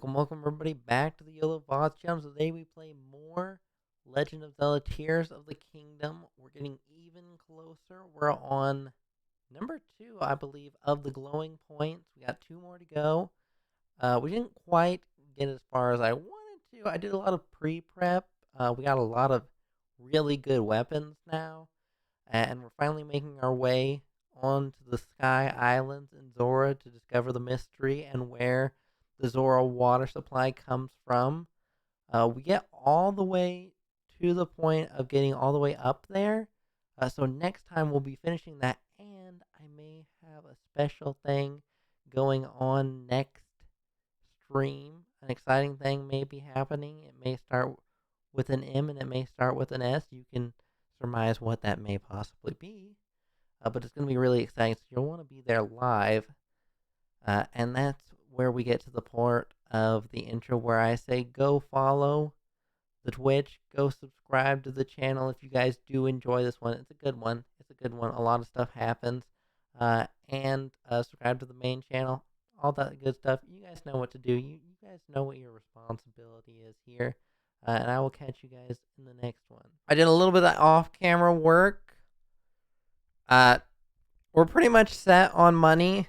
Welcome everybody back to the Yellow Vods channel. Today we play more Legend of Zelda Tears of the Kingdom. We're getting even closer. We're on number 2, I believe, of the glowing points. We got 2 more to go. We didn't quite get as far as I wanted to. I did a lot of pre-prep. We got a lot of really good weapons now. And we're finally making our way onto the Sky Islands in Zora to discover the mystery and where the Zora water supply comes from. We get all the way to the point of getting all the way up there. So next time we'll be finishing that, and I may have a special thing going on next stream. An exciting thing may be happening. It may start with an M and it may start with an S. You can surmise what that may possibly be. But it's going to be really exciting, so you'll want to be there live. And that's where we get to the part of the intro where I say go follow the Twitch, go subscribe to the channel if you guys do enjoy this one. It's a good one. It's a good one. A lot of stuff happens. And subscribe to the main channel. All that good stuff. You guys know what to do. You guys know what your responsibility is here. And I will catch you guys in the next one. I did a little bit of off-camera work. We're pretty much set on money.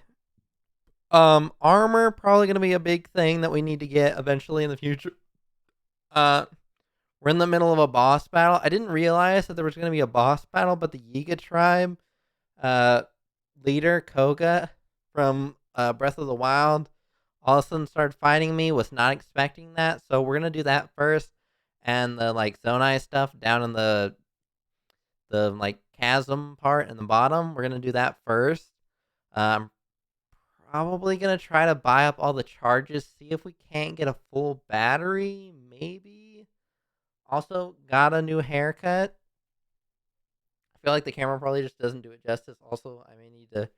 Armor probably gonna be a big thing that we need to get eventually in the future. We're in the middle of a boss battle. I didn't realize that there was gonna be a boss battle, but the Yiga tribe, leader Koga from Breath of the Wild, all of a sudden started fighting me. Was not expecting that, so we're gonna do that first, and the Zonai stuff down in the chasm part in the bottom. We're gonna do that first. I'm probably gonna try to buy up all the charges, see if we can't get a full battery, maybe. Also, got a new haircut. I feel like the camera probably just doesn't do it justice. Also, I may need to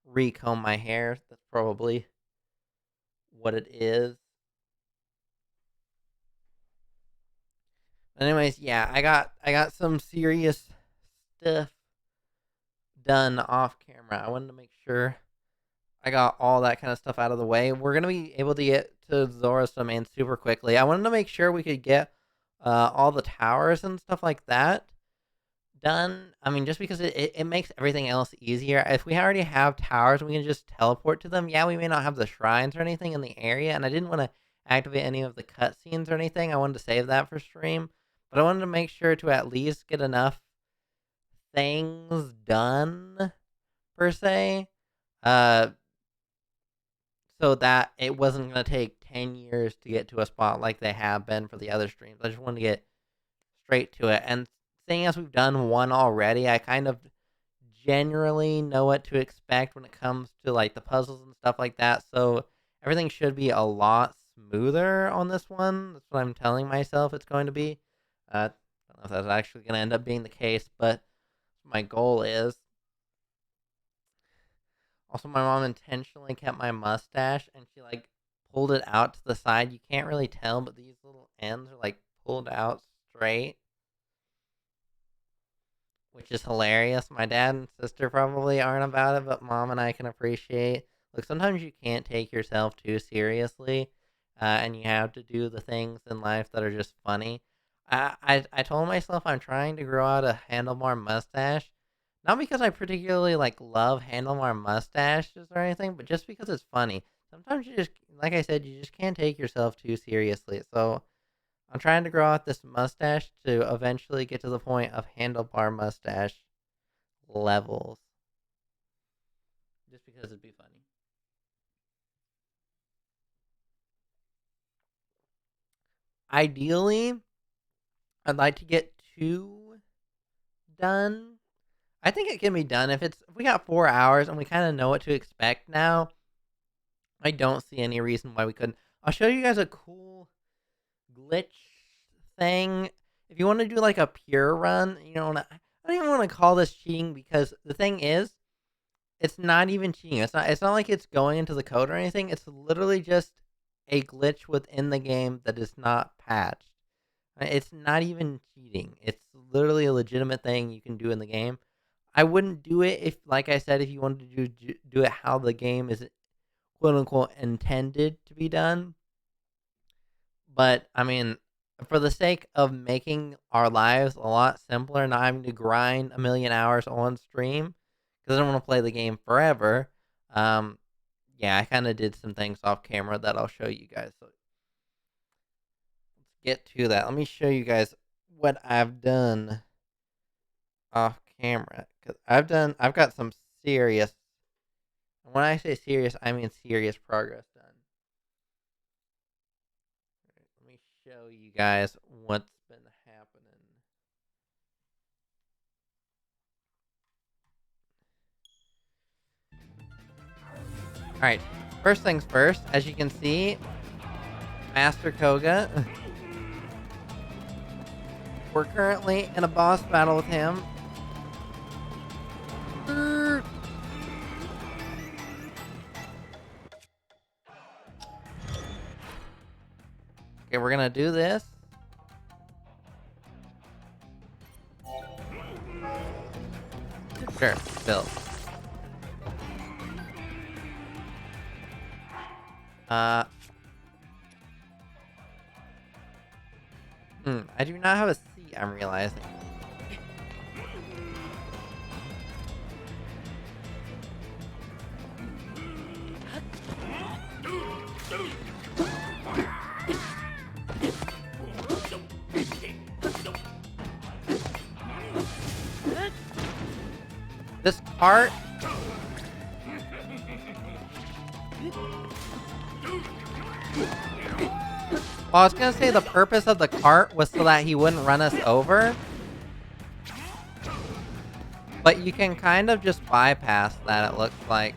recomb my hair. That's probably what it is. Anyways, yeah, I got some serious stuff done off camera. I wanted to make sure I got all that kind of stuff out of the way. We're going to be able to get to Zora's Domain super quickly. I wanted to make sure we could get all the towers and stuff like that done. I mean, just because it makes everything else easier. If we already have towers, we can just teleport to them. Yeah, we may not have the shrines or anything in the area, and I didn't want to activate any of the cutscenes or anything. I wanted to save that for stream. But I wanted to make sure to at least get enough things done, per se. So that it wasn't going to take 10 years to get to a spot like they have been for the other streams. I just wanted to get straight to it. And seeing as we've done one already, I kind of generally know what to expect when it comes to the puzzles and stuff like that. So everything should be a lot smoother on this one. That's what I'm telling myself it's going to be. I don't know if that's actually going to end up being the case, but my goal is. Also, my mom intentionally kept my mustache, and she pulled it out to the side. You can't really tell, but these little ends are pulled out straight, which is hilarious. My dad and sister probably aren't about it, but mom and I can appreciate. Look, sometimes you can't take yourself too seriously, and you have to do the things in life that are just funny. I told myself I'm trying to grow out a handlebar mustache. Not because I particularly love handlebar mustaches or anything, but just because it's funny. Sometimes you just, like I said, you just can't take yourself too seriously. So I'm trying to grow out this mustache to eventually get to the point of handlebar mustache levels. Just because it'd be funny. Ideally, I'd like to get 2 done. I think it can be done if we got 4 hours and we kind of know what to expect now. I don't see any reason why we couldn't. I'll show you guys a cool glitch thing. If you want to do a pure run, I don't even want to call this cheating because the thing is, it's not even cheating. It's not like it's going into the code or anything. It's literally just a glitch within the game that is not patched. It's not even cheating. It's literally a legitimate thing you can do in the game. I wouldn't do it if, like I said, if you wanted to do it how the game is quote unquote intended to be done. But I mean, for the sake of making our lives a lot simpler, not having to grind a million hours on stream, because I don't want to play the game forever. Um, yeah, I kind of did some things off camera that I'll show you guys. So let's get to that. Let me show you guys what I've done off camera, because I've got some serious. When I say serious, I mean serious progress done. Let me show you guys what's been happening. Alright, first things first, as you can see, Master Koga. We're currently in a boss battle with him. Okay, we're gonna do this. Sure, build. I do not have a seat, I'm realizing. This cart. Well, I was gonna say the purpose of the cart was so that he wouldn't run us over. But you can kind of just bypass that, it looks like.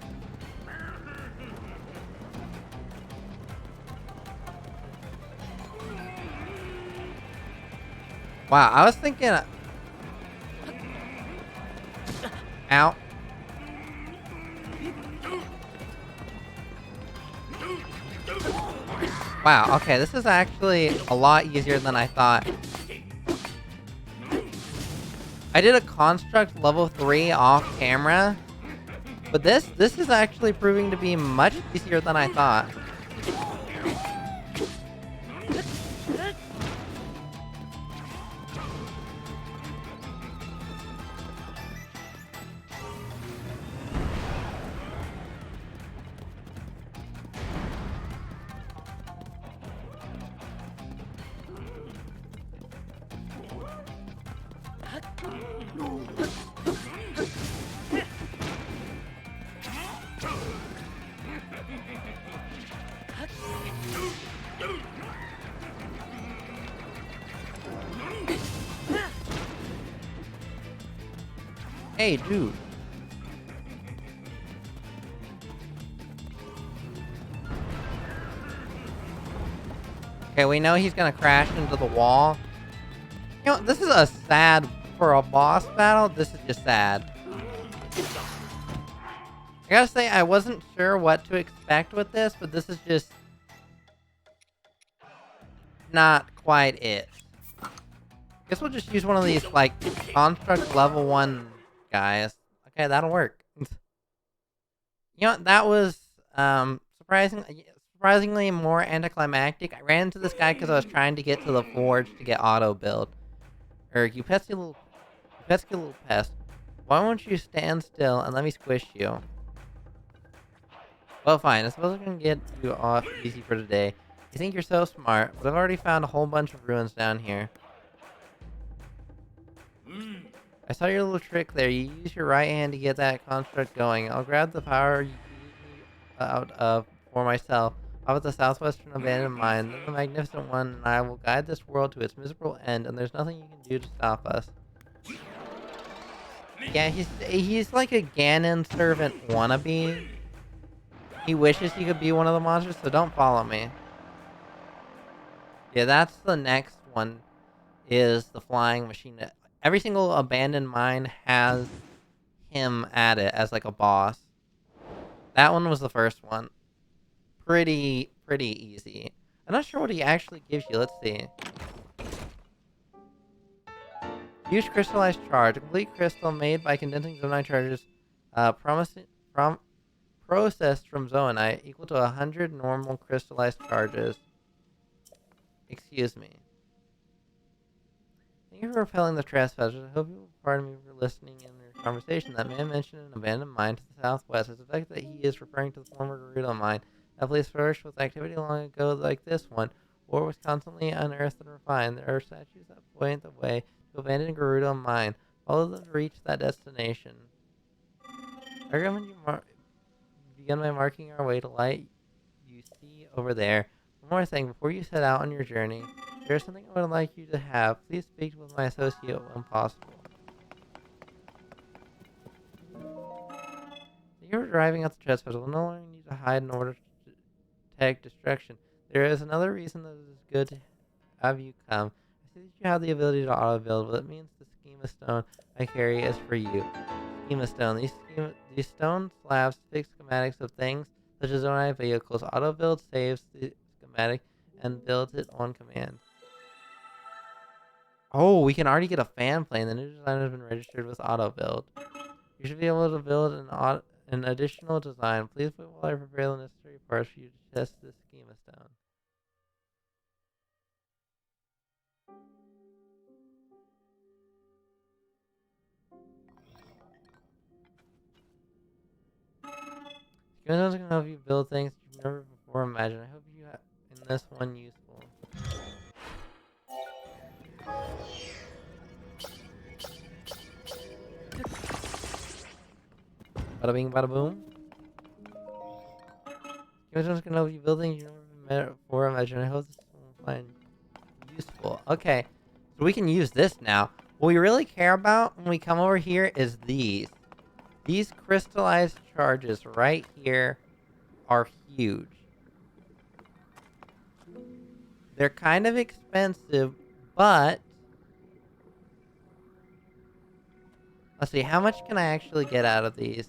Wow, I was thinking... Ow. Wow, okay, this is actually a lot easier than I thought. I did a construct level 3 off camera, but this is actually proving to be much easier than I thought. Hey, dude. Okay, we know he's gonna crash into the wall. You know, this is a sad... For a boss battle, this is just sad. I gotta say, I wasn't sure what to expect with this, but this is just... not quite it. Guess we'll just use one of these, like, construct level 1 guys. Okay, that'll work. You know, that was, surprisingly more anticlimactic. I ran into this guy because I was trying to get to the forge to get auto build. You pesky little pest. Why won't you stand still and let me squish you? Well, fine. I suppose I can get you off easy for today. You think you're so smart, but I've already found a whole bunch of ruins down here. I saw your little trick there. You use your right hand to get that construct going. I'll grab the power you beat me out of for myself. Off at the southwestern abandoned mine, then the magnificent one, and I will guide this world to its miserable end, and there's nothing you can do to stop us. Yeah, he's like a Ganon servant wannabe. He wishes he could be one of the monsters, so don't follow me. Yeah, that's the next one, is the flying machine. Every single abandoned mine has him at it as like a boss. That one was the first one. Pretty easy. I'm not sure what he actually gives you. Let's see. Huge crystallized charge. A complete crystal made by condensing zonite charges processed from zoonite equal to 100 normal crystallized charges. Excuse me. Thank you for repelling the trespassers. I hope you will pardon me for listening in your conversation. That man mentioned an abandoned mine to the southwest. I suspect that he is referring to the former Gerudo mine. That place flourished with activity long ago like this one. Ore was constantly unearthed and refined. There are statues that point the way to abandoned Gerudo mine. Follow them to reach that destination. I recommend you begin by marking our way to light you see over there. One more thing, before you set out on your journey, there is something I would like you to have. Please speak with my associate when possible. You're driving out the trespass. We'll no longer need to hide in order to detect destruction. There is another reason that it is good to have you come. I see that you have the ability to auto-build, but that means the schema stone I carry is for you. Schema stone. These stone slabs fix schematics of things such as zonai vehicles. Auto-build saves the schematic and builds it on command. Oh, we can already get a fan plane. The new design has been registered with auto-build. You should be able to build an additional design. Please wait while I prepare the necessary parts for you to test this schema stone. Schema stones can help you build things you've never before imagined. I hope you have in this one useful. Bada bing, bada boom. Schema stones can help you build things you've never before imagined. I hope this will find useful. Okay, so we can use this now. What we really care about when we come over here is these. These crystallized charges right here are huge. They're kind of expensive, but let's see, how much can I actually get out of these?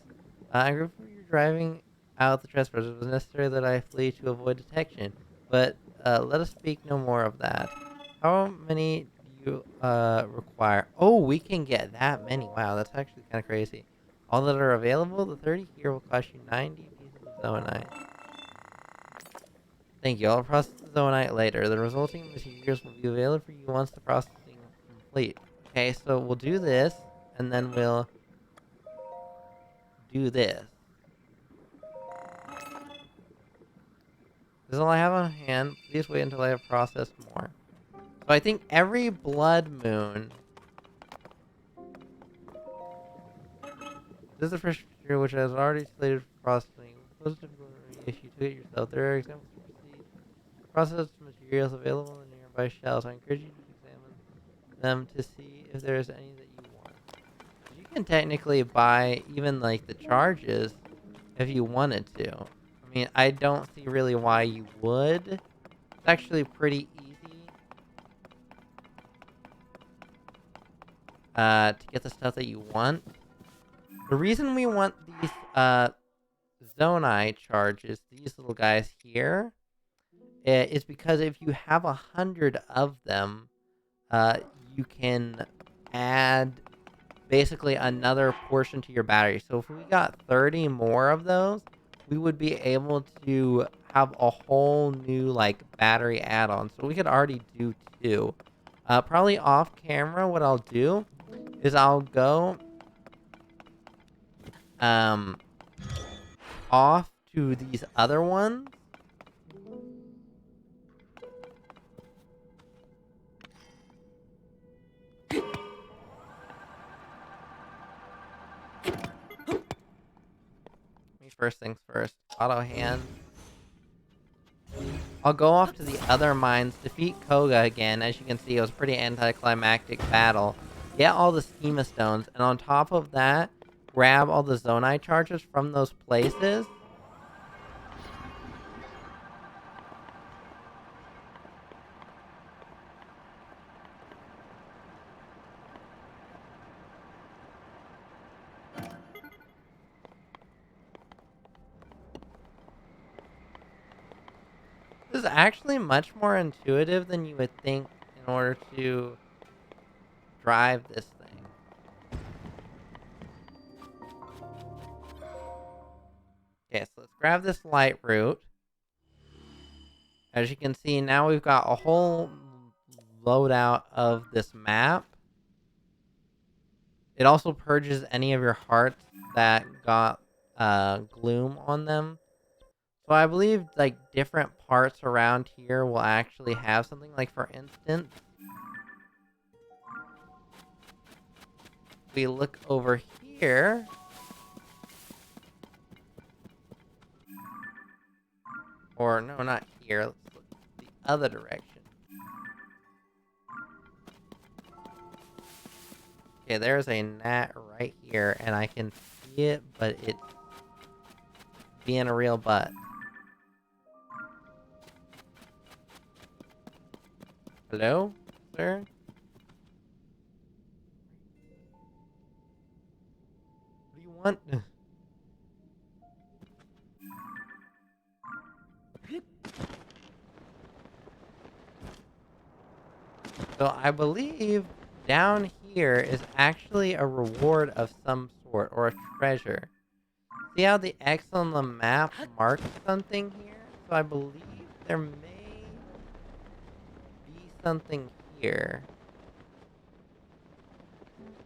I agree with you driving out the trespassers. It was necessary that I flee to avoid detection, but let us speak no more of that. How many do you require? Oh, we can get that many. Wow, that's actually kind of crazy. All that are available, the 30 here will cost you 90 pieces of zoanite. Thank you. I'll process the zoanite later. The resulting materials will be available for you once the processing is complete. Okay, so we'll do this, and then we'll do this. This is all I have on hand. Please wait until I have processed more. So I think every blood moon... This is the first year which has already slated for processing. Most difficult if you took it yourself. There are examples of processed materials available in the nearby shelves. I encourage you to examine them to see if there is any that you want. You can technically buy even like the charges if you wanted to. I mean, I don't see really why you would. It's actually pretty easy to get the stuff that you want. The reason we want these zonai charges, these little guys here, is because if you have 100 of them, you can add basically another portion to your battery. So if we got 30 more of those, we would be able to have a whole new like battery add-on. So we could already do 2. Probably off camera, what I'll do is I'll go off to these other ones. First things first, auto hand. I'll go off to the other mines, defeat Koga again. As you can see, it was a pretty anticlimactic battle. Get all the schema stones, and on top of that, grab all the zonai charges from those places. This is actually much more intuitive than you would think in order to drive this thing. Okay, so let's grab this light route. As you can see, now we've got a whole loadout of this map. It also purges any of your hearts that got gloom on them. So I believe like different parts around here will actually have something. Like for instance, we look over here. Or no, not here. Let's look the other direction. Okay, there's a gnat right here, and I can see it, but it's being a real butt. Hello, sir? What do you want? So I believe down here is actually a reward of some sort, or a treasure. See how the X on the map marks something here? So I believe there may be something here.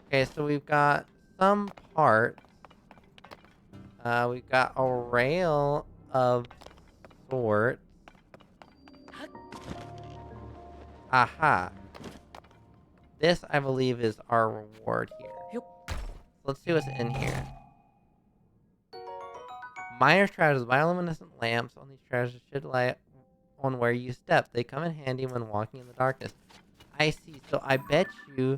Okay, so we've got some parts. We've got a rail of sorts. Aha. This, I believe, is our reward here. Yep. Let's see what's in here. Miner's trousers, bioluminescent lamps on these trousers should light on where you step. They come in handy when walking in the darkness. I see. So I bet you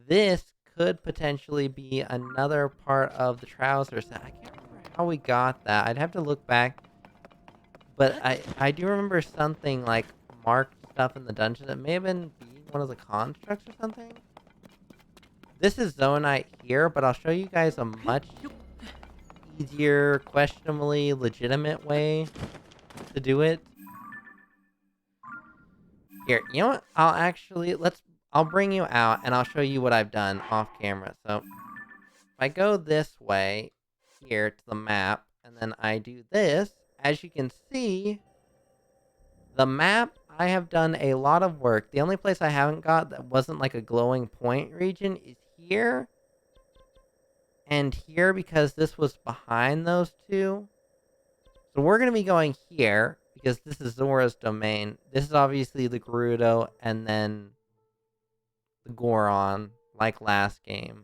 this could potentially be another part of the trousers. I can't remember how we got that. I'd have to look back. But I do remember something like marked stuff in the dungeon. It may have been one of the constructs or something. This is Zonite here, but I'll show you guys a much easier, questionably legitimate way to do it. Here, you know what? I'll bring you out and I'll show you what I've done off camera. So if I go this way here to the map and then I do this, as you can see, the map, I have done a lot of work. The only place I haven't got that wasn't like a glowing point region is here and here, because this was behind those two. So we're going to be going here because this is Zora's domain. This is obviously the Gerudo and then the Goron, like last game.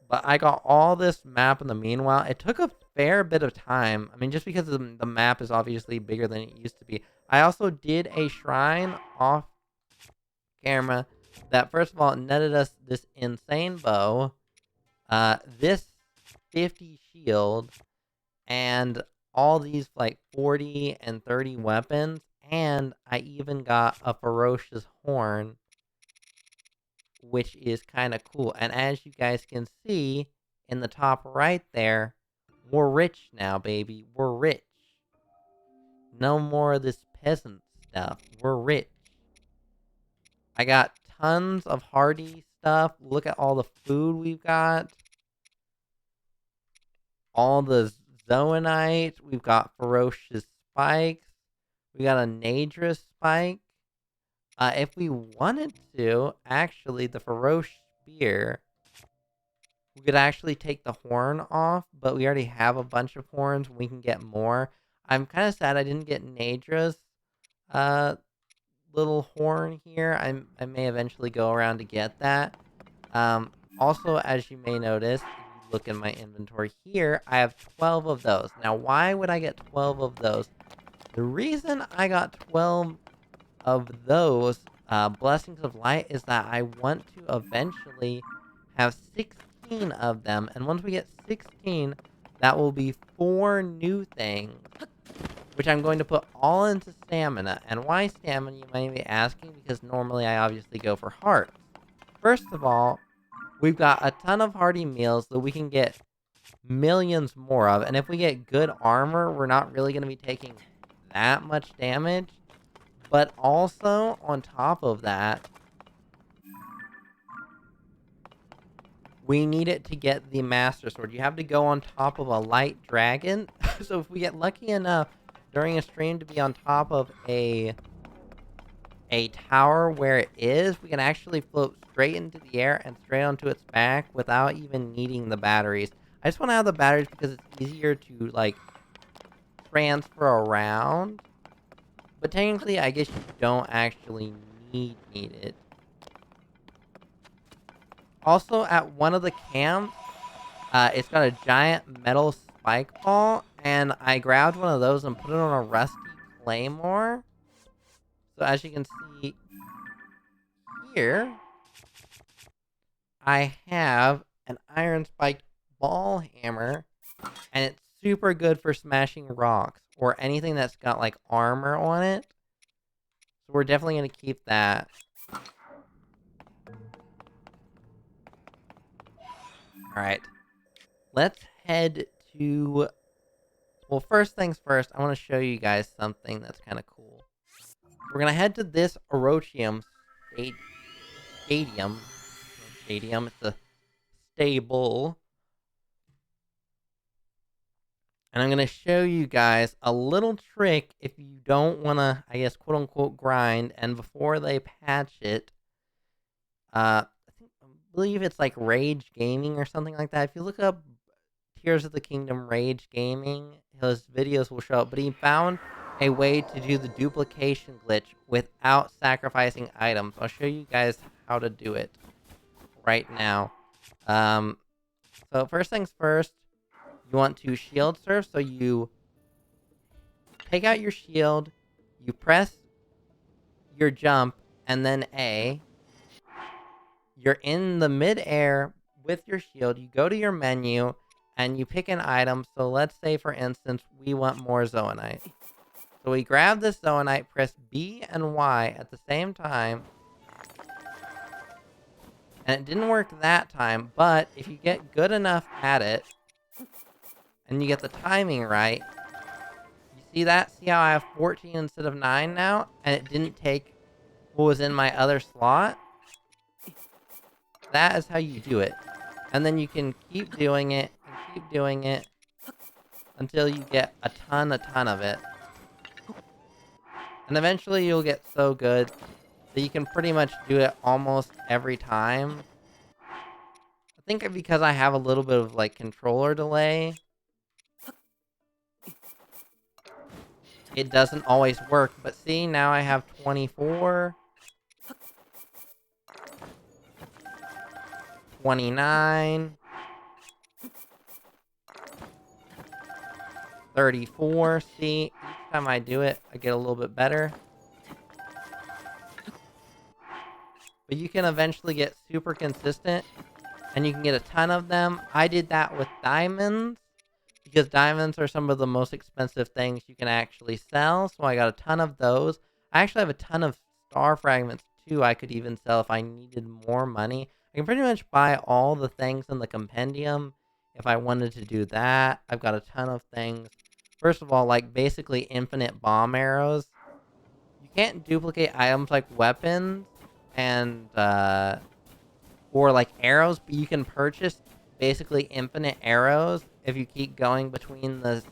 But I got all this map in the meanwhile. It took a fair bit of time. I mean, just because the map is obviously bigger than it used to be. I also did a shrine off camera that, first of all, netted us this insane bow, this 50 shield, and all these like 40 and 30 weapons. And I even got a ferocious horn, which is kind of cool. And as you guys can see in the top right there, we're rich now, baby. We're rich. No more of this peasant stuff. We're rich. I got tons of hardy stuff. Look at all the food we've got. All the zoanite. We've got ferocious spikes. We got a Nadra spike. If we wanted to, actually, the ferocious spear, we could actually take the horn off, but we already have a bunch of horns. We can get more. I'm kind of sad I didn't get Nadra's little horn here. I may eventually go around to get that. Also, as you may notice, if you look in my inventory here, I have 12 of those. Now, why would I get 12 of those? The reason I got 12 of those Blessings of Light is that I want to eventually have 16 of them, and once we get 16, that will be 4 new things, which I'm going to put all into stamina. And why stamina, you might be asking? Because normally I obviously go for hearts. First of all, we've got a ton of hearty meals that we can get millions more of, and if we get good armor, we're not really going to be taking that much damage. But also, on top of that, we need it to get the Master Sword. You have to go on top of a light dragon. So if we get lucky enough during a stream to be on top of a tower where it is, we can actually float straight into the air and straight onto its back without even needing the batteries. I just want to have the batteries because it's easier to, like, transfer around. But technically, I guess you don't actually need it. Also, at one of the camps, it's got a giant metal spike ball, and I grabbed one of those and put it on a rusty claymore. So as you can see here, I have an iron spiked ball hammer, and it's super good for smashing rocks or anything that's got like armor on it. So we're definitely going to keep that. Alright. Let's head to... Well, first things first, I want to show you guys something that's kind of cool. We're going to head to this Orochium stadium. It's a stable. And I'm going to show you guys a little trick if you don't want to, I guess, quote-unquote grind. And before they patch it, I believe it's like Rage Gaming or something like that. If you look up Tears of the Kingdom Rage Gaming, his videos will show up. But he found a way to do the duplication glitch without sacrificing items. I'll show you guys how to do it right now. So first things first, you want to shield surf. So you take out your shield, you press your jump, and then A. You're in the mid-air with your shield. You go to your menu, and you pick an item. So let's say, for instance, we want more zoanite. So we grab this zoanite, press B and Y at the same time. And it didn't work that time, but if you get good enough at it, and you get the timing right, you see that? See how I have 14 instead of 9 now? And it didn't take what was in my other slot? That is how you do it. And then you can keep doing it, and keep doing it, until you get a ton of it. And eventually you'll get so good that you can pretty much do it almost every time. I think because I have a little bit of, like, controller delay, it doesn't always work. But see, now I have 24, 29, 34. See, each time I do it, I get a little bit better. But you can eventually get super consistent, and you can get a ton of them. I did that with diamonds, because diamonds are some of the most expensive things you can actually sell. So I got a ton of those. I actually have a ton of star fragments too I could even sell if I needed more money. I can pretty much buy all the things in the compendium if I wanted to do that. I've got a ton of things. First of all, like basically infinite bomb arrows. You can't duplicate items like weapons and or like arrows, but you can purchase basically infinite arrows if you keep going between the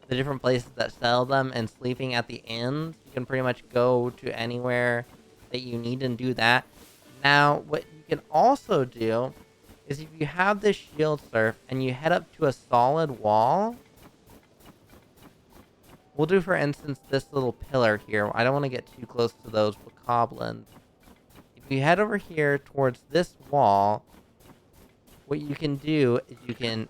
different places that sell them and sleeping at the inns. You can pretty much go to anywhere that you need and do that. Now, what you can also do is if you have this shield surf and you head up to a solid wall, we'll do, for instance, this little pillar here. I don't want to get too close to those bokoblins. If you head over here towards this wall, what you can do is you can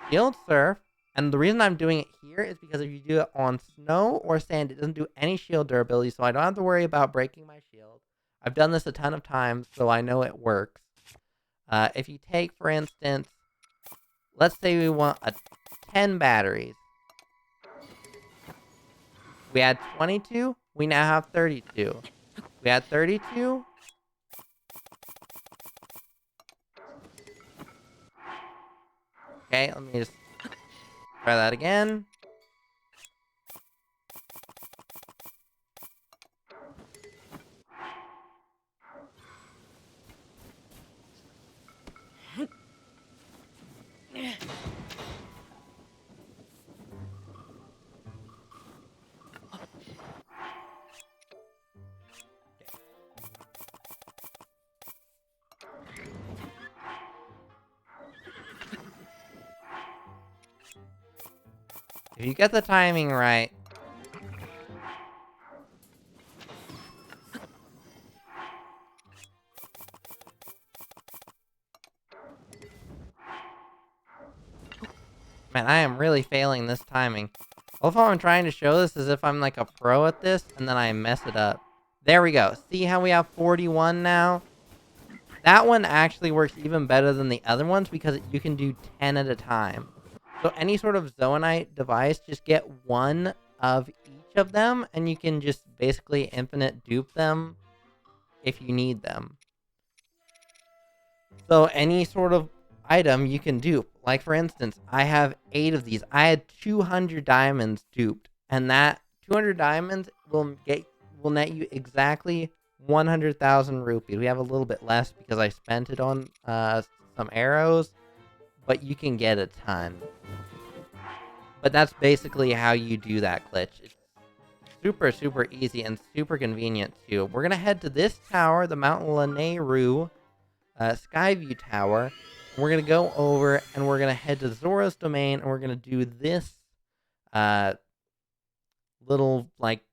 shield surf. And the reason I'm doing it here is because if you do it on snow or sand, it doesn't do any shield durability, so I don't have to worry about breaking my shield. I've done this a ton of times, so I know it works. If you take, for instance, let's say we want 10 batteries. We had 22, we now have 32. We had 32. Okay, let me just try that again. If you get the timing right. Man, I am really failing this timing. All of how I'm trying to show this is if I'm like a pro at this, and then I mess it up. There we go. See how we have 41 now? That one actually works even better than the other ones because you can do 10 at a time. So any sort of Zoanite device, just get one of each of them, and you can just basically infinite dupe them if you need them. So any sort of item you can dupe. Like for instance, I have 8 of these. I had 200 diamonds duped, and that 200 diamonds will net you exactly 100,000 rupees. We have a little bit less because I spent it on some arrows, but you can get a ton. But that's basically how you do that glitch. It's super, super easy and super convenient too. We're gonna head to this tower, the Mount Lanayru Skyview Tower. We're gonna go over and we're gonna head to Zora's domain, and we're gonna do this little like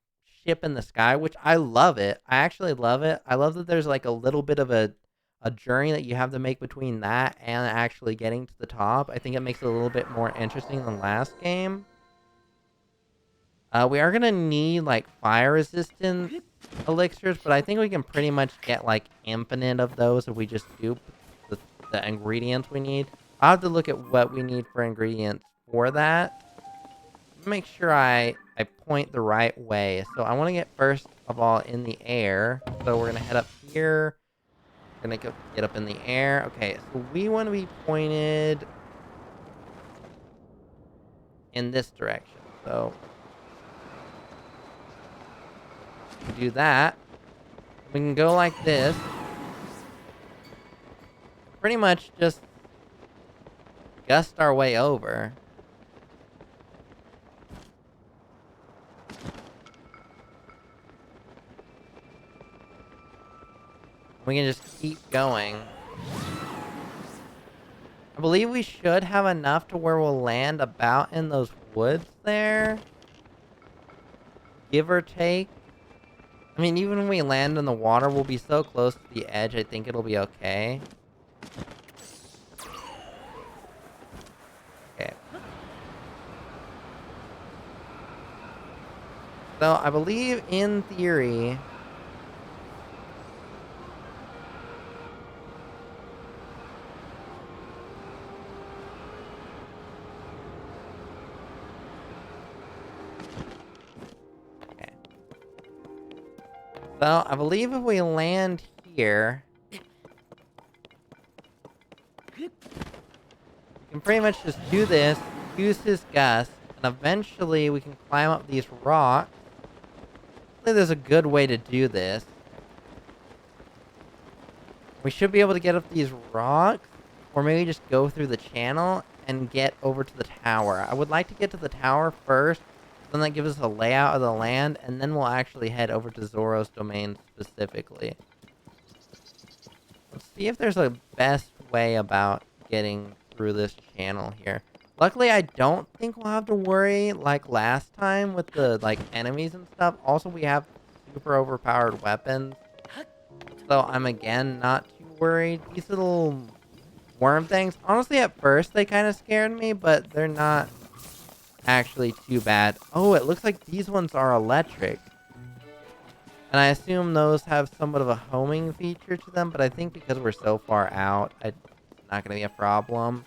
ship in the sky, which I love it. I actually love it. I love that there's like a little bit of a journey that you have to make between that and actually getting to the top. I think it makes it a little bit more interesting than last game. We are gonna need like fire resistant elixirs, but I think we can pretty much get like infinite of those if we just dupe the ingredients we need. I'll have to look at what we need for ingredients for that. Make sure I point the right way. So I want to get first of all in the air. So we're gonna head up here. We're gonna go get up in the air. Okay, so we want to be pointed in this direction. So we do that. We can go like this. Pretty much just gust our way over. We can just keep going. I believe we should have enough to where we'll land about in those woods there. Give or take. I mean, even when we land in the water, we'll be so close to the edge, I think it'll be okay. Okay. So, I believe in theory... So, I believe if we land here, we can pretty much just do this, use his gust, and eventually we can climb up these rocks. I think there's a good way to do this. We should be able to get up these rocks, or maybe just go through the channel and get over to the tower. I would like to get to the tower first, then that gives us a layout of the land, and then we'll actually head over to Zora's domain specifically. Let's see if there's a best way about getting through this channel here. Luckily, I don't think we'll have to worry like last time with the like enemies and stuff. Also, we have super overpowered weapons, so I'm again not too worried. These little worm things, honestly, at first they kind of scared me, but they're not actually too bad. Oh, it looks like these ones are electric. And I assume those have somewhat of a homing feature to them, but I think because we're so far out, it's not going to be a problem.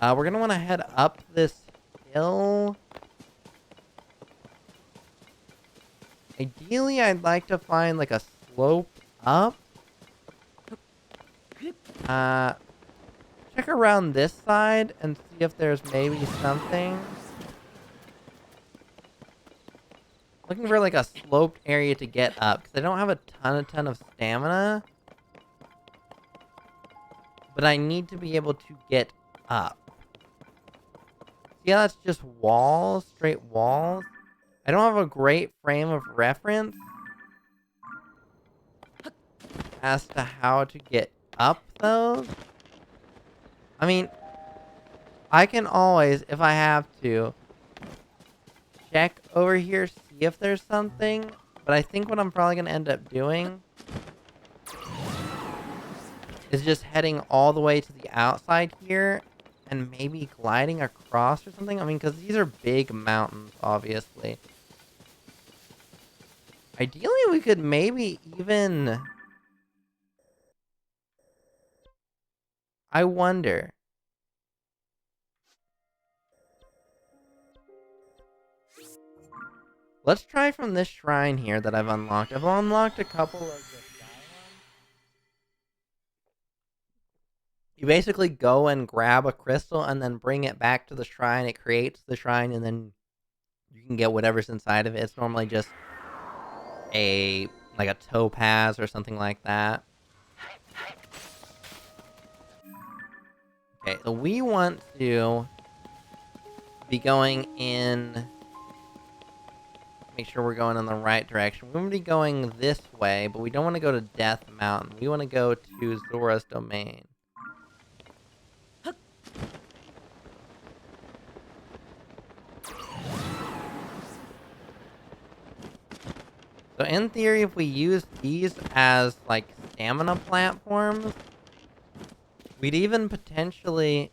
We're going to want to head up this hill. Ideally, I'd like to find like a slope up. Check around this side and see if there's maybe something. Looking for like a sloped area to get up, because I don't have a ton of stamina. But I need to be able to get up. See how that's just walls, straight walls? I don't have a great frame of reference as to how to get up those. I mean, I can always, if I have to, check over here, see if there's something. But I think what I'm probably going to end up doing is just heading all the way to the outside here and maybe gliding across or something. I mean, because these are big mountains, obviously. Ideally, we could maybe even... I wonder. Let's try from this shrine here that I've unlocked. I've unlocked a couple of the sky ones. You basically go and grab a crystal and then bring it back to the shrine. It creates the shrine and then you can get whatever's inside of it. It's normally just a topaz or something like that. Okay, so we want to be going in... Make sure we're going in the right direction. We want to be going this way, but we don't want to go to Death Mountain. We want to go to Zora's domain. So in theory, if we use these as, like, stamina platforms, we'd even potentially...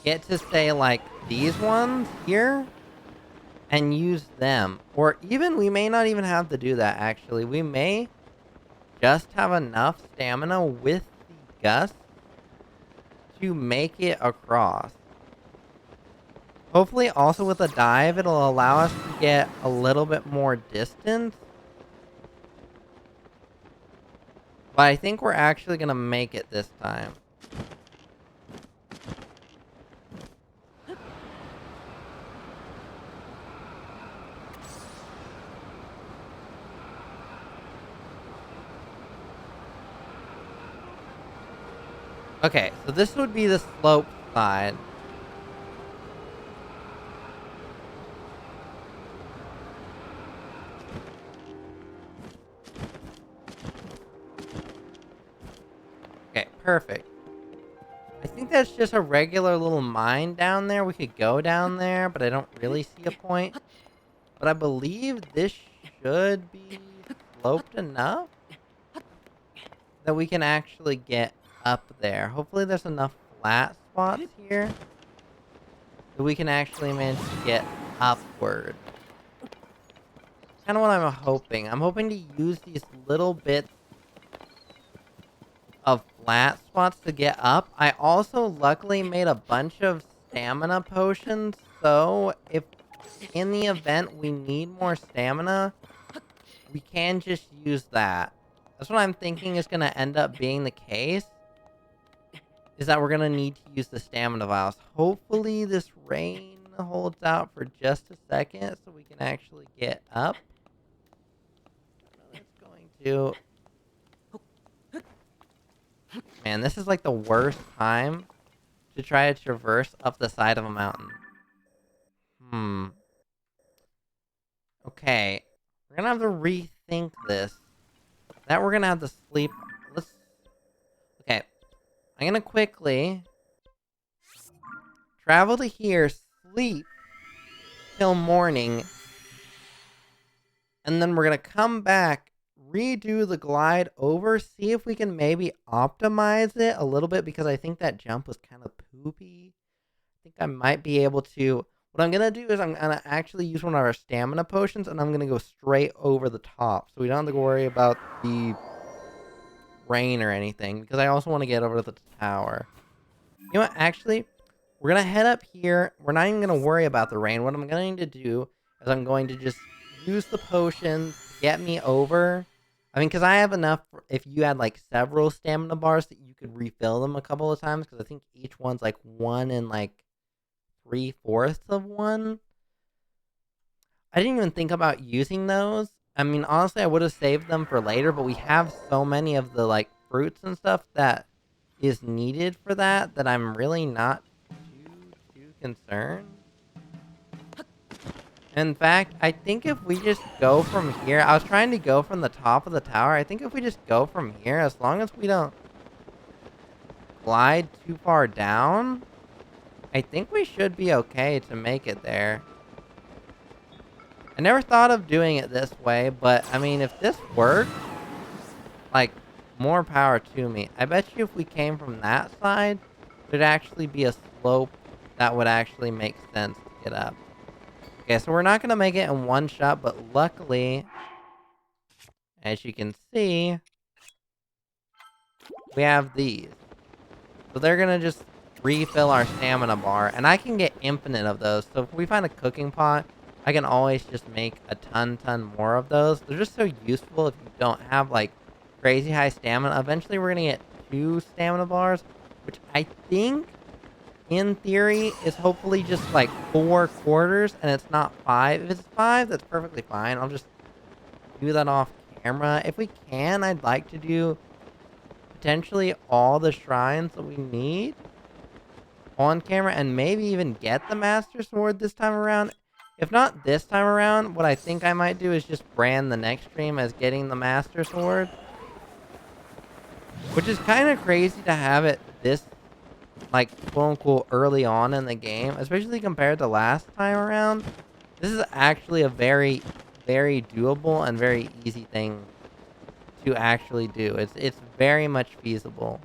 get to say, like, these ones here and use them. Or even, we may not even have to do that, actually. We may just have enough stamina with the gust to make it across. Hopefully, also with a dive, it'll allow us to get a little bit more distance. But I think we're actually going to make it this time. Okay, so this would be the slope side. Okay, perfect. I think that's just a regular little mine down there. We could go down there, but I don't really see a point. But I believe this should be sloped enough that we can actually get up there. Hopefully there's enough flat spots here that we can actually manage to get upward. Kind of what I'm hoping. I'm hoping to use these little bits of flat spots to get up. I also luckily made a bunch of stamina potions, so if in the event we need more stamina, we can just use that. That's what I'm thinking is going to end up being the case. Is that we're going to need to use the stamina vials. Hopefully this rain holds out for just a second so we can actually get up. It's going to... Man, this is like the worst time to try to traverse up the side of a mountain. Okay. We're going to have to rethink this. That we're going to have to sleep... Okay. I'm going to quickly travel to here, sleep till morning, and then we're going to come back, redo the glide over, see if we can maybe optimize it a little bit, because I think that jump was kind of poopy. I think I might be able to... What I'm going to do is I'm going to actually use one of our stamina potions, and I'm going to go straight over the top, so we don't have to worry about the rain or anything, because I also want to get over to the tower. You know what, actually, we're going to head up here. We're not even going to worry about the rain. What I'm going to do is I'm going to just use the potion to get me over. I mean, because I have enough, if you had, like, several stamina bars, that you could refill them a couple of times, because I think each one's, like, 1 and, like, 3/4 of one. I didn't even think about using those. I mean, honestly, I would have saved them for later, but we have so many of the, like, fruits and stuff that is needed for that I'm really not too concerned. In fact, I think if we just go from here... I was trying to go from the top of the tower. I think if we just go from here, as long as we don't glide too far down, I think we should be okay to make it there. I never thought of doing it this way, but I mean, if this works, like, more power to me. I bet you if we came from that side, there'd actually be a slope that would actually make sense to get up. Okay, so we're not going to make it in one shot, but luckily, as you can see, we have these. So they're going to just refill our stamina bar, and I can get infinite of those. So if we find a cooking pot, I can always just make a ton more of those. They're just so useful if you don't have, like, crazy high stamina. Eventually, we're going to get 2 stamina bars, which I think, in theory, is hopefully just, like, 4 quarters, and it's not 5. If it's 5, that's perfectly fine. I'll just do that off camera. If we can, I'd like to do potentially all the shrines that we need on camera and maybe even get the Master Sword this time around. If not this time around, what I think I might do is just brand the next stream as getting the Master Sword. Which is kind of crazy to have it this, like, quote-unquote, early on in the game. Especially compared to last time around. This is actually a very, very doable and very easy thing to actually do. It's very much feasible.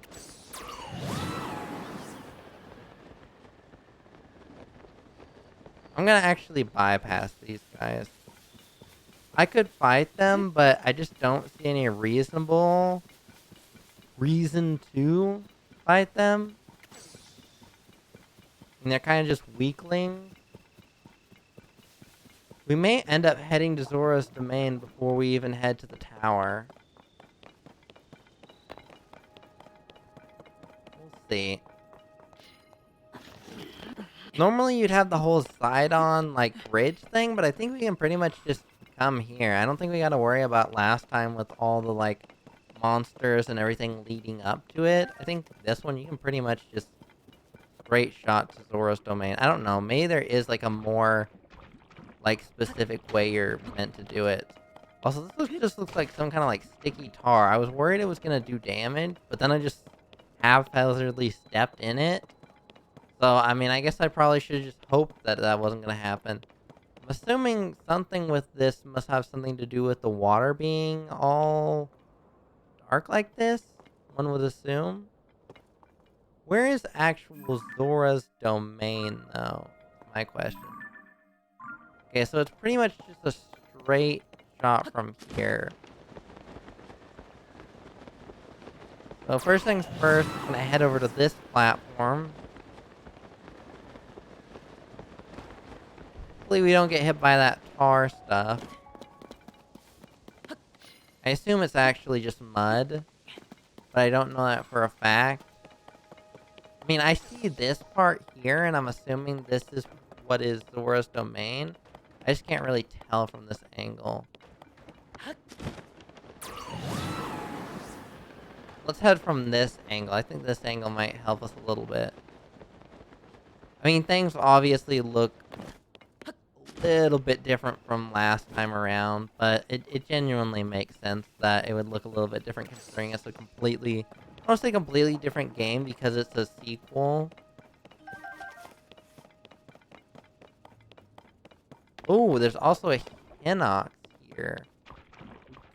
I'm gonna actually bypass these guys. I could fight them, but I just don't see any reasonable reason to fight them. And they're kind of just weaklings. We may end up heading to Zora's domain before we even head to the tower. We'll see. Normally you'd have the whole side-on, like, bridge thing, but I think we can pretty much just come here. I don't think we gotta worry about last time with all the, like, monsters and everything leading up to it. I think this one you can pretty much just straight shot to Zora's domain. I don't know. Maybe there is, like, a more, like, specific way you're meant to do it. Also, this just looks like some kind of, like, sticky tar. I was worried it was gonna do damage, but then I just haphazardly stepped in it. So, I mean, I guess I probably should just hope that that wasn't going to happen. I'm assuming something with this must have something to do with the water being all dark like this. One would assume. Where is actual Zora's domain, though? Is my question. Okay, so it's pretty much just a straight shot from here. So first things first, I'm going to head over to this platform. Hopefully we don't get hit by that tar stuff. I assume it's actually just mud, but I don't know that for a fact. I mean, I see this part here, and I'm assuming this is what is Zora's domain. I just can't really tell from this angle. Let's head from this angle. I think this angle might help us a little bit. I mean, things obviously look little bit different from last time around, but it genuinely makes sense that it would look a little bit different considering it's a completely, I don't say completely different game because it's a sequel. Oh, there's also a Hinox here.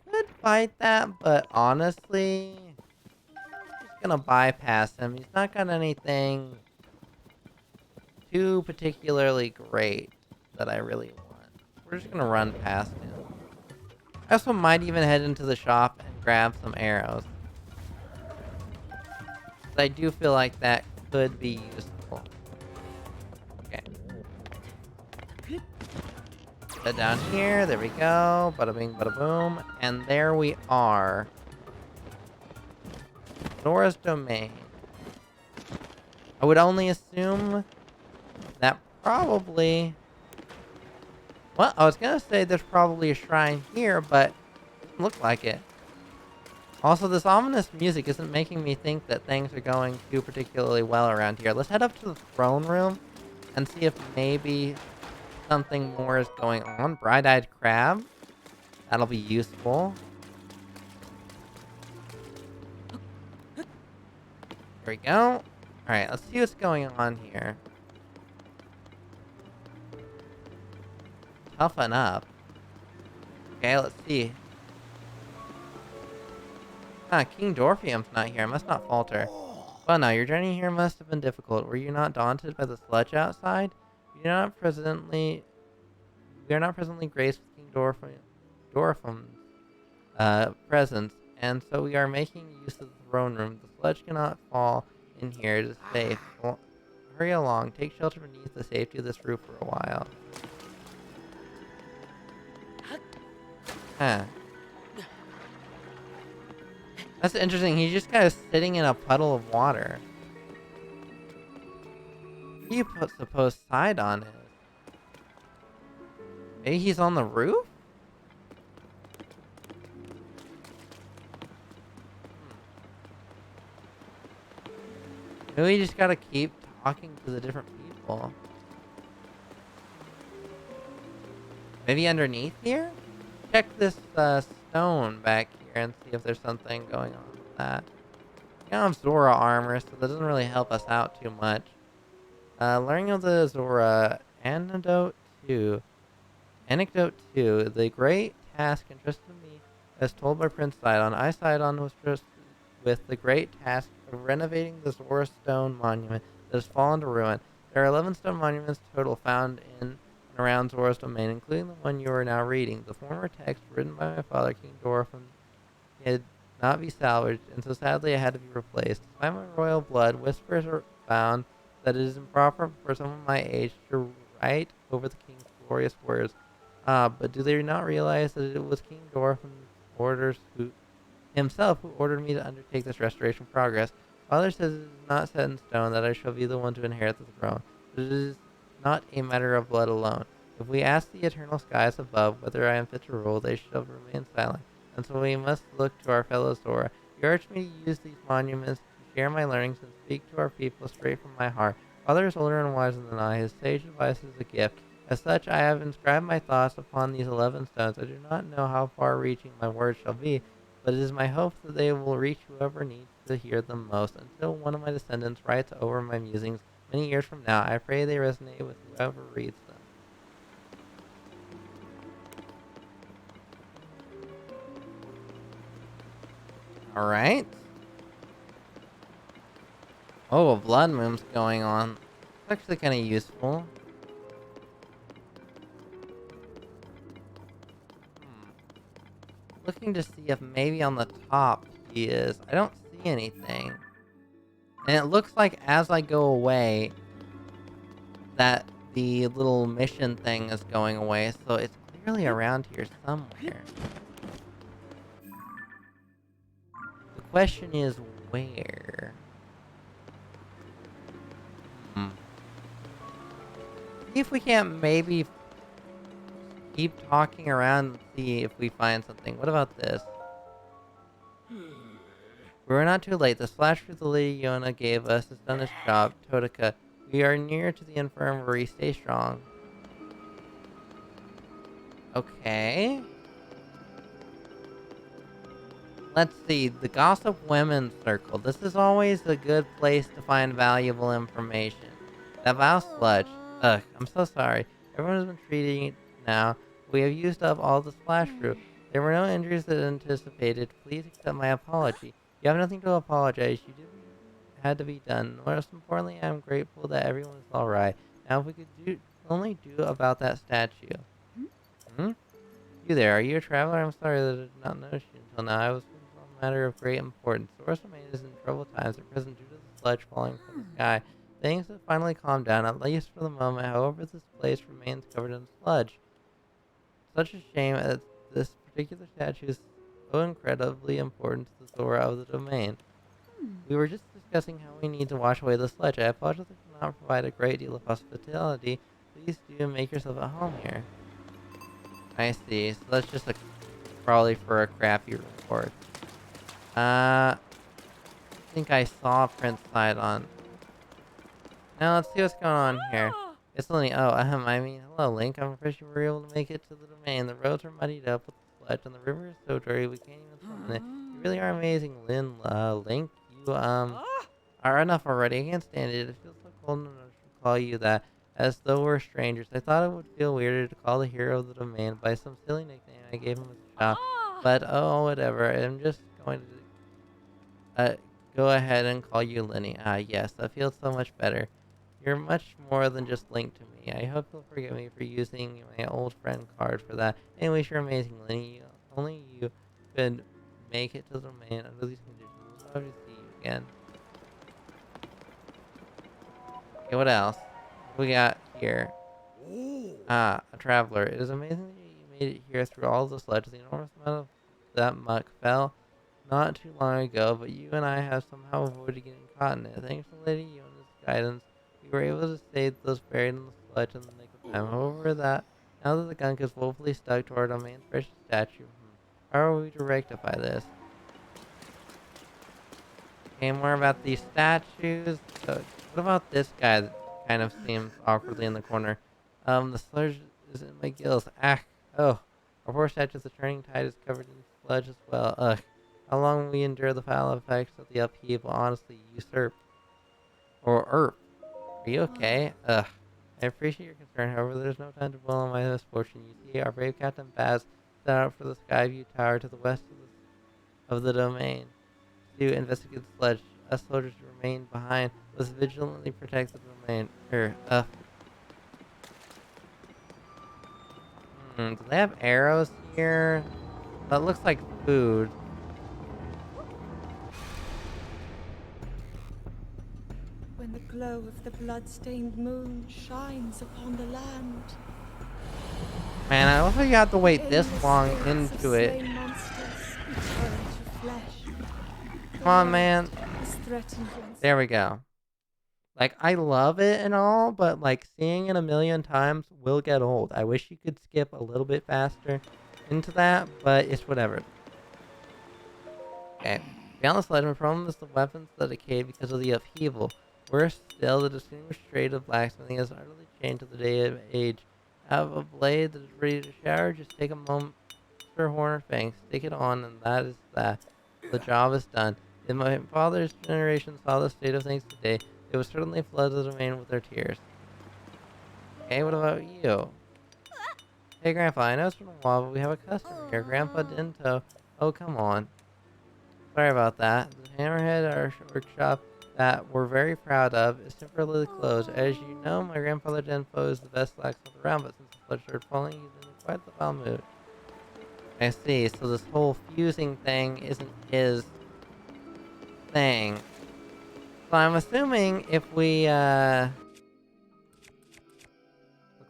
Could fight that, but honestly, I'm just gonna bypass him. He's not got anything too particularly great that I really want. We're just gonna run past him. I also might even head into the shop and grab some arrows. But I do feel like that could be useful. Okay. Head down here. There we go. Bada bing, bada boom. And there we are. Zora's domain. I would only assume that probably... Well, I was gonna say there's probably a shrine here, but it doesn't look like it. Also, this ominous music isn't making me think that things are going too particularly well around here. Let's head up to the throne room and see if maybe something more is going on. Bright-eyed crab. That'll be useful. There we go. Alright, let's see what's going on here. Toughen up. Okay, let's see. Ah, King Dorfium's not here. I must not falter. Well, now, your journey here must have been difficult. Were you not daunted by the sludge outside? We are not presently, we are not presently graced with King Dorfium's presence, and so we are making use of the throne room. The sludge cannot fall in here. It is safe. Well, hurry along. Take shelter beneath the safety of this roof for a while. Huh. That's interesting. He's just kind of sitting in a puddle of water. What do you suppose Sidon is? Maybe he's on the roof? Maybe we just gotta keep talking to the different people. Maybe underneath here? Check this stone back here and see if there's something going on with that. We don't have Zora armor, so that doesn't really help us out too much. Learning of the Zora Anecdote 2. Anecdote 2. The great task entrusted to me as told by Prince Sidon. I, Sidon, was trusted with the great task of renovating the Zora stone monument that has fallen to ruin. There are 11 stone monuments total found in and around Zora's domain, including the one you are now reading. The former text, written by my father, King Dorfin, could not be salvaged, and so sadly it had to be replaced. Despite my royal blood, whispers are found that it is improper for someone my age to write over the king's glorious words. But do they not realize that it was King Dorfin's orders who ordered me to undertake this restoration progress? Father says it is not set in stone that I shall be the one to inherit the throne, but it is not a matter of blood alone. If we ask the eternal skies above whether I am fit to rule, they shall remain silent, and so we must look to our fellow Zora. You urge me to use these monuments to share my learnings and speak to our people straight from my heart. Father is older and wiser than I. His sage advice is a gift. As such, I have inscribed my thoughts upon these 11 stones. I do not know how far-reaching my words shall be, but it is my hope that they will reach whoever needs to hear them most. Until one of my descendants writes over my musings many years from now, I pray they resonate with whoever reads them. Alright. Oh, a blood moon's going on. It's actually kind of useful. Looking to see if maybe on the top he is. I don't see anything. And it looks like as I go away, that the little mission thing is going away, so it's clearly around here somewhere. The question is, where? See if we can't maybe keep talking around and see if we find something. What about this? We're not too late. The splash fruit the Lady Yona gave us has done its job. Totaka, we are near to the infirmary. Stay strong. Okay. Let's see. The Gossip Women's Circle. This is always a good place to find valuable information. That vow sludge. Ugh, I'm so sorry. Everyone has been treating it now. We have used up all the splash fruit. There were no injuries that anticipated. Please accept my apology. You have nothing to apologize. You didn't had to be done. Most importantly, I am grateful that everyone is alright. Now, if we could only do about that statue. Hmm? You there, are you a traveler? I'm sorry that I did not notice you until now. I was a matter of great importance. Source domain is in troubled times at present due to the sludge falling from the sky. Things have finally calmed down, at least for the moment. However, this place remains covered in sludge. Such a shame that this particular statue is so incredibly important to the Zora of the domain. We were just discussing how we need to wash away the sludge. I apologize if I cannot provide a great deal of hospitality. Please do make yourself at home here. I see. So that's just probably for a crappy reward. I think I saw Prince Sidon. Now let's see what's going on here. It's Lenny. Oh, I mean, hello, Link. I'm afraid you were able to make it to the domain. The roads are muddied up with the sludge, and the river is so dirty we can't even swim in it. You really are amazing, Link. You, are enough already. I can't stand it. It feels so cold and I should call you that. as though we're strangers. I thought it would feel weirder to call the hero of the domain by some silly nickname I gave him as a child. But oh, whatever. I'm just going to go ahead and call you Lenny. Ah, yes, that feels so much better. You're much more than just Link to me. I hope you'll forgive me for using my old friend card for that. Anyways, you're amazing, Lenny. Only you could make it to the domain under these conditions. I'll love to see you again. Okay, what else? What we got here? Ah, a traveler. It is amazing that you made it here through all the sludge. The enormous amount of that muck fell not too long ago, but you and I have somehow avoided getting caught in it. Thanks to Lady Yona's guidance, we were able to save those buried in the sludge in the nick of time. However, now that the gunk is woefully stuck to our domain's precious statue, how are we to rectify this? Okay, more about these statues. So, what about this guy that kind of seems awkwardly in the corner? The sludge is in my gills. Ah, oh. Our poor statue of the turning tide is covered in sludge as well. Ugh. How long will we endure the foul effects of the upheaval? Honestly, usurp. Or Are you okay? Ugh. I appreciate your concern, however, there's no time to dwell on my misfortune. You see, our brave Captain Baz set out for the Skyview Tower to the west of the domain to investigate the sludge. Us soldiers remained behind, was vigilantly protect the domain. Do they have arrows here? That looks like food. When the glow of the blood-stained moon shines upon the land. Man, I love how you have to wait this Endless long spirits of into it. slain monsters return to flesh. Come on, man. Is threatened once. There we go. Like, I love it and all, but like seeing it a million times will get old. I wish you could skip a little bit faster into that, but it's whatever. Okay. Beyond the legend, the problem is the weapons that decayed because of the upheaval. Worse still, the distinguished trade of blacksmithing has utterly changed to the day of age. Have a blade that is ready to shower, just take a moment for horn or fang, stick it on, and that is that. The job is done. If my father's generation saw the state of things today, they would certainly flood the domain with their tears. Okay, what about you? Hey, Grandpa, I know it's been a while, but we have a customer here. Grandpa Dinto. Oh, come on. Sorry about that. The hammerhead at our workshop that we're very proud of is temporarily closed. As you know, my grandfather Dinto is the best blacksmith around, but since the flood started falling, he's in quite the foul mood. I see, so this whole fusing thing isn't his thing. So I'm assuming if we happen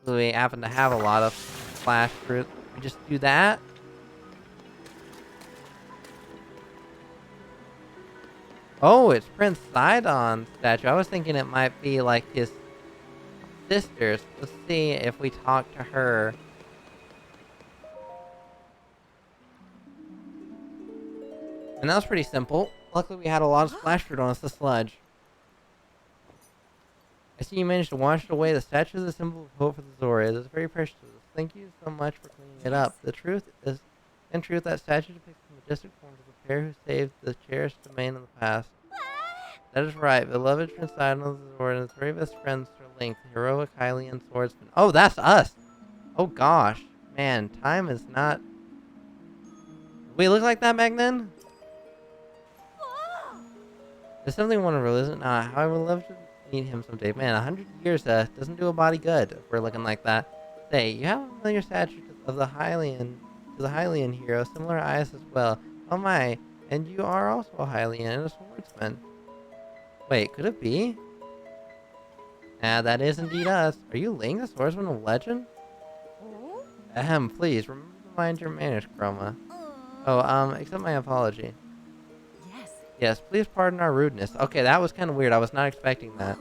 to have a lot of flash fruit, we just do that. Oh, it's Prince Sidon's statue. I was thinking it might be like his sister's. Let's see if we talk to her. And that was pretty simple. Luckily, we had a lot of splash fruit on us, the sludge. I see you managed to wash away. The statue is a symbol of hope for the Zora. It is very precious. Thank you so much for cleaning it up. The truth is, in truth, that statue depicts the majestic forms of the pair who saved the cherished domain in the past. That is right. Beloved Prince Sidon of the Zora and his very best friend, Sir Link, the heroic Hylian swordsman. Oh, that's us! Oh gosh. Man, time is not... Did we look like that back then? There's something wonderful, isn't it? How I would love to meet him someday. Man, 100 years doesn't do a body good if we're looking like that. Say, you have a familiar statue of the Hylian, to the Hylian hero, similar eyes as well. Oh my, and you are also a Hylian and a swordsman. Wait, could it be? Ah, that is indeed us. Are you Link, the swordsman of legend? Ahem, please, remember to mind your manners, Chroma. Oh, accept my apology. Yes, please pardon our rudeness. Okay, that was kind of weird. I was not expecting that.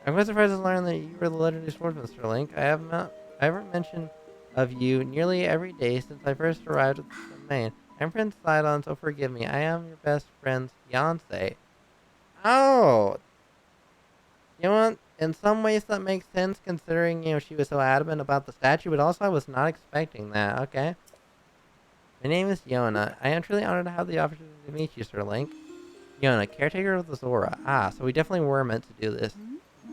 I'm quite surprised to learn that you were the legendary swordsman, Sir Link. I haven't mentioned of you nearly every day since I first arrived at the domain. I'm Prince Sidon, so forgive me. I am your best friend's fiancé. Oh! You know what? In some ways that makes sense considering, she was so adamant about the statue, but also I was not expecting that. Okay. My name is Yona. I am truly honored to have the opportunity to meet you, Sir Link. Yona, caretaker of the Zora. Ah, so we definitely were meant to do this.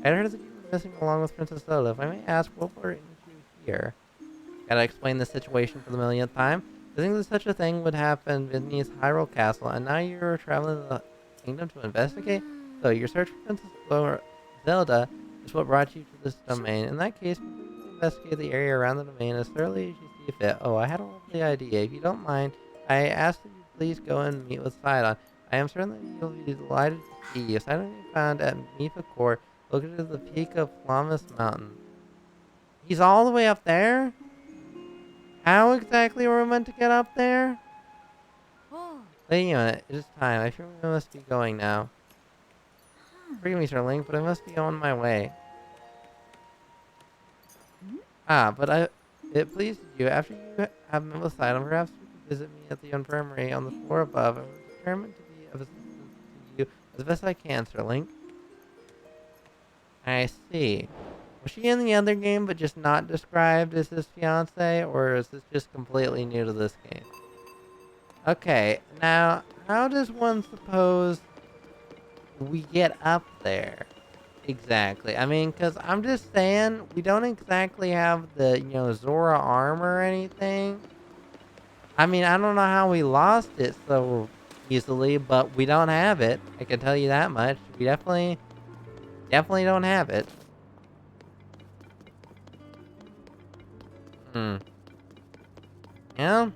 I heard that you missing along with Princess Zelda. If I may ask, what brought you here? Gotta explain the situation for the millionth time. I think that such a thing would happen beneath Hyrule Castle, and now you're traveling to the kingdom to investigate? So, your search for Zelda is what brought you to this domain. In that case, feel free to investigate the area around the domain as thoroughly as you see fit. Oh, I had a lovely idea. If you don't mind, I asked that you please go and meet with Sidon. I am certain that you'll be delighted to see you. Sidon can be found at Mifa Court, located at the peak of Flamus Mountain. He's all the way up there? How exactly were we meant to get up there? Wait a minute, it is time. I fear we must be going now. Forgive me, Sir Link, but I must be on my way. Ah, but it pleases you. After you have met with Sidon, perhaps you could visit me at the infirmary on the floor above. I'm determined to be of assistance to you as best I can, Sir Link. I see. Was she in the other game but just not described as his fiance, or is this just completely new to this game? Okay, now, how does one suppose we get up there? Exactly. I mean, because I'm just saying, we don't exactly have the, Zora armor or anything. I mean, I don't know how we lost it so easily, but we don't have it. I can tell you that much. We definitely don't have it. Hmm. Yeah.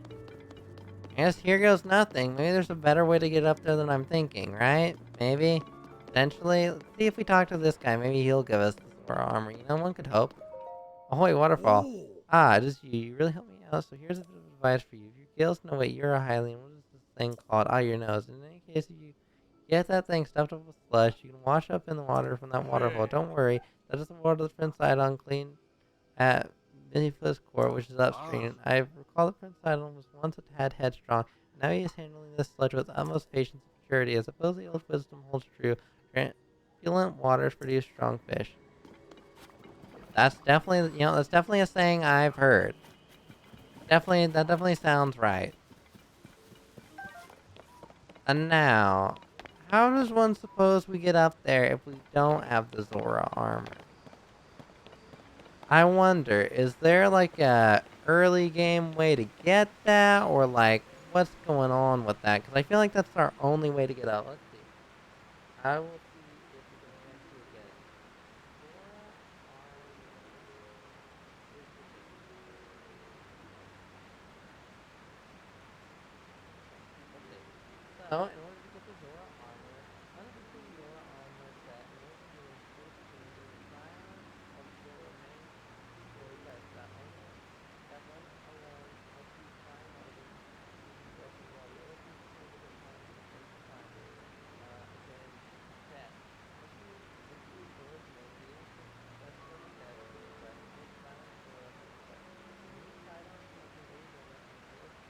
I guess here goes nothing. Maybe there's a better way to get up there than I'm thinking, right? Maybe? Potentially? Let's see if we talk to this guy. Maybe he'll give us the Zora armor. One could hope. Ahoy, waterfall. Ah, it is you. You really helped me out. So here's a bit of advice for you. If your gills know wait, you're a Hylian. What is this thing called? Ah, your nose. In any case, if you get that thing stuffed up with sludge, you can wash up in the water from that waterfall. Don't worry. That is the water that's been side on clean at Minifa's court, which is upstream. I recall that Prince Sidon was once a tad headstrong. Now he is handling this sludge with utmost patience and purity. I suppose the old wisdom holds true. Turbulent waters produce strong fish. That's definitely, that's definitely a saying I've heard. That definitely sounds right. And now, how does one suppose we get up there if we don't have the Zora armor? I wonder, is there like a early game way to get that, or like what's going on with that? Because I feel like that's our only way to get up. Let's see. I will see if we can actually get it. So, in order to get the Zora armor, unequal Zora armor set, in order to be able to the scion of Zora remains victorious. That only that one alone must be prime items to the rest of the world. The other pieces will be defined at the same time. Again, set. Once you Zora's name, the instant successful test is pressed with silent Zora from the start. The new Sidon must be made winner and forced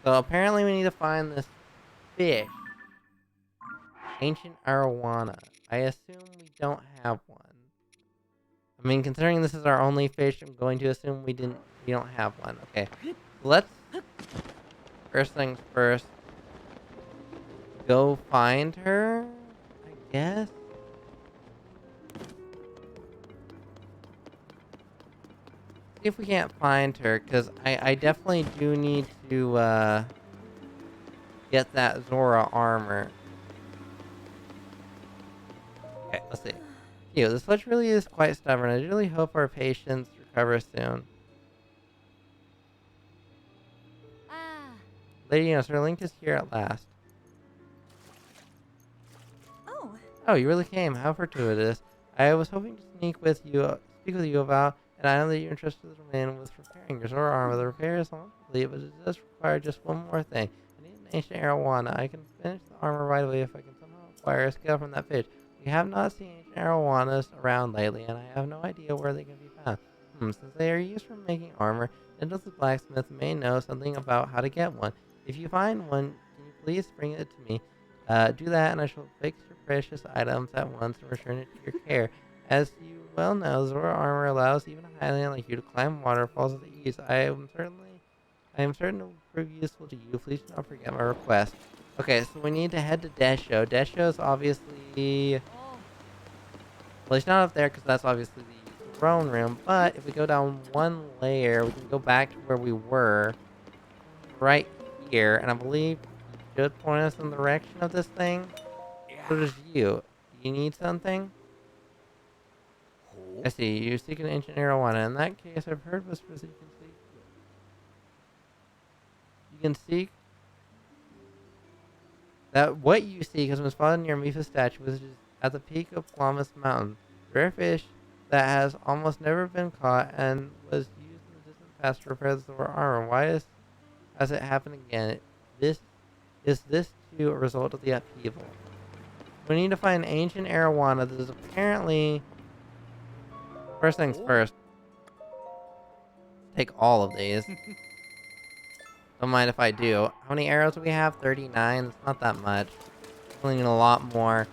So apparently we need to find this fish. Ancient arowana. I assume we don't have one. I mean, considering this is our only fish, I'm going to assume we don't have one. Okay. Let's first things first. Go find her, I guess. See if we can't find her, because I definitely do need to get that Zora armor. Okay, let's see. Phew, this sludge really is quite stubborn. I really hope our patients recover soon. Lady, Sir Link is here at last. Oh, you really came. How fortuitous. I was hoping to speak with you about an And I know that you're interested in with repairing your Zora armor. The repair is almost complete, but it does require just one more thing. I need an ancient arowana. I can finish the armor right away if I can somehow acquire a skill from that fish. We have not seen ancient arowanas around lately, and I have no idea where they can be found. Since they are used for making armor, Nicholas the blacksmith may know something about how to get one. If you find one, can you please bring it to me? Do that, and I shall fix your precious items at once and return it to your care. As you well know, Zora armor allows even a Highlander like you to climb waterfalls with ease. I am certain it will prove useful to you. Please do not forget my request. Okay, so we need to head to Desho. Desho is obviously, well, he's not up there because that's obviously the throne room. But if we go down one layer, we can go back to where we were, right here, and I believe he should point us in the direction of this thing. So does you. Do you need something? I see. You seek an ancient arowana. In that case, I've heard whispers that you can seek that what you seek has been spotted near Mifa's statue, which is at the peak of Plummus Mountain. The rare fish that has almost never been caught and was used in the distant past to repair the Zora armor. Has it happened again? This is this too a result of the upheaval? We need to find an ancient arowana that is apparently. First things first. Take all of these. Don't mind if I do. How many arrows do we have? 39. It's not that much. We need a lot more.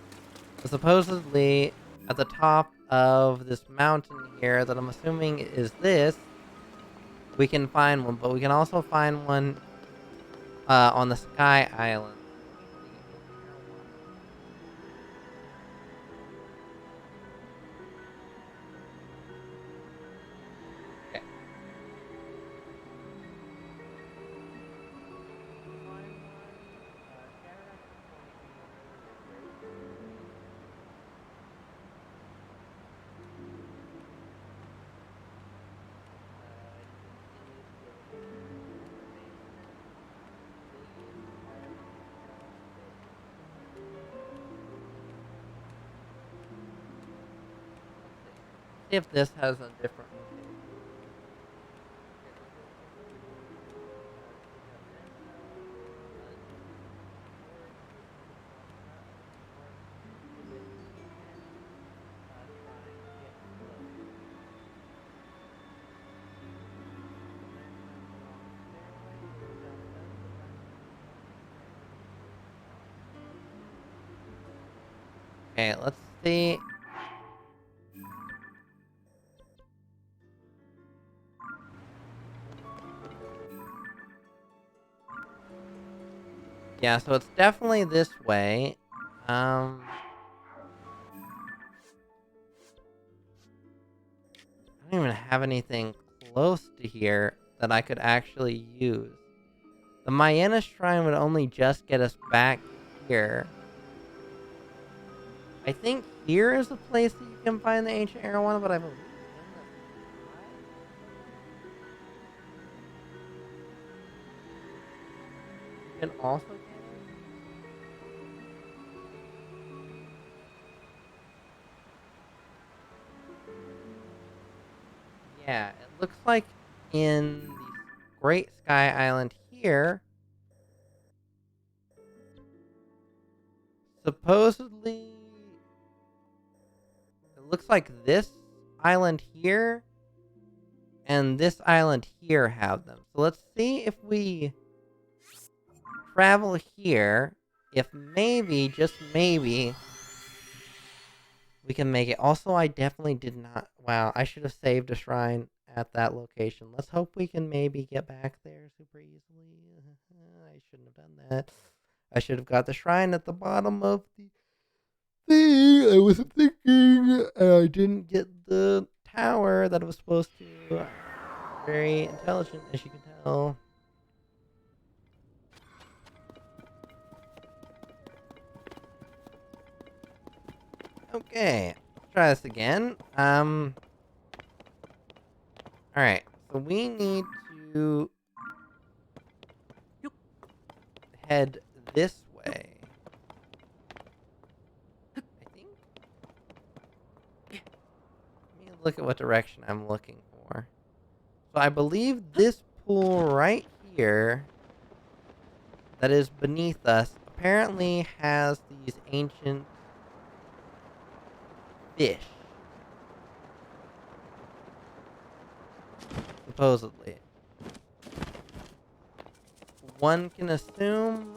So supposedly, at the top of this mountain here, that I'm assuming is this, we can find one. But we can also find one on the Sky Island. Okay. See if this has a different location. Okay, let's see. Yeah, so it's definitely this way. I don't even have anything close to here that I could actually use. The Mayenna Shrine would only just get us back here. I think here is a place that you can find the ancient arowana, but I believe you can also get it. Yeah, it looks like in the Great Sky Island here, supposedly, it looks like this island here and this island here have them. So let's see if we travel here, if maybe, just maybe, we can make it. Also, I definitely did not. Wow, I should have saved a shrine at that location. Let's hope we can maybe get back there super easily. I shouldn't have done that. I should have got the shrine at the bottom of the thing. I wasn't thinking. I didn't get the tower that I was supposed to. Very intelligent, as you can tell. Okay, let's try this again. Alright, so we need to head this way. I think. Let me look at what direction I'm looking for. So I believe this pool right here that is beneath us apparently has these ancient fish, supposedly. One can assume.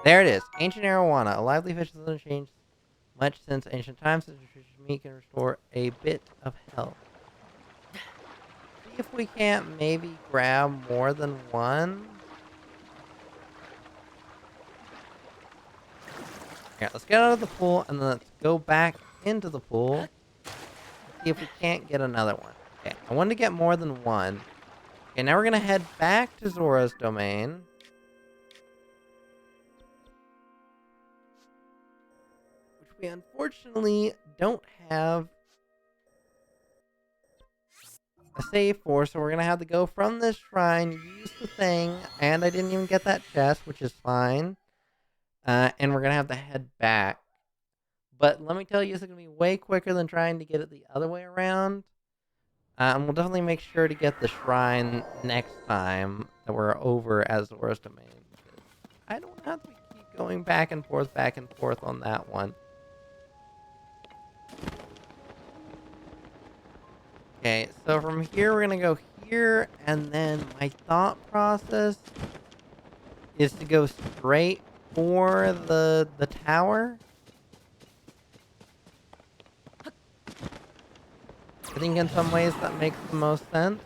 There it is. Ancient arowana. A lively fish that doesn't change much since ancient times. This nutritious meat can restore a bit of health. See if we can't maybe grab more than one. Here, let's get out of the pool and then let's go back into the pool. See if we can't get another one. Okay, I wanted to get more than one. Okay, now we're going to head back to Zora's domain. Which we unfortunately don't have a save for, so we're going to have to go from this shrine, use the thing, and I didn't even get that chest, which is fine. And we're going to have to head back. But let me tell you, this is going to be way quicker than trying to get it the other way around. And we'll definitely make sure to get the shrine next time that we're over as Zora's domain. I don't have to keep going back and forth on that one. Okay, so from here, we're going to go here, and then my thought process is to go straight for the tower. I think in some ways that makes the most sense.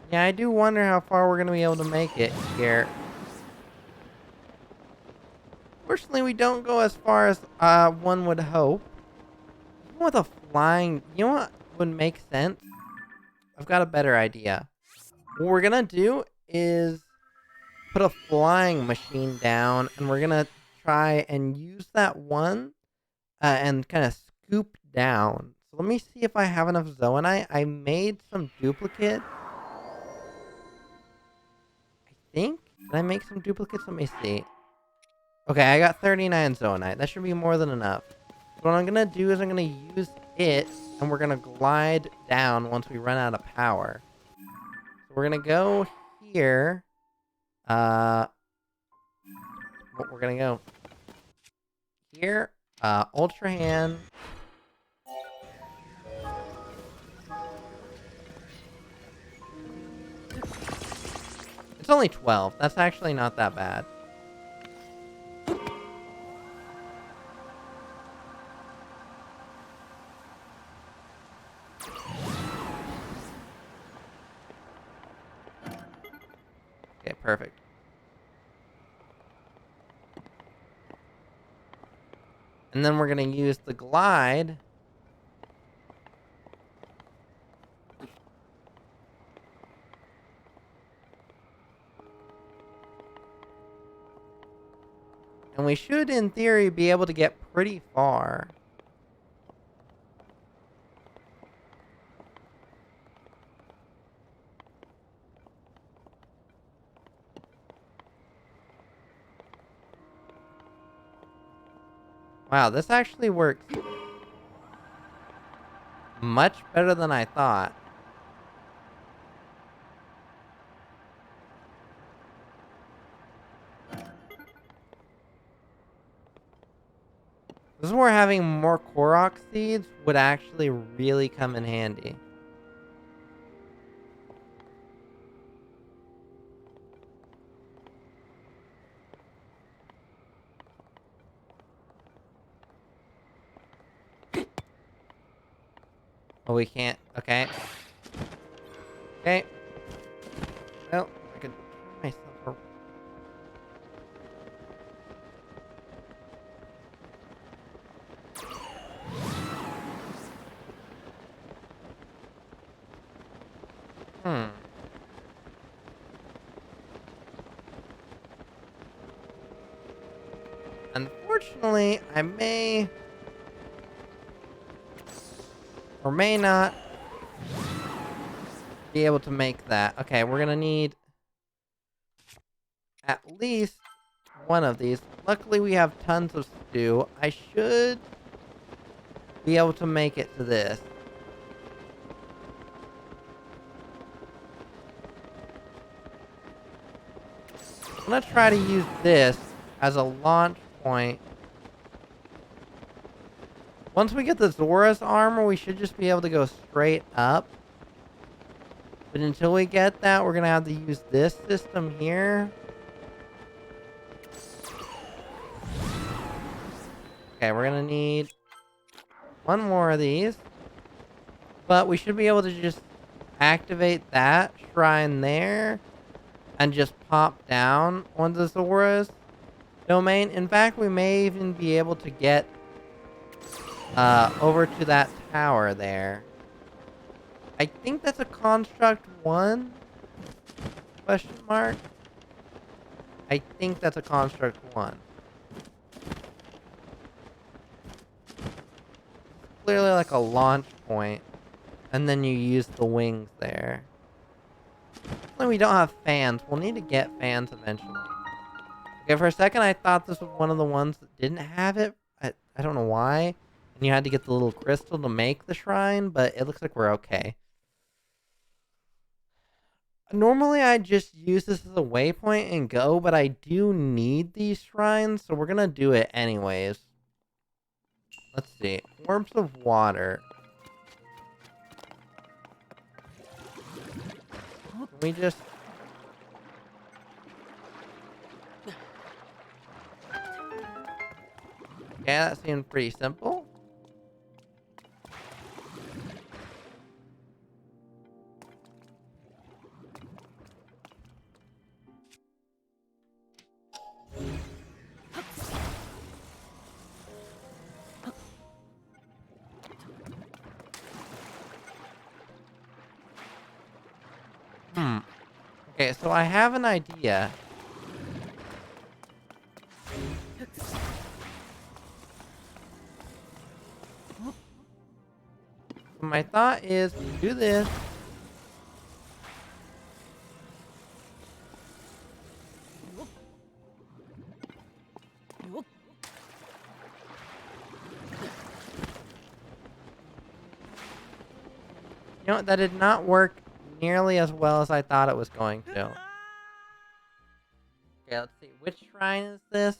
Yeah, I do wonder how far we're going to be able to make it here. Fortunately, we don't go as far as one would hope. Even with a flying... You know what would make sense? I've got a better idea. What we're going to do is put a flying machine down, and we're going to try and use that one and kind of scoop down. So let me see if I have enough zoanite. I made some duplicates. Did I make some duplicates? Let me see. Okay, I got 39 zoanite. That should be more than enough. So what I'm going to do is I'm going to use it, and we're going to glide down once we run out of power. So we're going to go here. We're going to go here. Ultra Hand. It's only 12. That's actually not that bad. Okay, perfect. And then we're going to use the glide. And we should, in theory, be able to get pretty far. Wow, this actually works much better than I thought. This is where having more Korok seeds would actually really come in handy. Oh, we can't. Okay. Okay. Well, I could turn myself around. Unfortunately, I may... or may not be able to make that. Okay, we're gonna need at least one of these. Luckily, we have tons of stew. I should be able to make it to this. I'm gonna try to use this as a launch point. Once we get the Zora's armor, we should just be able to go straight up. But until we get that, we're gonna have to use this system here. Okay, we're gonna need one more of these. But we should be able to just activate that shrine there and just pop down on the Zora's domain. In fact, we may even be able to get over to that tower there. I think that's a construct 1? Question mark? I think that's a construct 1. Clearly like a launch point, and then you use the wings there. We don't have fans. We'll need to get fans eventually. Okay, for a second I thought this was one of the ones that didn't have it. I don't know why. And you had to get the little crystal to make the shrine, but it looks like we're okay. Normally I just use this as a waypoint and go, but I do need these shrines, so we're gonna do it anyways. Let's see. Orbs of water. Can we just... Yeah, that seemed pretty simple. Okay, so I have an idea. My thought is do this. You know what? That did not work nearly as well as I thought it was going to. Okay, let's see. Which shrine is this?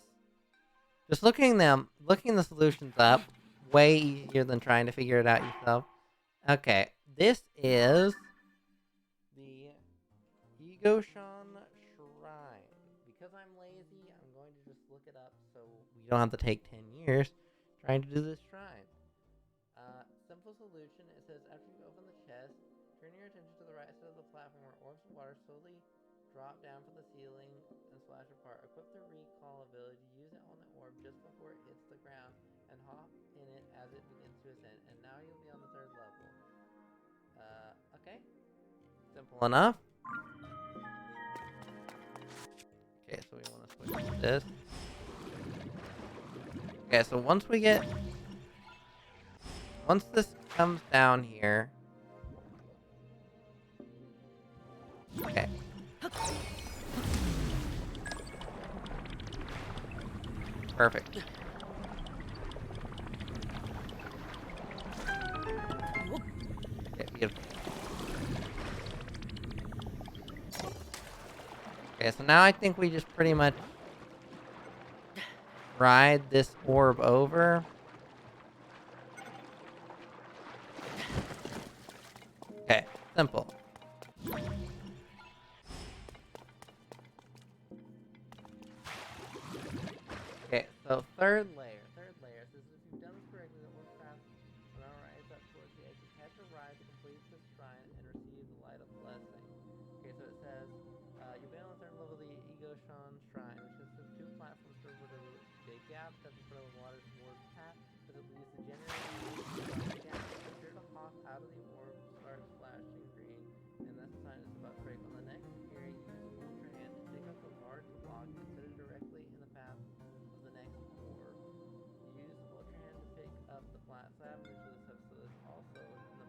Just looking the solutions up, way easier than trying to figure it out yourself. Okay, this is the Egoshan Shrine. Because I'm lazy, I'm going to just look it up so we don't have to take 10 years trying to do this shrine. Simple solution. It says after you open the chest, turn your attention to the right side of the platform where orbs of water slowly drop down from the ceiling and splash apart. Equip the recall ability. Use it on the orb just before it hits the ground and hop in it as it begins to ascend. And now you'll be on the 3rd level. Okay. Simple enough. Okay, so we want to switch to this. Okay, so once this comes down here. Okay. Perfect. Okay, beautiful. Okay, so now I think we just pretty much ride this orb over. Okay, simple. Okay, so third layer. Says if you've done this correctly, the orb path will now rise up towards the edge. You have to rise to complete this shrine and receive the light of blessing. Okay, so it says you've been on the 3rd level of the Egoshan Shrine, which consists of 2 platforms filled with a big gap cut in front of the water's orb path as it leads to generate gap. Be sure to hop out of the orb, start splashing green, and that's a sign it's about to break. On the next area, use Ultra Hand to dig up the large block and set it directly in the path of the next orb. Use Ultra Hand to pick up the flat slab, which is also in the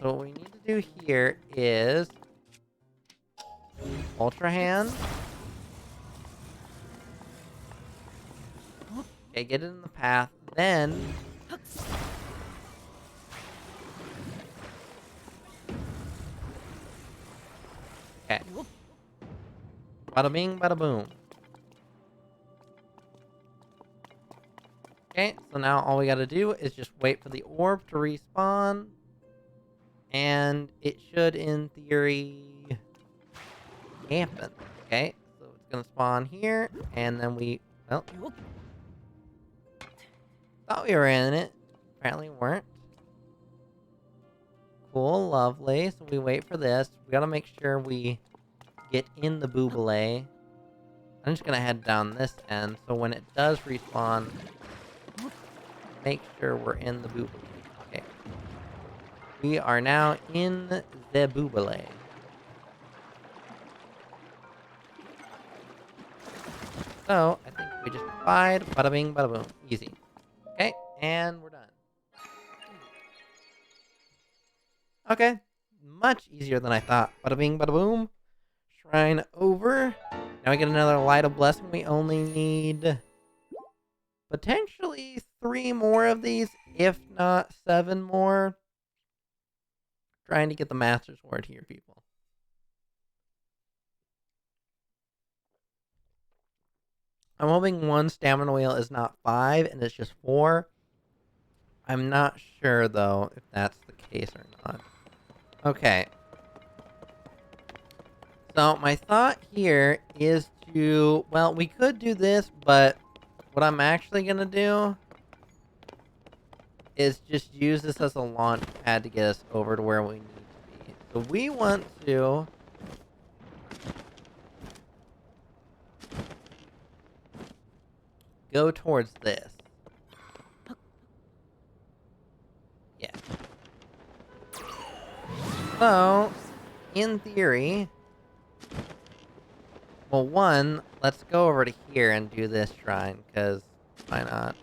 So what we need to do here is Ultra Hand. Okay, get it in the path. Then okay. Bada bing, bada boom. Okay, so now all we gotta do is just wait for the orb to respawn. And it should, in theory, happen. Okay, so it's gonna spawn here, and then well, thought we were in it. Apparently weren't. Cool, lovely. So we wait for this. We gotta make sure we get in the boobale. I'm just gonna head down this end, so when it does respawn, make sure we're in the boobale. Okay. We are now in the boobale. So, I think we just replied, bada bing, bada boom. Easy. Okay, and we're done. Okay, much easier than I thought. Bada bing, bada boom. Shrine over. Now we get another light of blessing. We only need potentially 3 more of these, if not 7 more. Trying to get the Master Sword here, people. I'm hoping 1 stamina wheel is not 5 and it's just 4. I'm not sure, though, if that's the case or not. Okay. So, my thought here is to... Well, we could do this, but what I'm actually going to do is just use this as a launch pad to get us over to where we need to be. So, we want to... go towards this. Yeah. So, in theory... Well, 1, let's go over to here and do this shrine, because why not?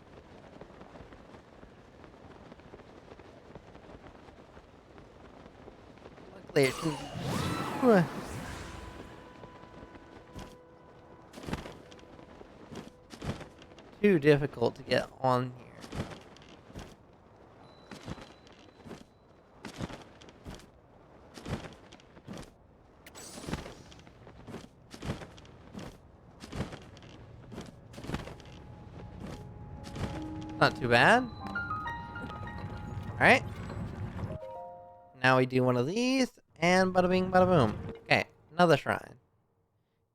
Luckily, it shouldn't... too difficult to get on here. Not too bad. Alright. Now we do one of these, and bada bing, bada boom. Okay, another shrine.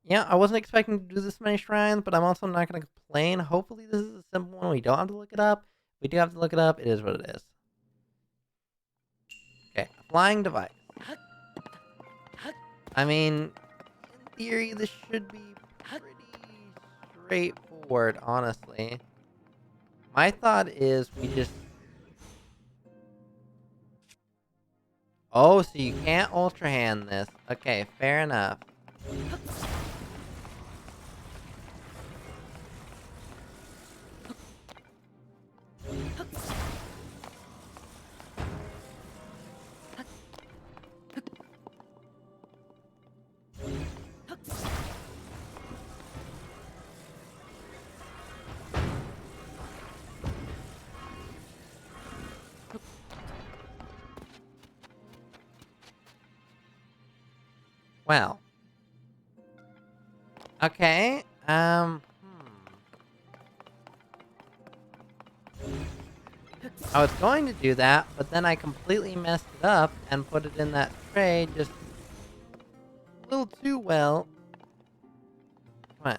Yeah, I wasn't expecting to do this many shrines, but I'm also not going to complain. Hopefully this is a simple one. We don't have to look it up. If we do have to look it up, it is what it is. Okay, flying device. I mean, in theory, this should be pretty straightforward, honestly. My thought is we just... Oh, so you can't Ultra Hand this. Okay, fair enough. Well. Okay, I was going to do that, but then I completely messed it up and put it in that tray just a little too well. Come on.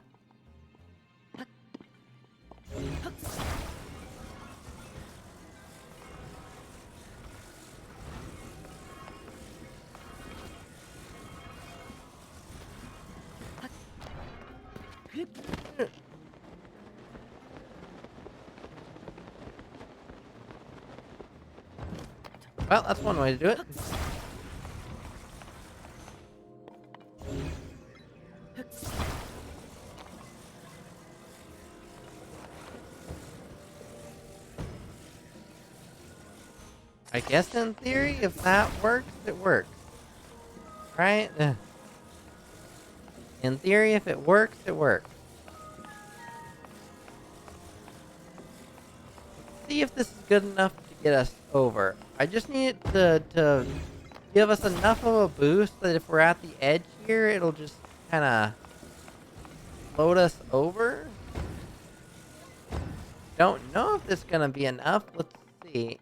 Well, that's one way to do it. I guess in theory, if that works, it works. Right? In theory, if it works, it works. See if this is good enough to get us over. I just need it to give us enough of a boost that if we're at the edge here, it'll just kind of float us over. Don't know if this is gonna be enough. Let's see.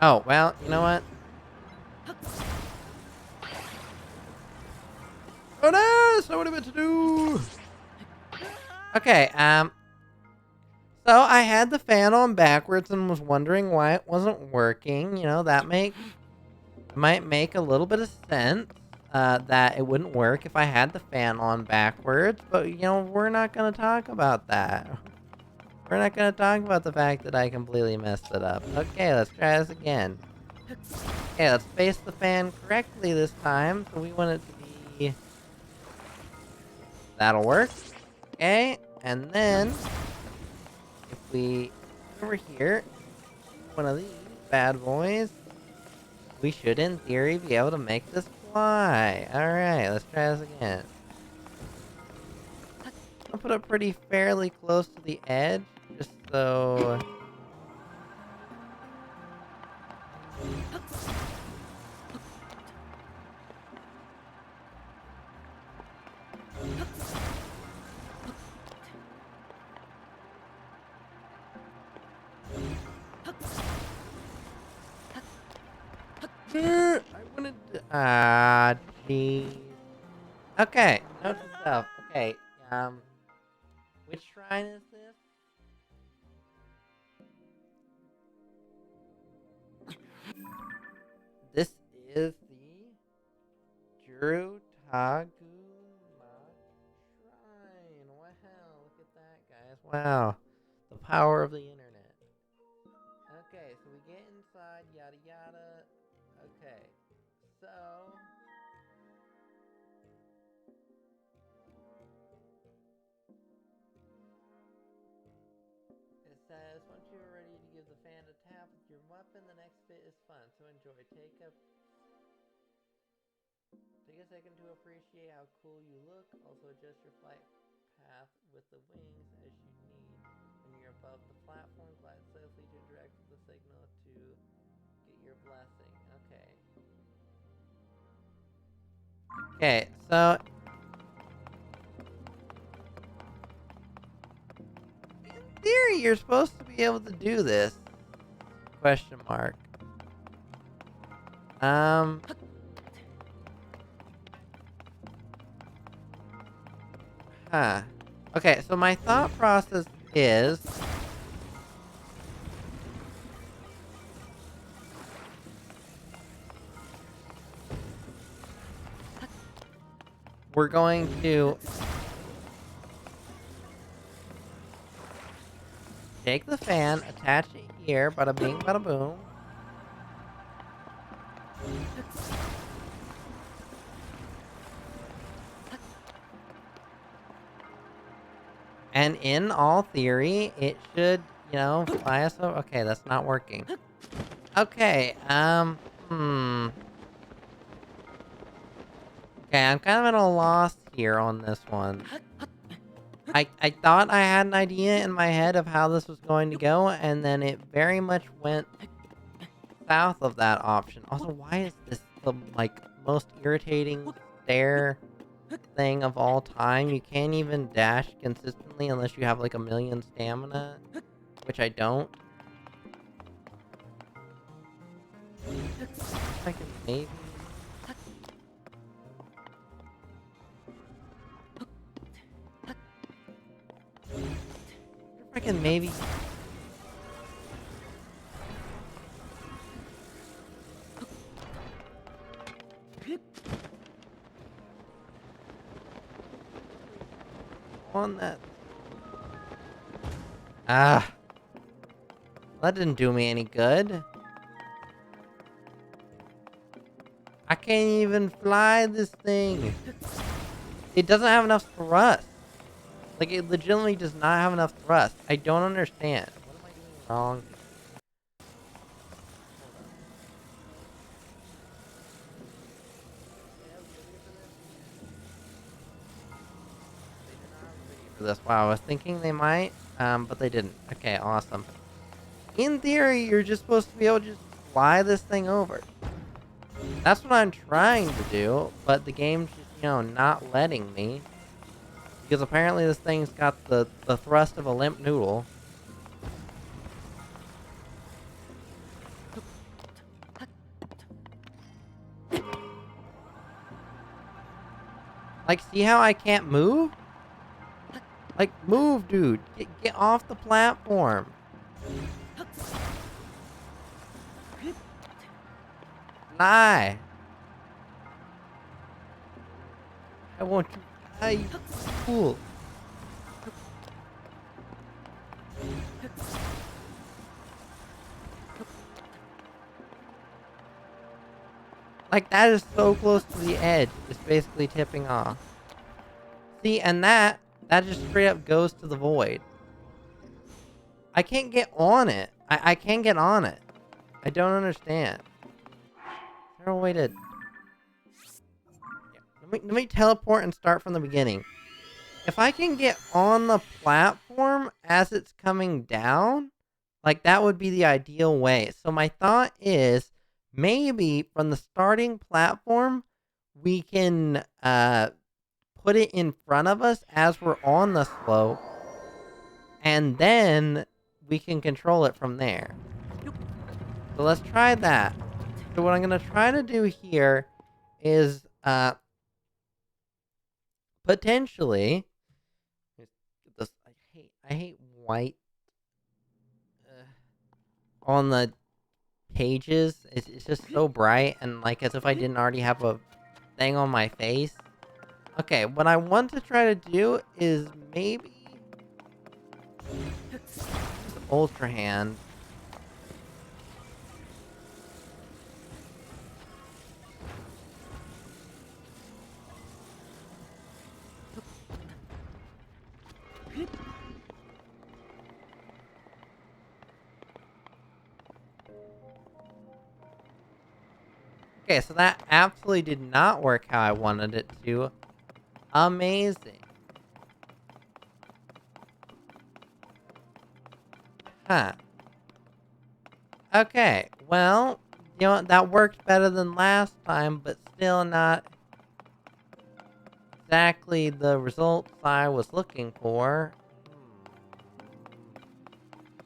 Oh, well, you know what? Oh no! That's not what I meant to do! Okay, so I had the fan on backwards and was wondering why it wasn't working. You know, that might make a little bit of sense. That it wouldn't work if I had the fan on backwards, but you know, we're not gonna talk about that. We're not gonna talk about the fact that I completely messed it up. Okay, let's try this again. Okay, let's face the fan correctly this time. So we want it to be... That'll work. Okay, and then if we over here, one of these bad boys, we should in theory be able to make this fly. Alright, let's try this again. I'll put it pretty fairly close to the edge, just so... I wanted to... Ah, jeez. Okay, note to self. Okay, which shrine is this? This is the Juru Tagu Shrine. Wow, look at that, guys. Wow, the power of the internet. Okay, so we get inside, yada yada. Okay, so it says once you are ready to give the fan a tap with your weapon, the next bit is fun. So enjoy. Take a second to appreciate how cool you look. Also adjust your flight path with the wings as you need. When you're above the platform, glide safely to direct the signal to get your blessing. Okay. Okay, so in theory you're supposed to be able to do this. Question mark. Huh. Okay, so my thought process is we're going to take the fan, attach it here, bada bing, bada boom. And in all theory, it should, you know, fly us over. Okay, that's not working. Okay, Okay, I'm kind of at a loss here on this one. I thought I had an idea in my head of how this was going to go, and then it very much went south of that option. Also, why is this the, like, most irritating stair thing of all time? You can't even dash consistently unless you have, like, 1,000,000 stamina, which I don't. I can maybe... Freaking maybe... on that... Ah! That didn't do me any good. I can't even fly this thing. It doesn't have enough thrust. Like, it legitimately does not have enough thrust. I don't understand. What am I doing wrong? For this. Wow, I was thinking they might, but they didn't. Okay, awesome. In theory, you're just supposed to be able to just fly this thing over. That's what I'm trying to do, but the game's just, not letting me. Because apparently this thing's got the thrust of a limp noodle. Like, see how I can't move? Like, move, dude. Get off the platform. Fly. I want you to fly, you fool. Like, that is so close to the edge. It's basically tipping off. See, and that just straight up goes to the void. I can't get on it. I can't get on it. I don't understand. Is there a way to... Let me teleport and start from the beginning. If I can get on the platform as it's coming down, like, that would be the ideal way. So my thought is, maybe from the starting platform, we can put it in front of us as we're on the slope, and then we can control it from there. So let's try that. So what I'm going to try to do here is potentially... This, I hate white on the pages. It's just so bright, and like as if I didn't already have a thing on my face. Okay, what I want to try to do is maybe Ultra Hand. Okay, so that absolutely did not work how I wanted it to. Amazing. Huh. Okay, well, that worked better than last time, but still not exactly the results I was looking for.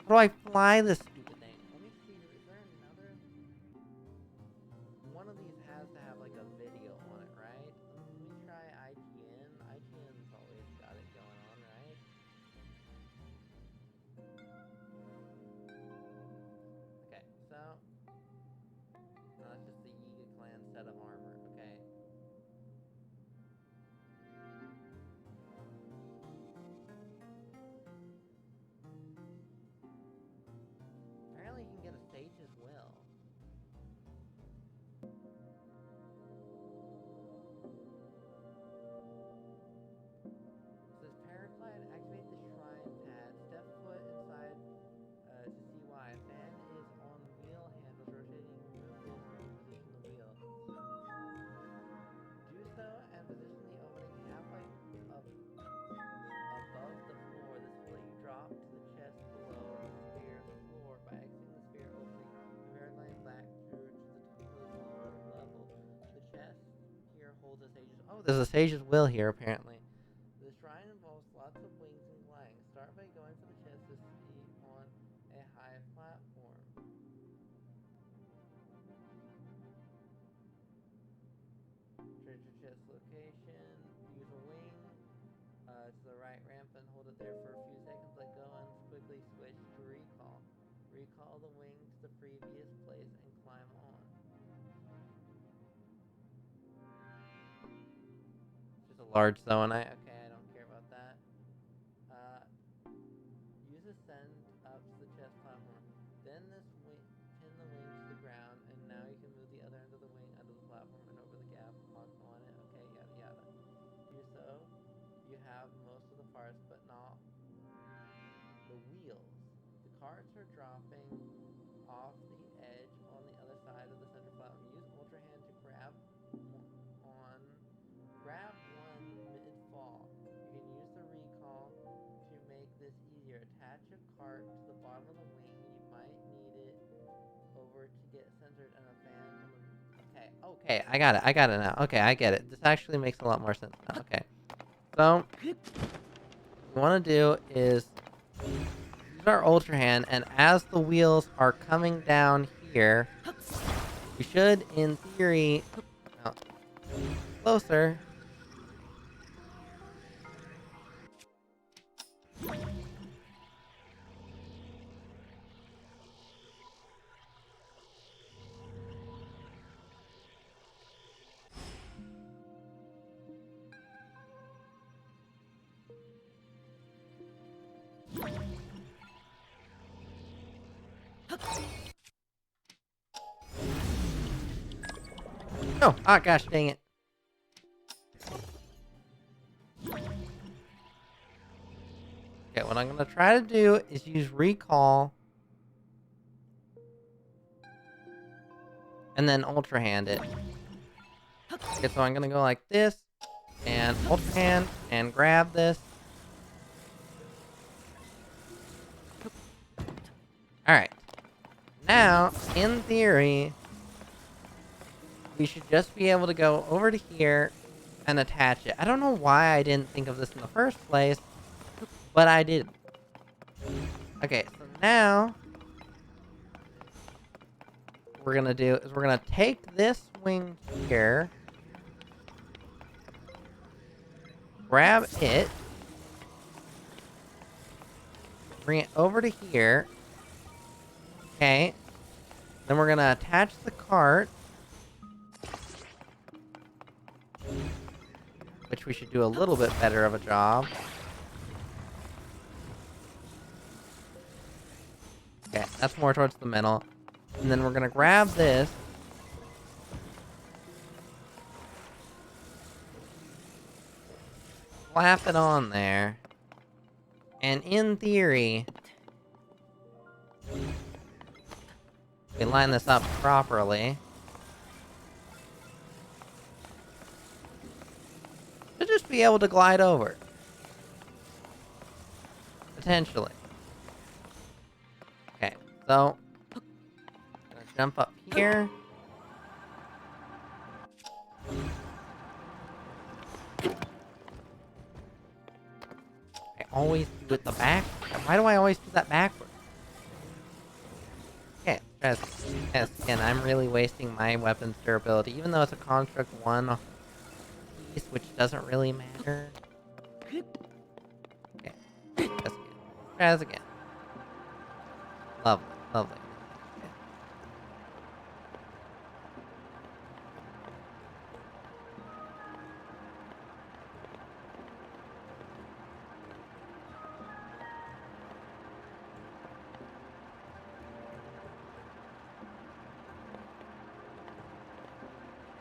How do I fly this stupid thing? Let me see, is there another... One of these has to have, like, a video on it, right? Let me try IGN. IGN's always got it going on, right? Okay, so... No, that's just the Yiga clan set of armor. Okay. Apparently you can get a Sage's Will. Says Paraglide, activate the shrine pad. Step foot inside to see why. Fan is on wheel handles rotating. Remove this and position the wheel. Do so and position the opening halfway up above the floor. This will let you drop to the chest below the sphere floor by exiting the sphere opening. The paraglide back through to the lower level. The chest here holds a sage's... Oh, there's a sage's will here apparently. The shrine involves lots of wings and gliding. Start by going for the chest to see on a high platform. Treasure chest location. Use a wing to the right ramp and hold it there for a few seconds. Let go and quickly switch to recall. Recall the wing to the previous place and climb on. It's just a large zone. I don't care about that. Use ascend up to the chest platform. Then pin the wing to the ground, and now you can move the other end of the wing under the platform and over the gap, lock on it, okay, yada yada. Do so, you have most of the parts, but not the wheels. The carts are dropping off the edge on the other side of the center platform. Use Ultra Hand to on grab one mid-fall. You can use the recall to make this easier. Attach a cart to the bottom of the wing. You might need it over to get centered and a fan on the... Okay, I got it now. Okay, I get it. This actually makes a lot more sense now. Okay. So, what we want to do is use our Ultra Hand, and as the wheels are coming down here, we should, in theory... Oh, closer. Oh, ah, gosh, dang it. Okay, what I'm going to try to do is use recall and then Ultra Hand it. Okay, so I'm going to go like this and Ultra Hand and grab this. Alright. Now, in theory, we should just be able to go over to here and attach it. I don't know why I didn't think of this in the first place, but I did. Okay, so now what we're gonna do is we're gonna take this wing here, grab it, bring it over to here. Okay. Then we're gonna attach the cart, which we should do a little bit better of a job. Okay, that's more towards the middle. And then we're gonna grab this. Slap it on there. And in theory, we line this up properly. Should just be able to glide over. Potentially. Okay, so gonna jump up here. I always do it the back. Why do I always do that backwards? Okay, yes, again, I'm really wasting my weapon's durability, even though it's a construct 1 piece, which doesn't really matter. Okay, try this again. Lovely, lovely.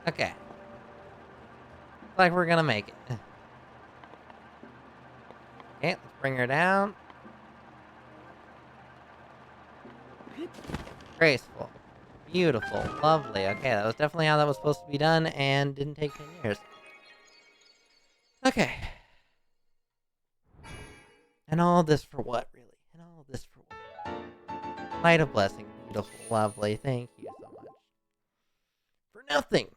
Okay. Looks like we're gonna make it. Okay, let's bring her down. Graceful. Beautiful. Lovely. Okay, that was definitely how that was supposed to be done and didn't take 10 years. Okay. And all this for what, really? And all this for what? Light of blessing. Beautiful. Lovely. Thank you so much. For nothing.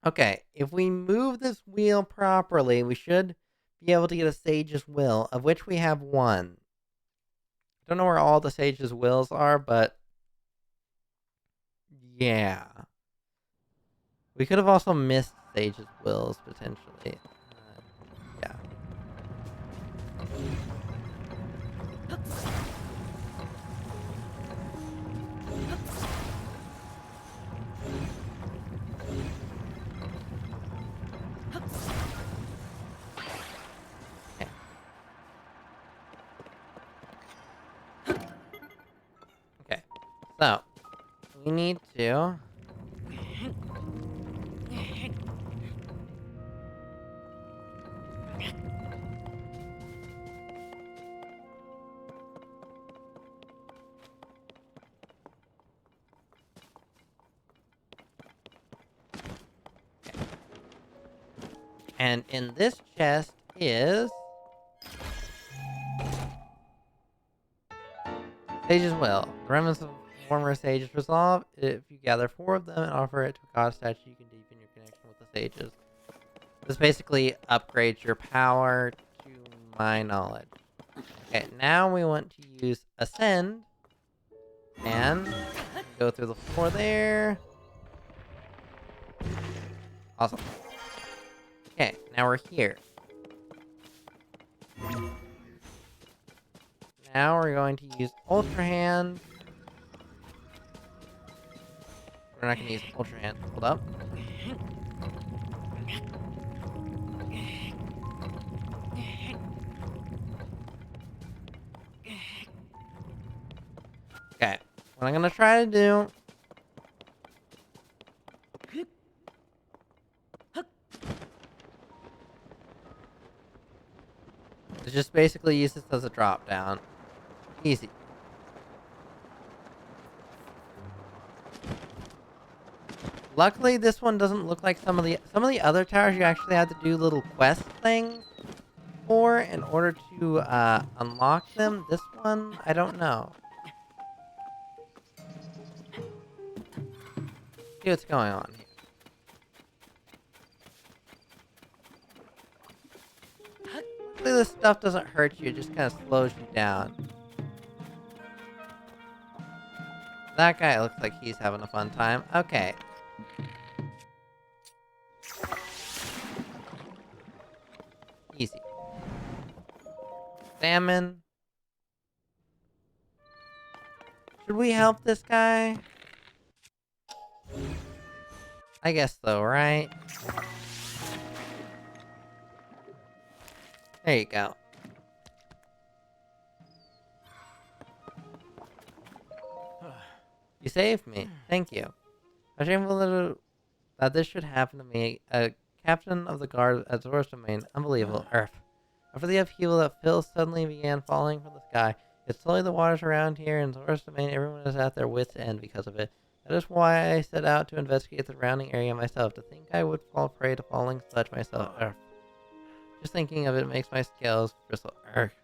Okay, if we move this wheel properly, we should be able to get a sage's will, of which we have 1. I don't know where all the sage's wills are, but yeah. We could have also missed sage's wills, potentially. Yeah. So, we need to... And in this chest is... Sage's Will. The remnants of former sages resolve. If you gather 4 of them and offer it to a god statue, you can deepen your connection with the sages. This basically upgrades your power to my knowledge. Okay, now we want to use Ascend. And go through the floor there. Awesome. Okay, now we're here. Now we're going to use Ultra Hand. We're not going to use Ultra Hand. Hold up. Okay, what I'm going to try to do... is just basically use this as a drop down. Easy. Luckily, this one doesn't look like some of the other towers you actually have to do little quest things for in order to unlock them. This one, I don't know. See what's going on here. Luckily, this stuff doesn't hurt you; it just kind of slows you down. That guy looks like he's having a fun time. Okay. Easy. Salmon. Should we help this guy? I guess so, right? There you go. You saved me. Thank you. I'm shameful that this should happen to me. A captain of the guard at Zora's domain. Unbelievable. Earth. After the upheaval that filth suddenly began falling from the sky, it slowly the waters around here in Zora's domain. Everyone is at their wits' end because of it. That is why I set out to investigate the surrounding area myself. To think I would fall prey to falling sludge myself. Earth. Just thinking of it makes my scales bristle. Earth.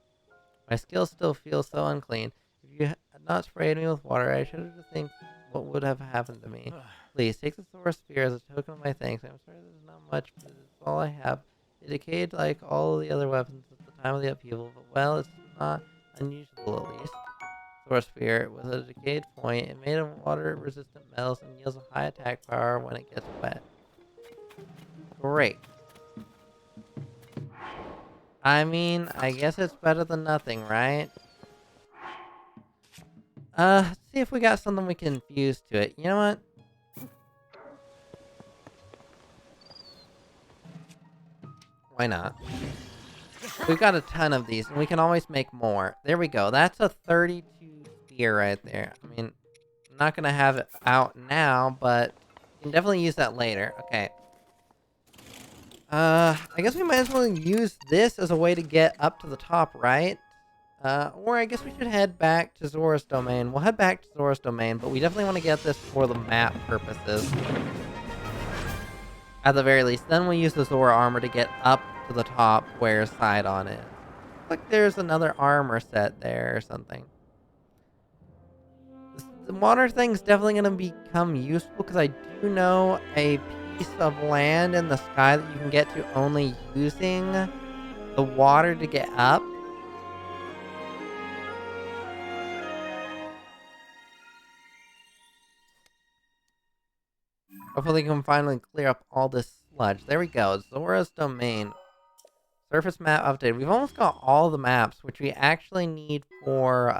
My scales still feel so unclean. If you had not sprayed me with water, I should have think what would have happened to me. Please, take the Zora Spear as a token of my thanks. I'm sorry there's not much, but it's all I have. It decayed like all the other weapons at the time of the upheaval, but well, it's not unusable at least. Zora Spear, with a decayed point, it made of water-resistant metals and yields a high attack power when it gets wet. Great. I mean, I guess it's better than nothing, right? Let's see if we got something we can fuse to it. You know what? Why not? We've got a ton of these, and we can always make more. There we go. That's a 32 spear right there. I mean, I'm not going to have it out now, but you can definitely use that later. Okay. I guess we might as well use this as a way to get up to the top, right? Or I guess we should head back to Zora's domain. We'll head back to Zora's domain, but we definitely want to get this for the map purposes. At the very least. Then we'll use the Zora armor to get up to the top where Sidon is. Looks like there's another armor set there or something. The water thing's definitely going to become useful because I do know a piece of land in the sky that you can get to only using the water to get up. Hopefully we can finally clear up all this sludge. There we go. Zora's domain. Surface map updated. We've almost got all the maps, which we actually need for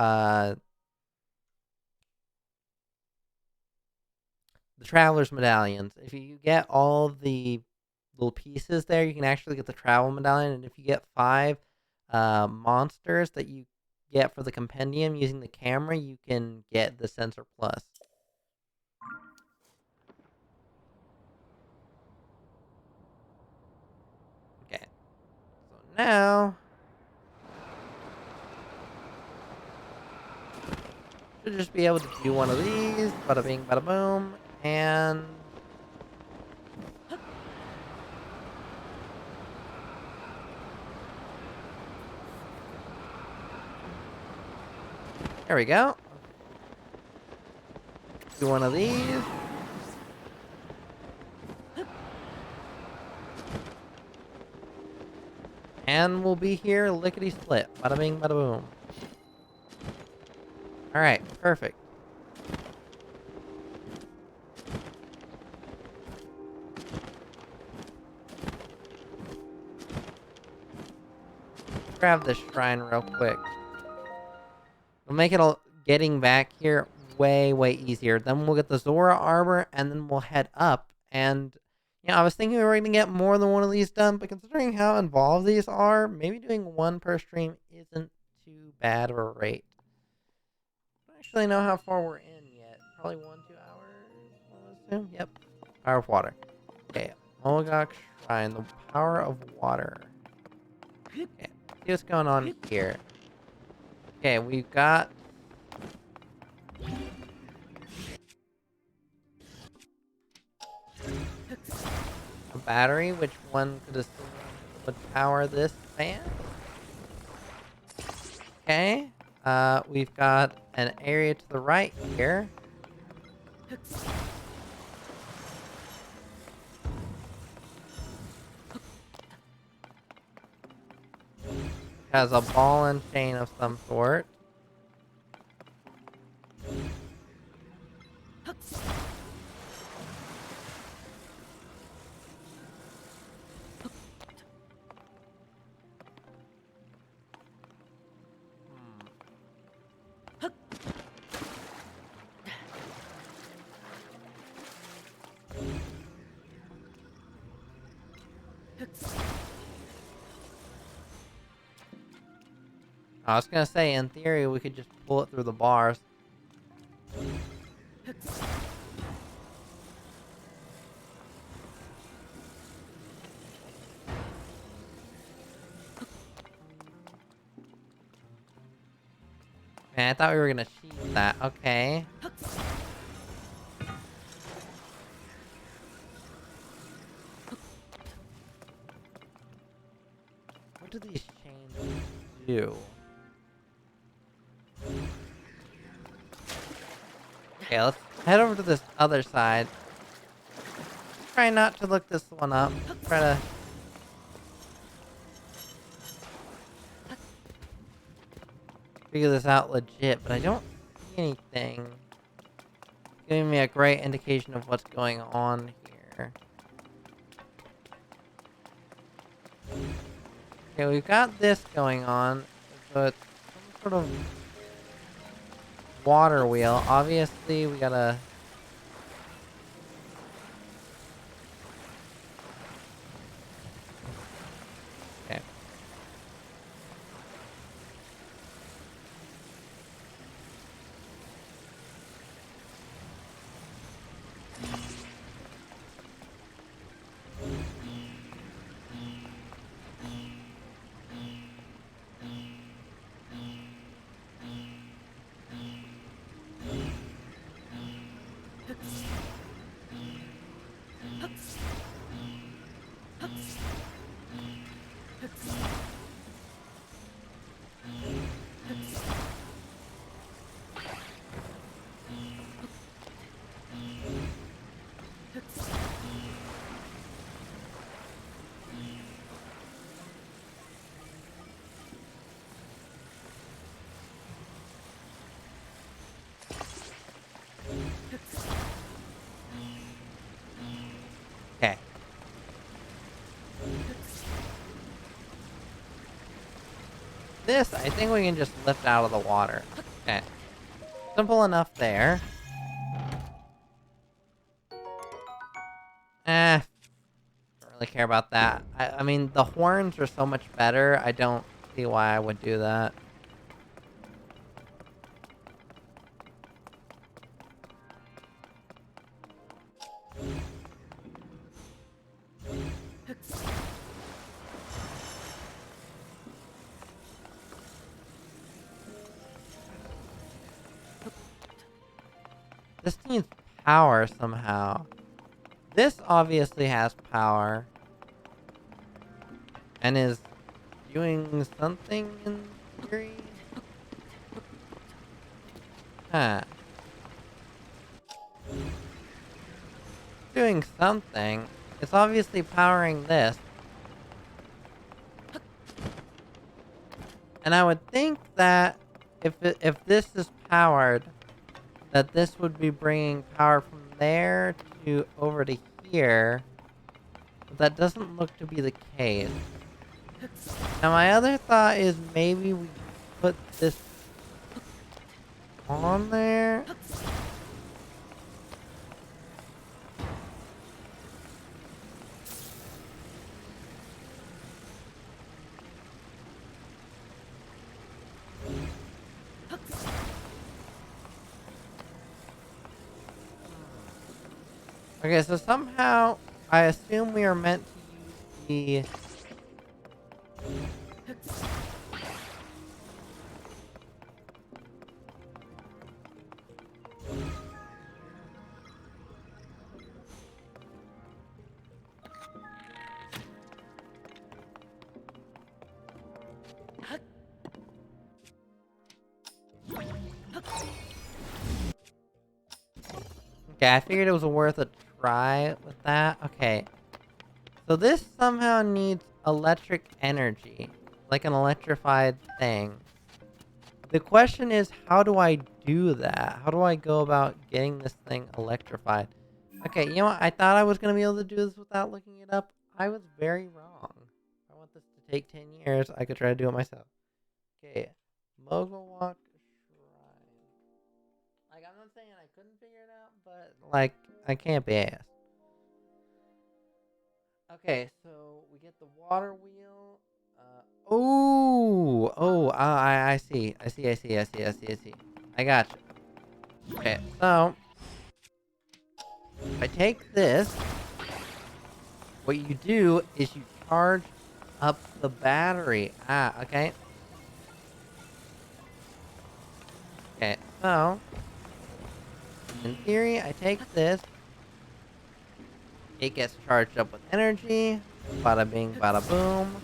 the Traveler's Medallions. If you get all the little pieces there, you can actually get the Travel Medallion. And if you get 5 monsters that you get for the compendium using the camera, you can get the sensor plus. Okay. So now should just be able to do one of these. Bada bing, bada boom. And there we go. Do one of these. And we'll be here lickety split. Bada bing, bada boom. Alright, perfect. Grab this shrine real quick. We'll make it getting back here way, way easier. Then we'll get the Zora armor, and then we'll head up. And, I was thinking we were going to get more than one of these done, but considering how involved these are, maybe doing one per stream isn't too bad of a rate. I don't actually know how far we're in yet. Probably 1-2 hours, I assume. Yep. Power of water. Okay. Molgok Shrine, the power of water. Okay. See what's going on here. Okay, we've got a battery, which one could assume would power this fan. Okay. We've got an area to the right here. Has a ball and chain of some sort. I was gonna say, in theory, we could just pull it through the bars. Man, I thought we were gonna sheath that. Okay. What do these chains do? Okay, let's head over to this other side. Try not to look this one up. Try to... figure this out legit, but I don't see anything. Giving me a great indication of what's going on here. Okay, we've got this going on, so it's some sort of water wheel. Obviously, we gotta... Okay. Okay. This, I think we can just lift out of the water. Okay. Simple enough there. Don't really care about that. I mean, the horns are so much better. I don't see why I would do that. This needs power somehow. This obviously has power. And is doing something in theory? Huh. Doing something. It's obviously powering this. And I would think that if this is powered, that this would be bringing power from there to over to here. But that doesn't look to be the case. Now my other thought is maybe we put this on there. Okay, so somehow I assume we are meant to use the... Okay, I figured it was worth a try with that. Okay. So this somehow needs electric energy. Like an electrified thing. The question is, how do I do that? How do I go about getting this thing electrified? Okay, you know what? I thought I was going to be able to do this without looking it up. I was very wrong. If I want this to take 10 years, I could try to do it myself. Okay. Mogul Walk Shrine. Like, I'm not saying I couldn't figure it out, but, like, I can't be asked. Okay, so we get the water wheel. I see. I see. I got you. Okay, so if I take this, what you do is you charge up the battery. Okay. Okay, so in theory, I take this. It gets charged up with energy. Bada bing, bada boom.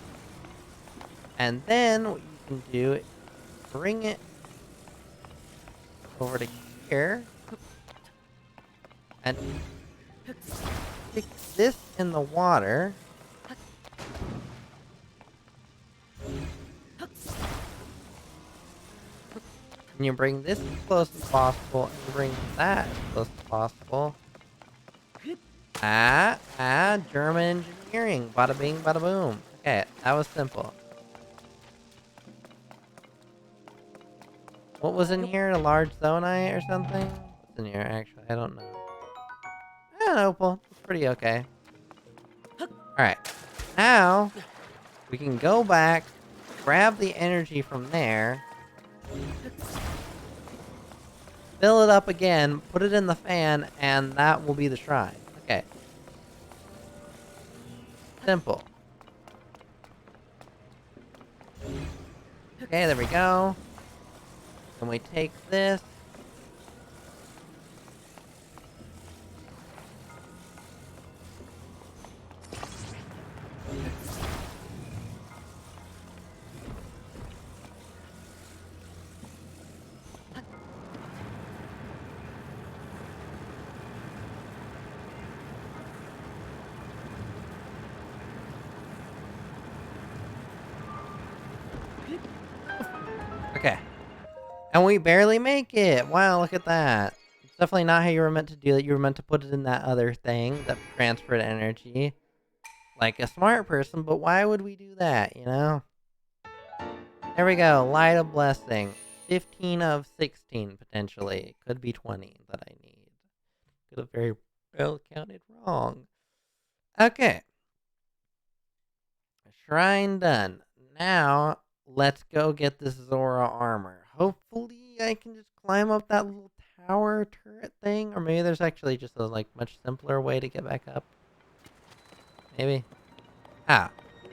And then what you can do is bring it over to here. And stick this in the water. And you bring this as close as possible. And you bring that as close as possible. German engineering. Bada bing, bada boom. Okay, that was simple. What was in here? A large zonite or something? What's in here, actually? I don't know. An opal. It's pretty okay. Alright. Now, we can go back, grab the energy from there, fill it up again, put it in the fan, and that will be the shrine. Okay. Simple. Okay, there we go. And we take this. Okay. And we barely make it. Wow, look at that. It's definitely not how you were meant to do it. You were meant to put it in that other thing that transferred energy. Like a smart person, but why would we do that, you know? There we go. Light of Blessing. 15 of 16, potentially. Could be 20 that I need. Could have very well counted wrong. Okay. Shrine done. Now, let's go get this Zora armor. Hopefully, I can just climb up that little tower turret thing. Or maybe there's actually just a, like, much simpler way to get back up. Maybe.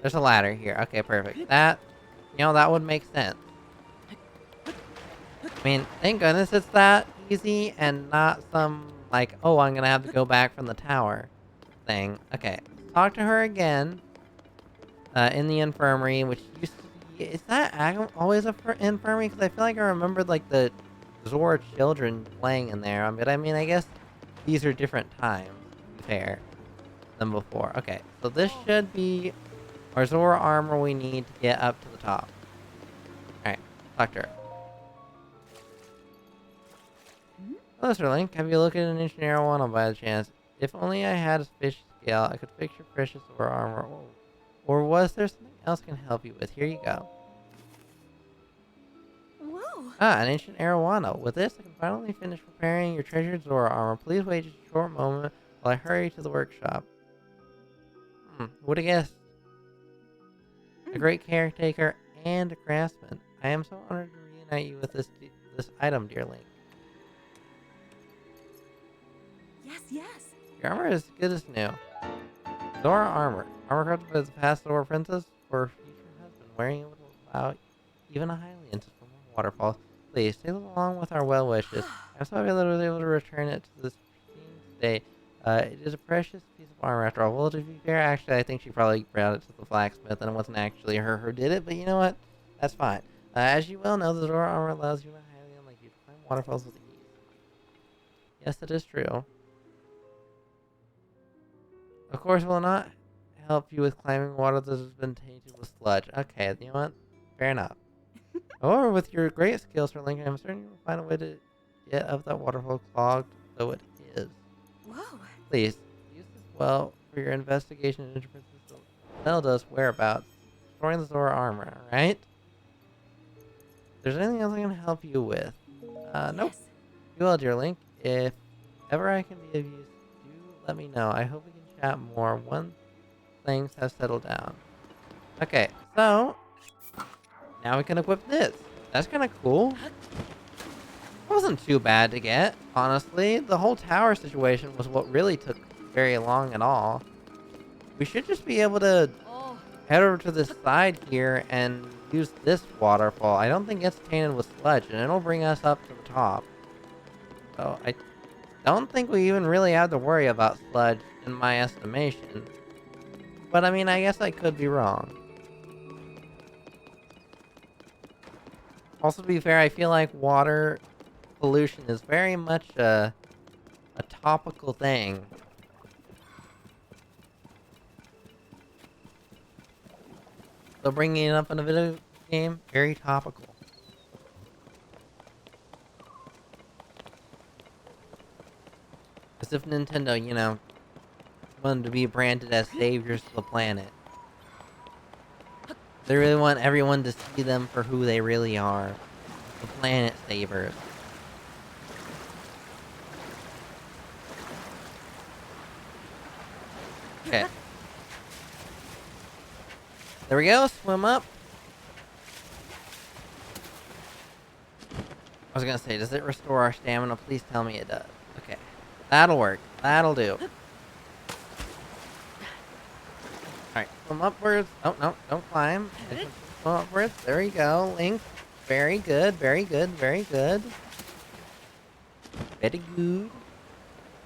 There's a ladder here. Okay, perfect. That, you know, that would make sense. I mean, thank goodness it's that easy and not some, like, oh, I'm gonna have to go back from the tower thing. Okay, talk to her again in the infirmary, which used to be... Is that always a infirmary? Because I feel like I remembered, like, the Zora children playing in there. But I mean, I guess these are different times, to be fair, than before. Okay, so this should be our Zora armor we need to get up to the top. Alright, talk to her. Hello, Sir Link. Have you looked at an ancient arowana by chance? If only I had a fish scale, I could fix your precious Zora armor. Or was there something else I can help you with? Here you go. Whoa! Ah, an ancient arowana. With this, I can finally finish preparing your treasured Zora armor. Please wait just a short moment while I hurry to the workshop. Would have guessed. A great caretaker and a craftsman. I am so honored to reunite you with this item, dear Link. Yes, yes. Your armor is good as new. Zora armor. Armor crafted by the past Zora princess for her future husband. Wearing it would allow even a Hylian to swim on waterfalls. Please, take it along with our well wishes. I'm so happy that I was able to return it to this pristine state. It is a precious piece of armor after all. Well, to be fair, actually, I think she probably brought it to the blacksmith and it wasn't actually her who did it, but you know what? That's fine. As you well know, the Zora armor allows you and a Hylian like you to climb waterfalls with ease. Yes, it is true. Of course, will not help you with climbing water that has been tainted with sludge. Okay, you know what? Fair enough. However, with your great skills for Link, I'm certain you will find a way to get up that waterfall clogged though it is. Whoa! Please, use this well for your investigation into Princess Zelda's whereabouts. Restoring the Zora armor, alright? If there's anything else I can help you with. Nope. Yes. You will, dear Link. If ever I can be of use, do let me know. I hope we can chat more once things have settled down. Okay, so now we can equip this. That's kind of cool. It wasn't too bad to get, honestly. The whole tower situation was what really took very long at all. We should just be able to head over to this side here and use this waterfall. I don't think it's tainted with sludge, and it'll bring us up to the top. So I don't think we even really have to worry about sludge in my estimation. But I mean, I guess I could be wrong. Also, to be fair, I feel like water pollution is very much a topical thing. So bringing it up in a video game, very topical. As if Nintendo, you know, wanted to be branded as saviors of the planet. They really want everyone to see them for who they really are. The planet savers. Okay. There we go, swim up. I was gonna say, does it restore our stamina? Please tell me it does. Okay. That'll work. That'll do. Alright, swim upwards. Oh, no, don't climb. Swim upwards. There you go. Link. Very good, very good, very good. Very good.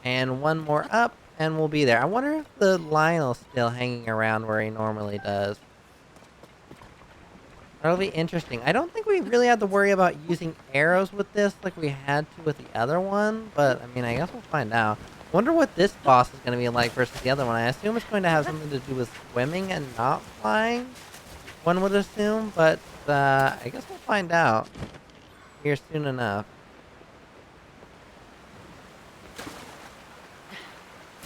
And one more up, and we'll be there. I wonder if the Lionel's still hanging around where he normally does. That'll be interesting. I don't think we really have to worry about using arrows with this like we had to with the other one, but I mean, I guess we'll find out. Wonder what this boss is going to be like versus the other one. I assume it's going to have something to do with swimming and not flying, one would assume, but I guess we'll find out here soon enough.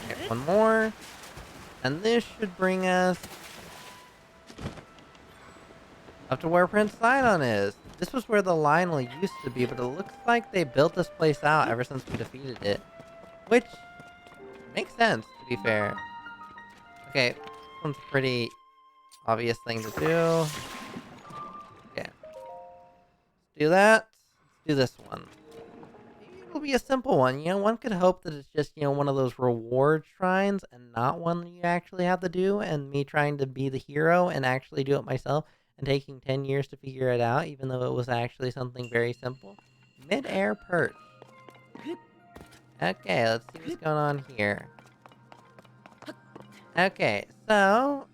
Okay, one more, and this should bring us up to where Prince Sidon is. This was where the Lionel used to be, but it looks like they built this place out ever since we defeated it. Which makes sense, to be fair. Okay, this one's a pretty obvious thing to do. Okay. Let's do that. Let's do this one. Maybe it'll be a simple one. You know, one could hope that it's just, you know, one of those reward shrines and not one you actually have to do, and me trying to be the hero and actually do it myself. And taking 10 years to figure it out, even though it was actually something very simple. Mid-air perch. Okay, let's see what's going on here. Okay, so,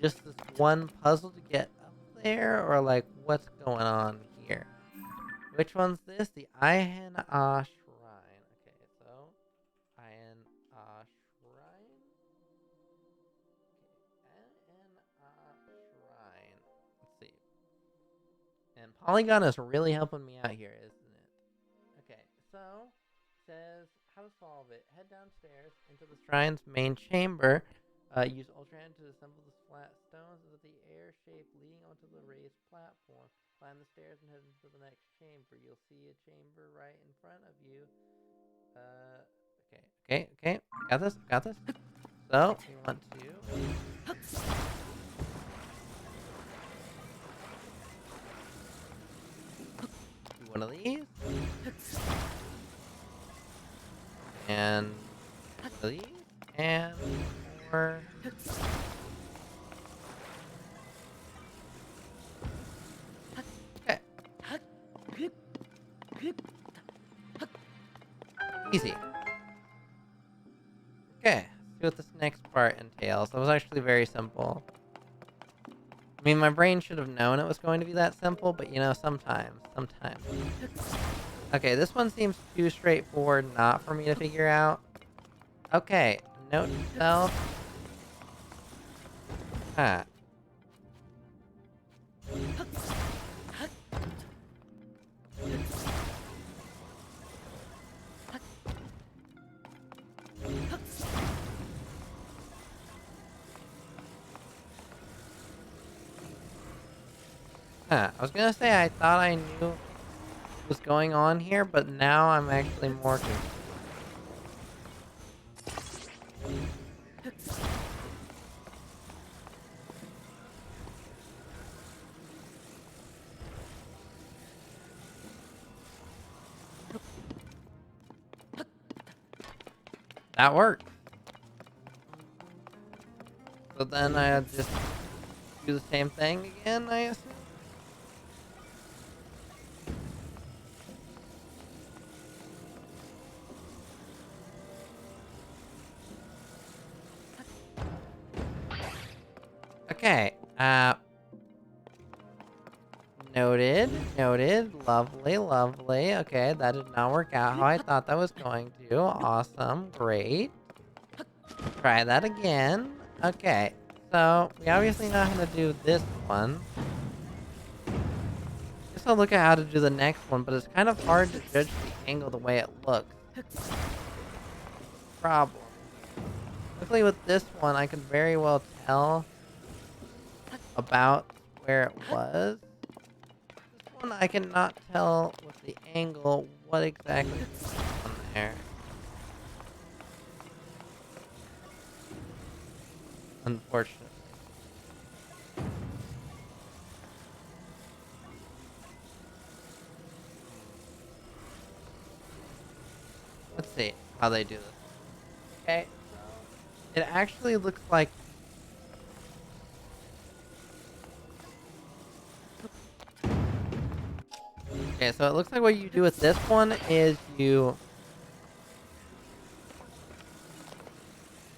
just this one puzzle to get up there, or like, what's going on here? Which one's this? The Ihan Shrine. Okay, so, Ihan Shrine? Shrine. Let's see. And Polygon is really helping me out here, isn't it? Okay, so says how to solve it. Head downstairs into the shrine's main chamber. Use Ultra Hand to assemble the flat stones with the air shape leading onto the raised platform. Climb the stairs and head into the next chamber. You'll see a chamber right in front of you. Okay. Got this. So we want to do one of these. And one of these. And more. Okay. Easy. Okay. Let's see what this next part entails. That was actually very simple. I mean, my brain should have known it was going to be that simple, but you know, sometimes. Okay, this one seems too straightforward not for me to figure out. Okay, note to self. Huh. I was gonna say I thought I knew what was going on here, but now I'm actually more confused. That worked. So then I just do the same thing again, I assume? Okay, noted, lovely. Okay, that did not work out how I thought that was going to. Awesome, great. Try that again. Okay, so we obviously know how to do this one. Guess I'll look at how to do the next one, but it's kind of hard to judge the angle the way it looks. Problem. Luckily with this one, I can very well tell about where it was. This one, I cannot tell with the angle what exactly is on there. Unfortunately. Let's see how they do this. Okay, so it actually looks like okay, so it looks like what you do with this one is you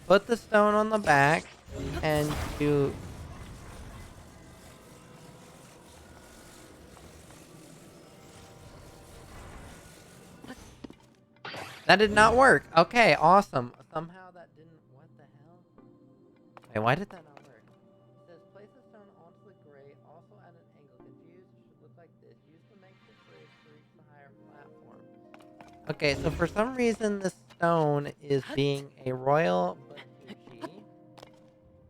put the stone on the back and you that did not work. Okay, awesome. Somehow that didn't. What the hell? Wait, why did that not work? It says place the stone onto the grate, also at an angle. Confused, it should look like this. Use the makeshift bridge to reach the higher platform. Okay, so for some reason this stone is being a royal Bakuchi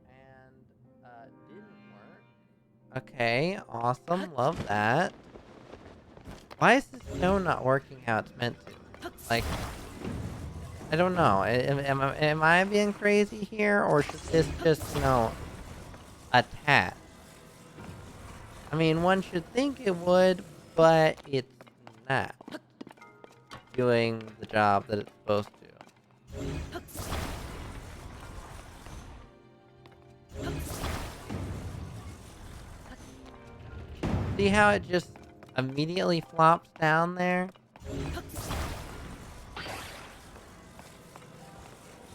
and didn't work. Okay, awesome. Love that. Why is this stone not working how it's meant to? Like, I don't know. Am I being crazy here, or should this just, you know, attach? I mean, one should think it would, but it's not doing the job that it's supposed to. See how it just immediately flops down there.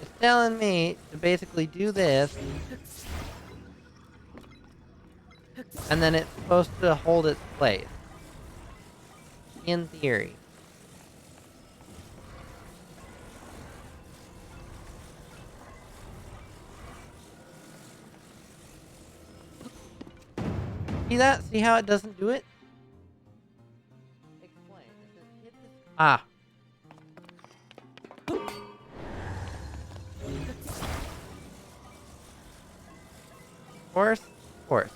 It's telling me to basically do this, and then it's supposed to hold its place. In theory. See that? See how it doesn't do it? Explain. It says hit this. Ah. Of course. Of course.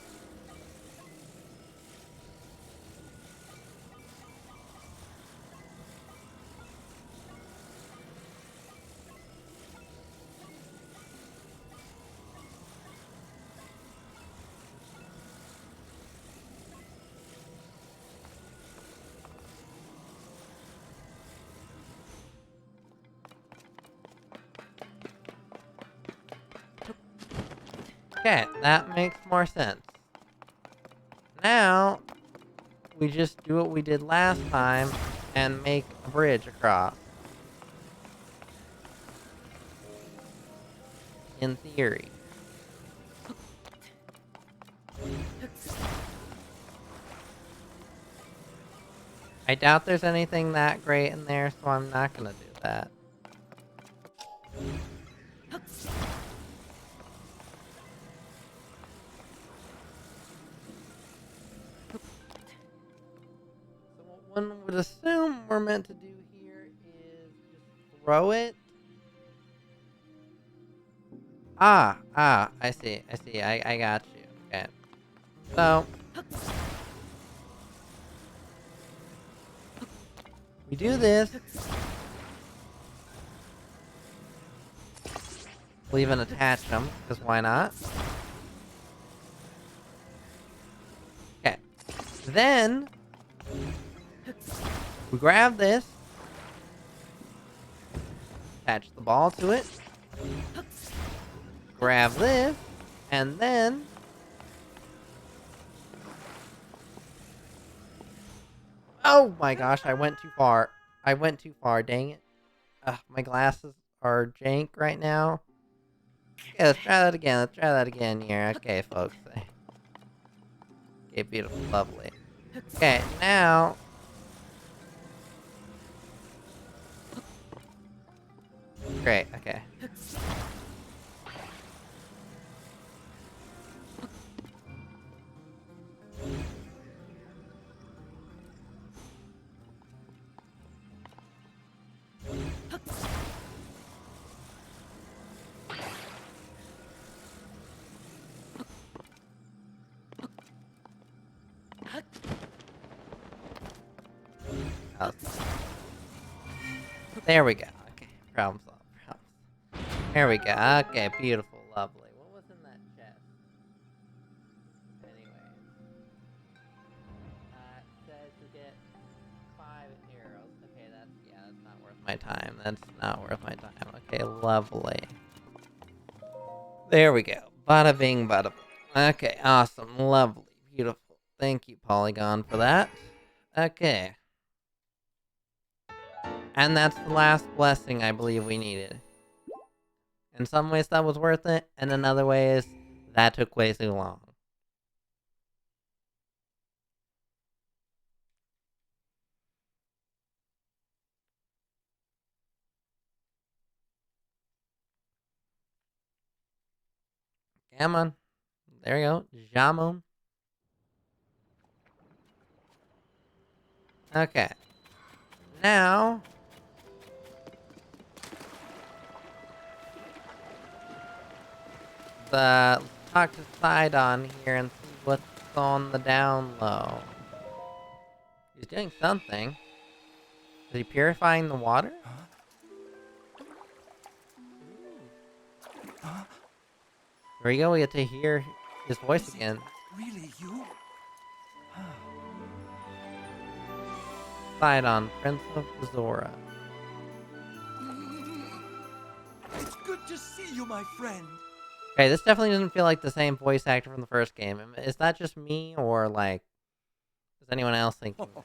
Okay, that makes more sense. Now, we just do what we did last time and make a bridge across. In theory. I doubt there's anything that great in there, so I'm not gonna do that. So what one would assume we're meant to do here is just throw it. I see, I got you. Okay. So, we do this. We'll even attach them, because why not? Okay. Then, we grab this. Attach the ball to it. Grab this. And then... Oh my gosh, I went too far. I went too far, dang it. Ugh, my glasses are jank right now. Okay, let's try that again. Let's try that again here. Okay, folks. Okay, beautiful, lovely. Okay, now... Great, okay. Oh. There we go. Okay, problem solved. There we go. Okay, beautiful, lovely. What was in that chest? Anyways. It says you get 5 arrows. Okay, that's not worth my time. That's not worth my time. Okay, lovely. There we go. Bada bing, bada boom. Okay, awesome, lovely, beautiful. Thank you, Polygon, for that. Okay. And that's the last blessing I believe we needed. In some ways that was worth it, and in other ways, that took way too long. Come on. There you go. Jamon. Okay. Now... let's talk to Sidon here and see what's on the down low. He's doing something. Is he purifying the water? There we go, we get to hear his voice again. Really you? Sidon, Prince of Zora. It's good to see you, my friend. Okay, this definitely doesn't feel like the same voice actor from the first game. Is that just me, or like... Was anyone else thinking that?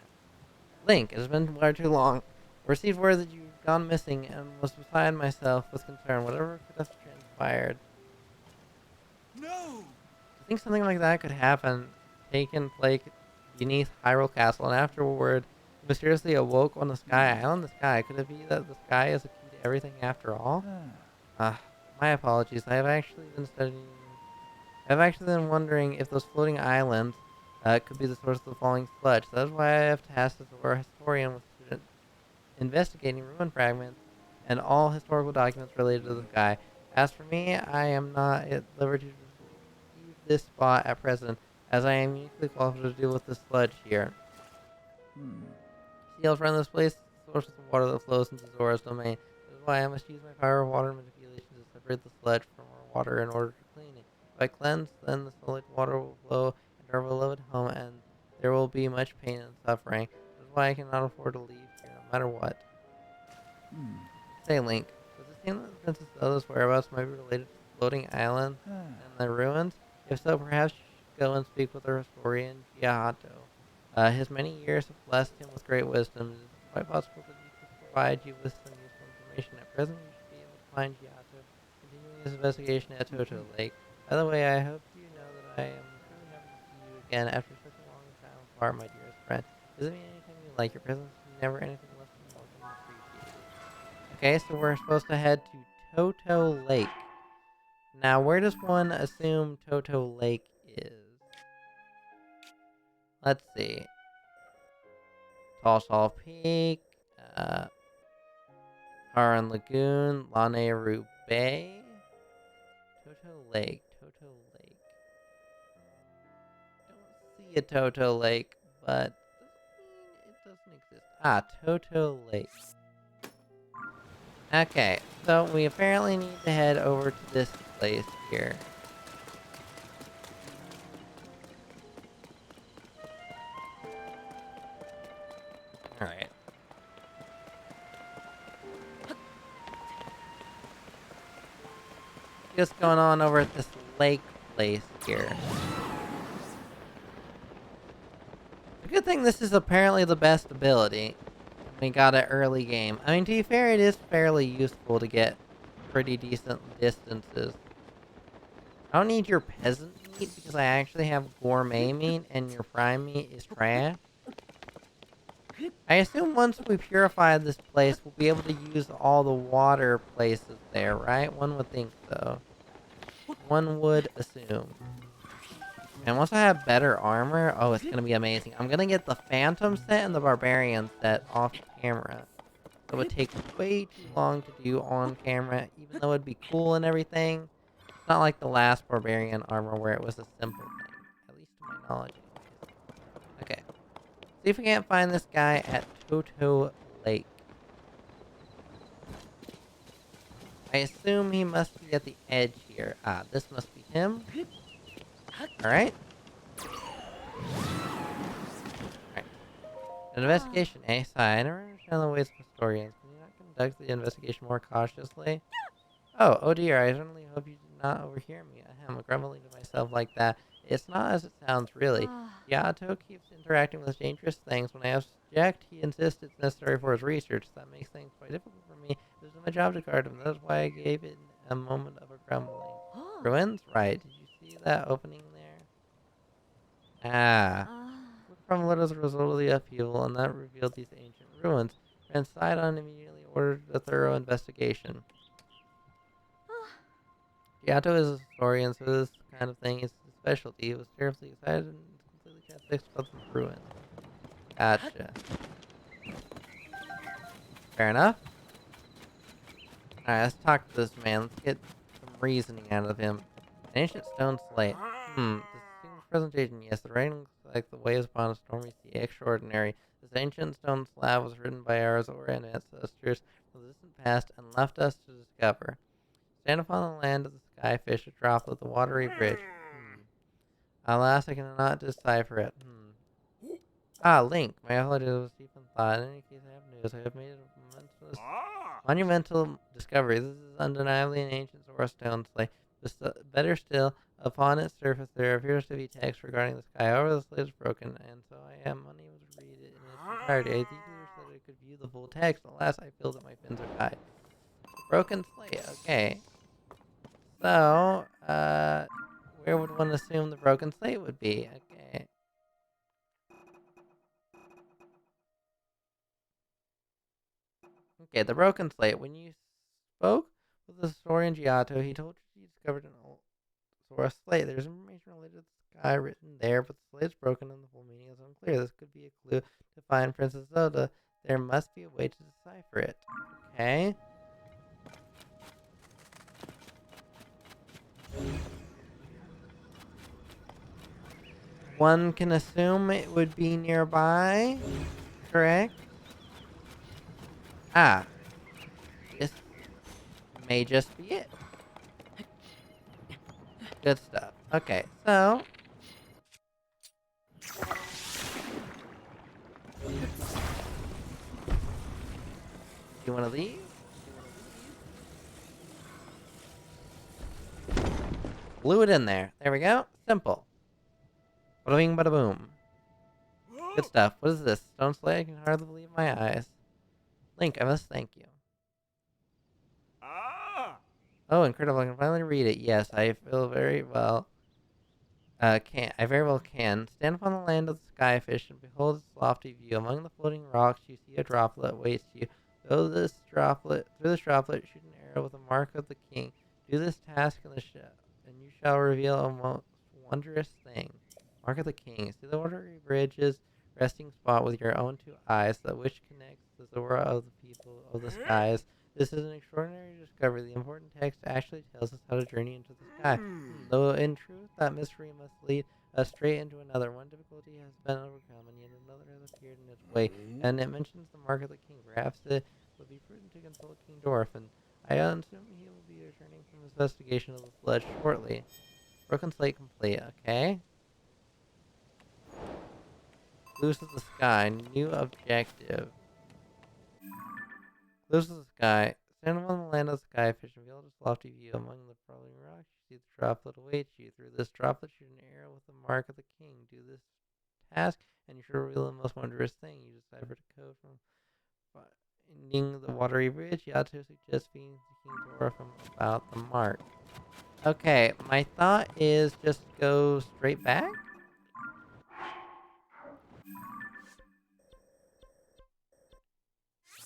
Link, it has been far too long. Received word that you've gone missing and was beside myself with concern. Whatever could have transpired. No! I think something like that could happen. Taken place beneath Hyrule Castle, and afterward, mysteriously awoke on the Sky Island. The sky. Could it be that the sky is the key to everything after all? My apologies. I've actually been wondering if those floating islands could be the source of the falling sludge. That is why I have tasked the Zora historian with investigating ruin fragments and all historical documents related to the sky. As for me, I am not at liberty to leave this spot at present, as I am uniquely qualified to deal with the sludge here. See how around this place? The source of the water that flows into Zora's domain. This is why I must use my power of water manipulation to separate the sludge from our water in order to clean it. If I cleanse, then the solid water will flow into our beloved home, and there will be much pain and suffering. This is why I cannot afford to leave here, no matter what. Say, Link, does it seem that the Princess Zelda's whereabouts might be related to the floating island and the ruins? If so, perhaps you should go and speak with the historian Giato. His many years have blessed him with great wisdom. It is quite possible that he could provide you with some useful information. At present, you should be able to find Giato, continuing his investigation at Toto Lake. By the way, I hope you know that I am truly happy to see you again after such a long time apart, my dearest friend. Visit me anytime you like. Your presence is never anything less than welcome and appreciated. Okay, so we're supposed to head to Toto Lake. Now, where does one assume Toto Lake is? Let's see. Tall Peak, Haran Lagoon, Laneru Bay, Toto Lake. Don't see a Toto Lake, but doesn't mean it doesn't exist. Ah, Toto Lake. Okay, so we apparently need to head over to this place here. Alright. What's going on over at this lake place here? The good thing this is apparently the best ability. We got it early game. I mean, to be fair, it is fairly useful to get pretty decent distances. I don't need your peasant meat because I actually have gourmet meat and your prime meat is trash. I assume once we purify this place, we'll be able to use all the water places there, right? One would think so. One would assume. And once I have better armor, oh, it's gonna be amazing. I'm gonna get the Phantom set and the Barbarian set off camera. It would take way too long to do on camera, even though it'd be cool and everything. It's not like the last Barbarian armor where it was a simple thing. At least to my knowledge. Okay. See if we can't find this guy at Toto Lake. I assume he must be at the edge here. Ah, this must be him. Alright. Alright. An investigation, eh? I never understand the ways of historians. Can you not conduct the investigation more cautiously? Oh dear, I certainly hope you did not overhear me. Ahem, grumbling to myself like that. It's not as it sounds, really. Yato keeps interacting with dangerous things. When I object, he insists it's necessary for his research. That makes things quite difficult for me. It is my job to guard him. That is why I gave it a moment of a grumbling. Ruins? Right. Did you see that opening there? Ah. From what is a result of the upheaval, and that revealed these ancient ruins. Prince Sidon immediately ordered a thorough investigation. Yato is a historian, so this kind of thing is his specialty. He was terribly excited and completely transfixed about the ruins. Gotcha. Fair enough. Alright, let's talk to this man. Let's get some reasoning out of him. An ancient stone slate. This single presentation, yes, the writing looks like the waves upon a stormy sea. Extraordinary. This ancient stone slab was written by our Zora and ancestors from the distant past and left us to discover. Stand upon the land of the sky, fish a drop of the watery bridge. Alas, I cannot decipher it. Ah, Link. My apologies was deep in thought. In any case, I have news. I have made a monumental discovery. This is undeniably an ancient Zora stone slate. Better still, Upon its surface, there appears to be text regarding the sky. However, the slate is broken, and so I am unable to read it in its entirety. I deeply wish that I could view the full text. Alas, I feel that my pins are tied. Broken slate. Okay. So, where would one assume the broken slate would be? Okay. Okay, the broken slate. When you spoke with the historian Giotto, he told you he discovered an old Zora slate. There's information related to the sky written there, but the slate is broken and the full meaning is unclear. This could be a clue to find Princess Zelda. There must be a way to decipher it. Okay. One can assume it would be nearby. Correct? Ah, this may just be it. Good stuff. Okay, so you want to leave? Glue it in there. There we go. Simple. Bada bing, bada boom. Good stuff. What is this? Stone slate? I can hardly believe my eyes. Link, I must thank you. Ah! Oh, incredible. I can finally read it. Yes, I feel very well. I very well can. Stand upon the land of the skyfish and behold its lofty view. Among the floating rocks, you see a droplet waits you. Through this droplet, shoot an arrow with the mark of the king. Do this task and you shall reveal a most wondrous thing. Mark of the king. See the watery bridge's resting spot with your own two eyes, that which connects the Zora of the people of the skies. This is an extraordinary discovery. The important text actually tells us how to journey into the sky. Though in truth, that mystery must lead us straight into another. One difficulty has been overcome, and yet another has appeared in its way. And it mentions the mark of the king. Perhaps it would be prudent to consult King Dorfin. I assume he will be returning from his investigation of the sludge shortly. Broken slate complete. Okay. Clues to the sky. New objective. Clues to the sky. Stand on the land of the skyfish and behold its lofty view. Among the floating rocks, you see the droplet awaits you. Through this droplet, shoot an arrow with the mark of the king. Do this task, and you shall reveal the most wondrous thing. You decipher the code from finding the watery bridge. Yato suggests being the King Zora from about the mark. Okay, my thought is just go straight back.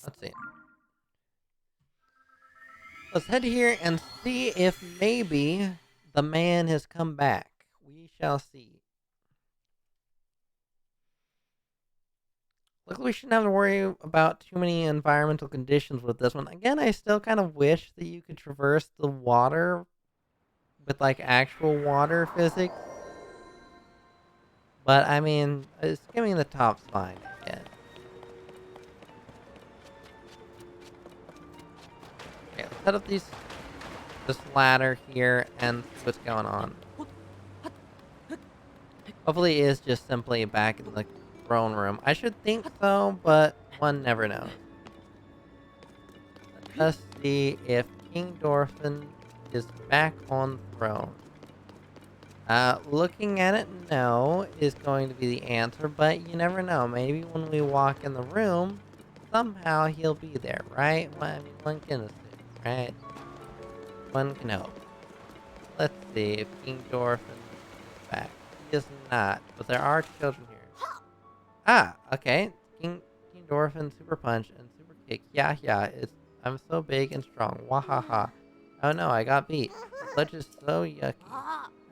Let's see. Let's head here and see if maybe the man has come back. We shall see. Luckily, we shouldn't have to worry about too many environmental conditions with this one. Again, I still kind of wish that you could traverse the water with like actual water physics. But I mean, skimming the top's fine, I guess. Okay, let's set up this ladder here and see what's going on. Hopefully it is just simply back in the throne room. I should think so, but one never knows. Let's see if King Dorfin is back on the throne. Looking at it, no, is going to be the answer, but you never know. Maybe when we walk in the room, somehow he'll be there, right? Well, I mean, one can assume, right? One can hope. Let's see if King Dorfin is back. He is not, but there are children here. Ah, okay. King Dorfin, Super Punch, and Super Kick. Yeah, I'm so big and strong. Wahaha. Oh no, I got beat. The sludge is so yucky.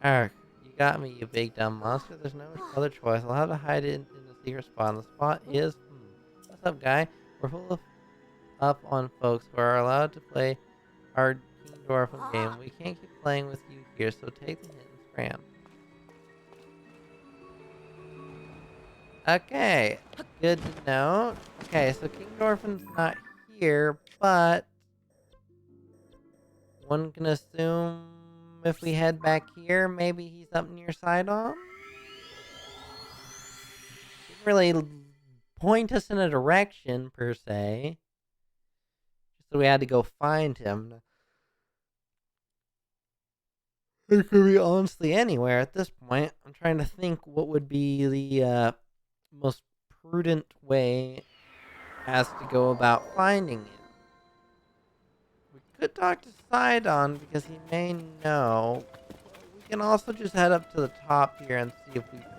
Arrgh, you got me, you big dumb monster. There's no other choice. I'll have to hide it in the secret spot. And the spot is... What's up, guy? We're full of up on folks who are allowed to play our King Dorfin game. We can't keep playing with you here, so take the hint and scram. Okay, good to know. Okay, so King Dorfin's not here, but one can assume if we head back here, maybe he's up near Sidon. Didn't really point us in a direction, per se. Just so we had to go find him. It could be honestly anywhere at this point. I'm trying to think what would be the most prudent way as to go about finding him. We could talk to Sidon because he may know. We can also just head up to the top here and see if we can.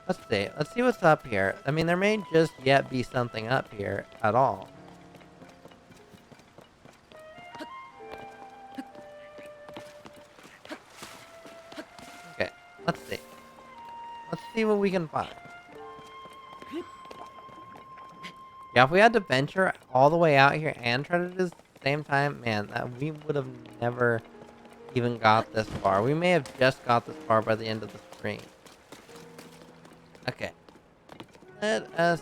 Let's see. Let's see what's up here. I mean, there may just yet be something up here at all. Okay, let's see. Let's see what we can find. Yeah, if we had to venture all the way out here and try to do this at the same time, man, we would have never even got this far. We may have just got this far by the end of the stream. Okay. Let us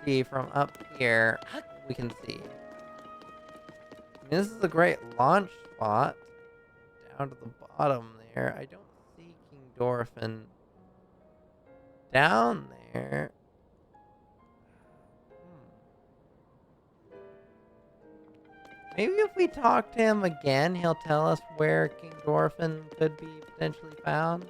see from up here what we can see. I mean, this is a great launch spot. Down to the bottom there. I don't see King Dorfin down there. Maybe if we talk to him again, he'll tell us where King Dorfin could be potentially found.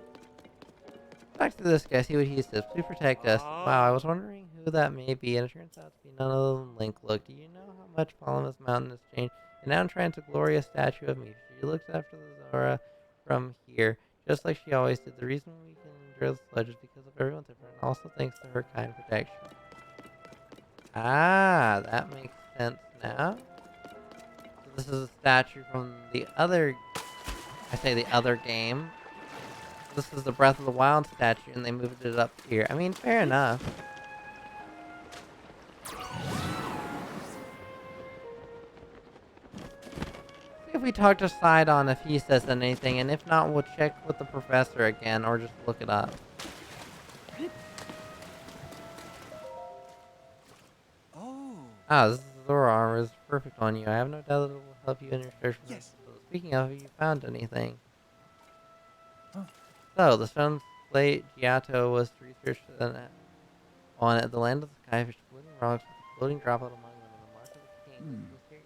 Talk to this guy, see what he says. Please protect us. Wow, I was wondering who that may be, and it turns out to be none other than Link. Look, do you know how much Palamas Mountain has changed? And now entranced a glorious statue of me. She looks after the Zora from here, just like she always did. The reason we can endure the sludge is because of everyone's different, and also thanks to her kind protection. Ah, that makes sense now. So this is a statue from the other, I say the other game. This is the Breath of the Wild statue, and they moved it up here. I mean, fair enough. See if we talk to Sidon if he says anything, and if not, we'll check with the professor again, or just look it up. Ah, this is Zora armor. It's perfect on you. I have no doubt that it will help you in your search for Yes. Speaking of, have you found anything? So, the stone plate Giotto was researched on it. The land of the skyfish, floating rocks, with a floating droplet among them, and the mark of the king. Was here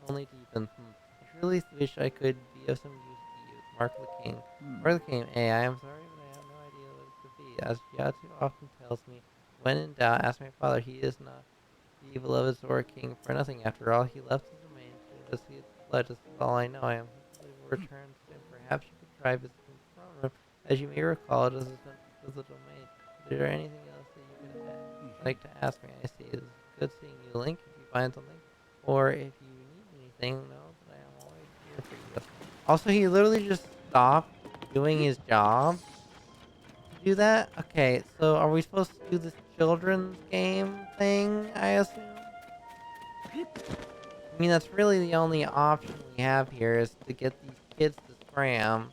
only deepened. I truly wish I could be of some use to you. Mark of the king. Mark of the king. Hey, I am sorry, but I have no idea what it could be. As Giotto often tells me, when in doubt, ask my father. He is not the beloved Zora king for nothing. After all, he left his domain to investigate the blood. This is all I know. I am hopefully will return soon. Perhaps you could try visiting the throne room. As you may recall, it is a central to the domain. Is there anything else that you could like to ask me? I see. It's good seeing you, Link, if you find something. Or if you need anything, know that I am always here for you. Also, he literally just stopped doing his job to do that. Okay, so are we supposed to do this children's game thing, I assume? I mean, that's really the only option we have here is to get these kids to scram.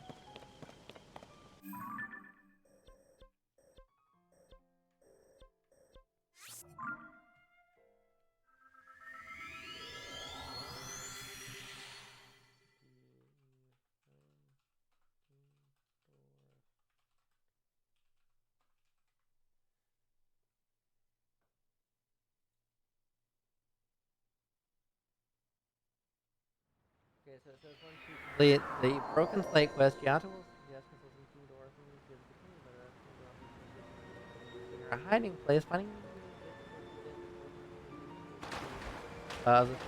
Okay, so it says once you complete the Broken Slate quest, Giotto will suggest consulting King Dora from the Jib the King, but King Dora a hiding place, finding the also along with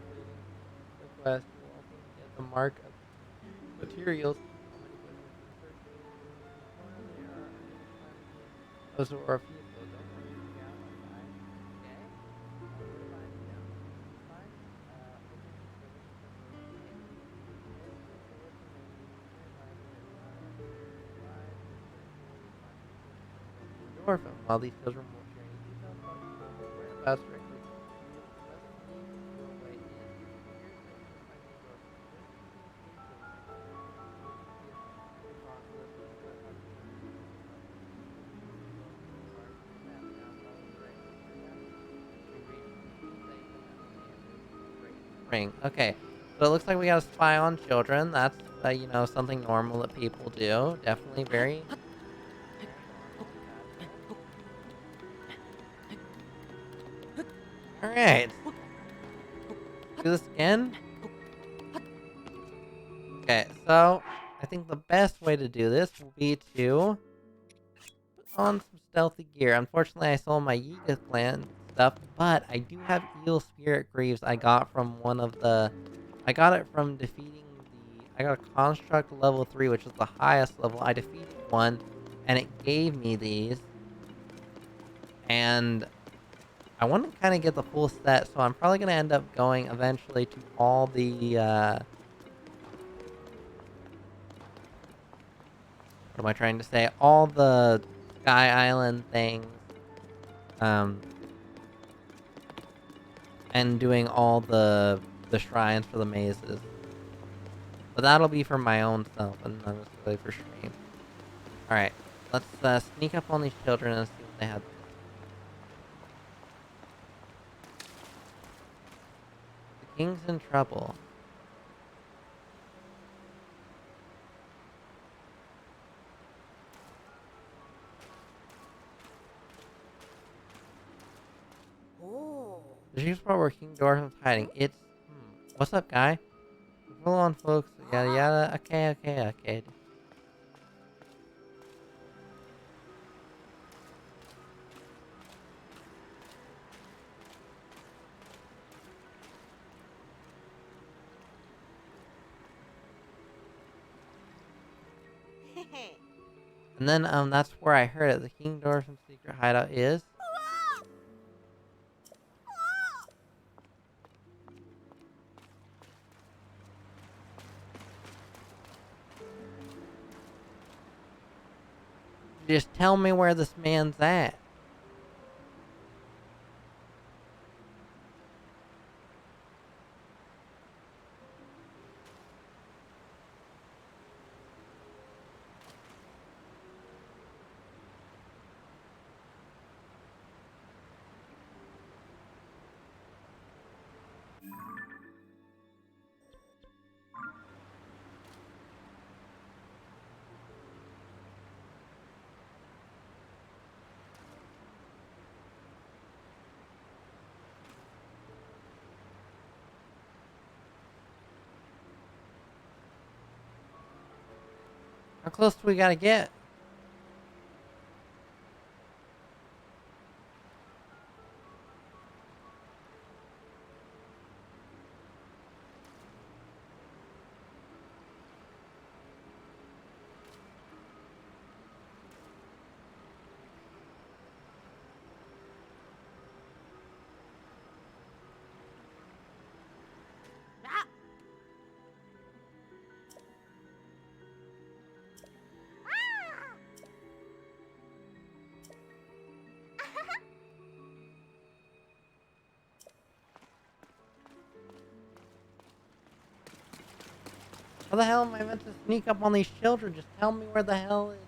completing the quest, you will also get the mark of materials. Those are a few. Orphan, while these children will share any details about your whereabouts directly. Your way in. Ring. Okay, so it looks like we got to spy on children. That's you know, something normal that people do. Definitely very. Alright. Do this again. Okay, so I think the best way to do this will be to put on some stealthy gear. Unfortunately, I sold my Yiga clan stuff, but I do have eel spirit greaves I got from one of the... I got it from defeating the... I got a construct level 3, which is the highest level. I defeated one, and it gave me these. And I want to kind of get the full set, so I'm probably going to end up going eventually to all the... what am I trying to say? All the Sky Island things. Um, and doing all the shrines for the mazes. But that'll be for my own self and not necessarily for stream. Alright, let's sneak up on these children and see what they have. The king's in trouble. The sheep spot where King Dwarf is hiding. It's... What's up, guy? Roll on, folks. Yada yada. Okay. And then, that's where I heard it. The King Dwarf's secret hideout is... Just tell me where this man's at. How close do we gotta get? How the hell am I meant to sneak up on these children? Just tell me where the hell it is.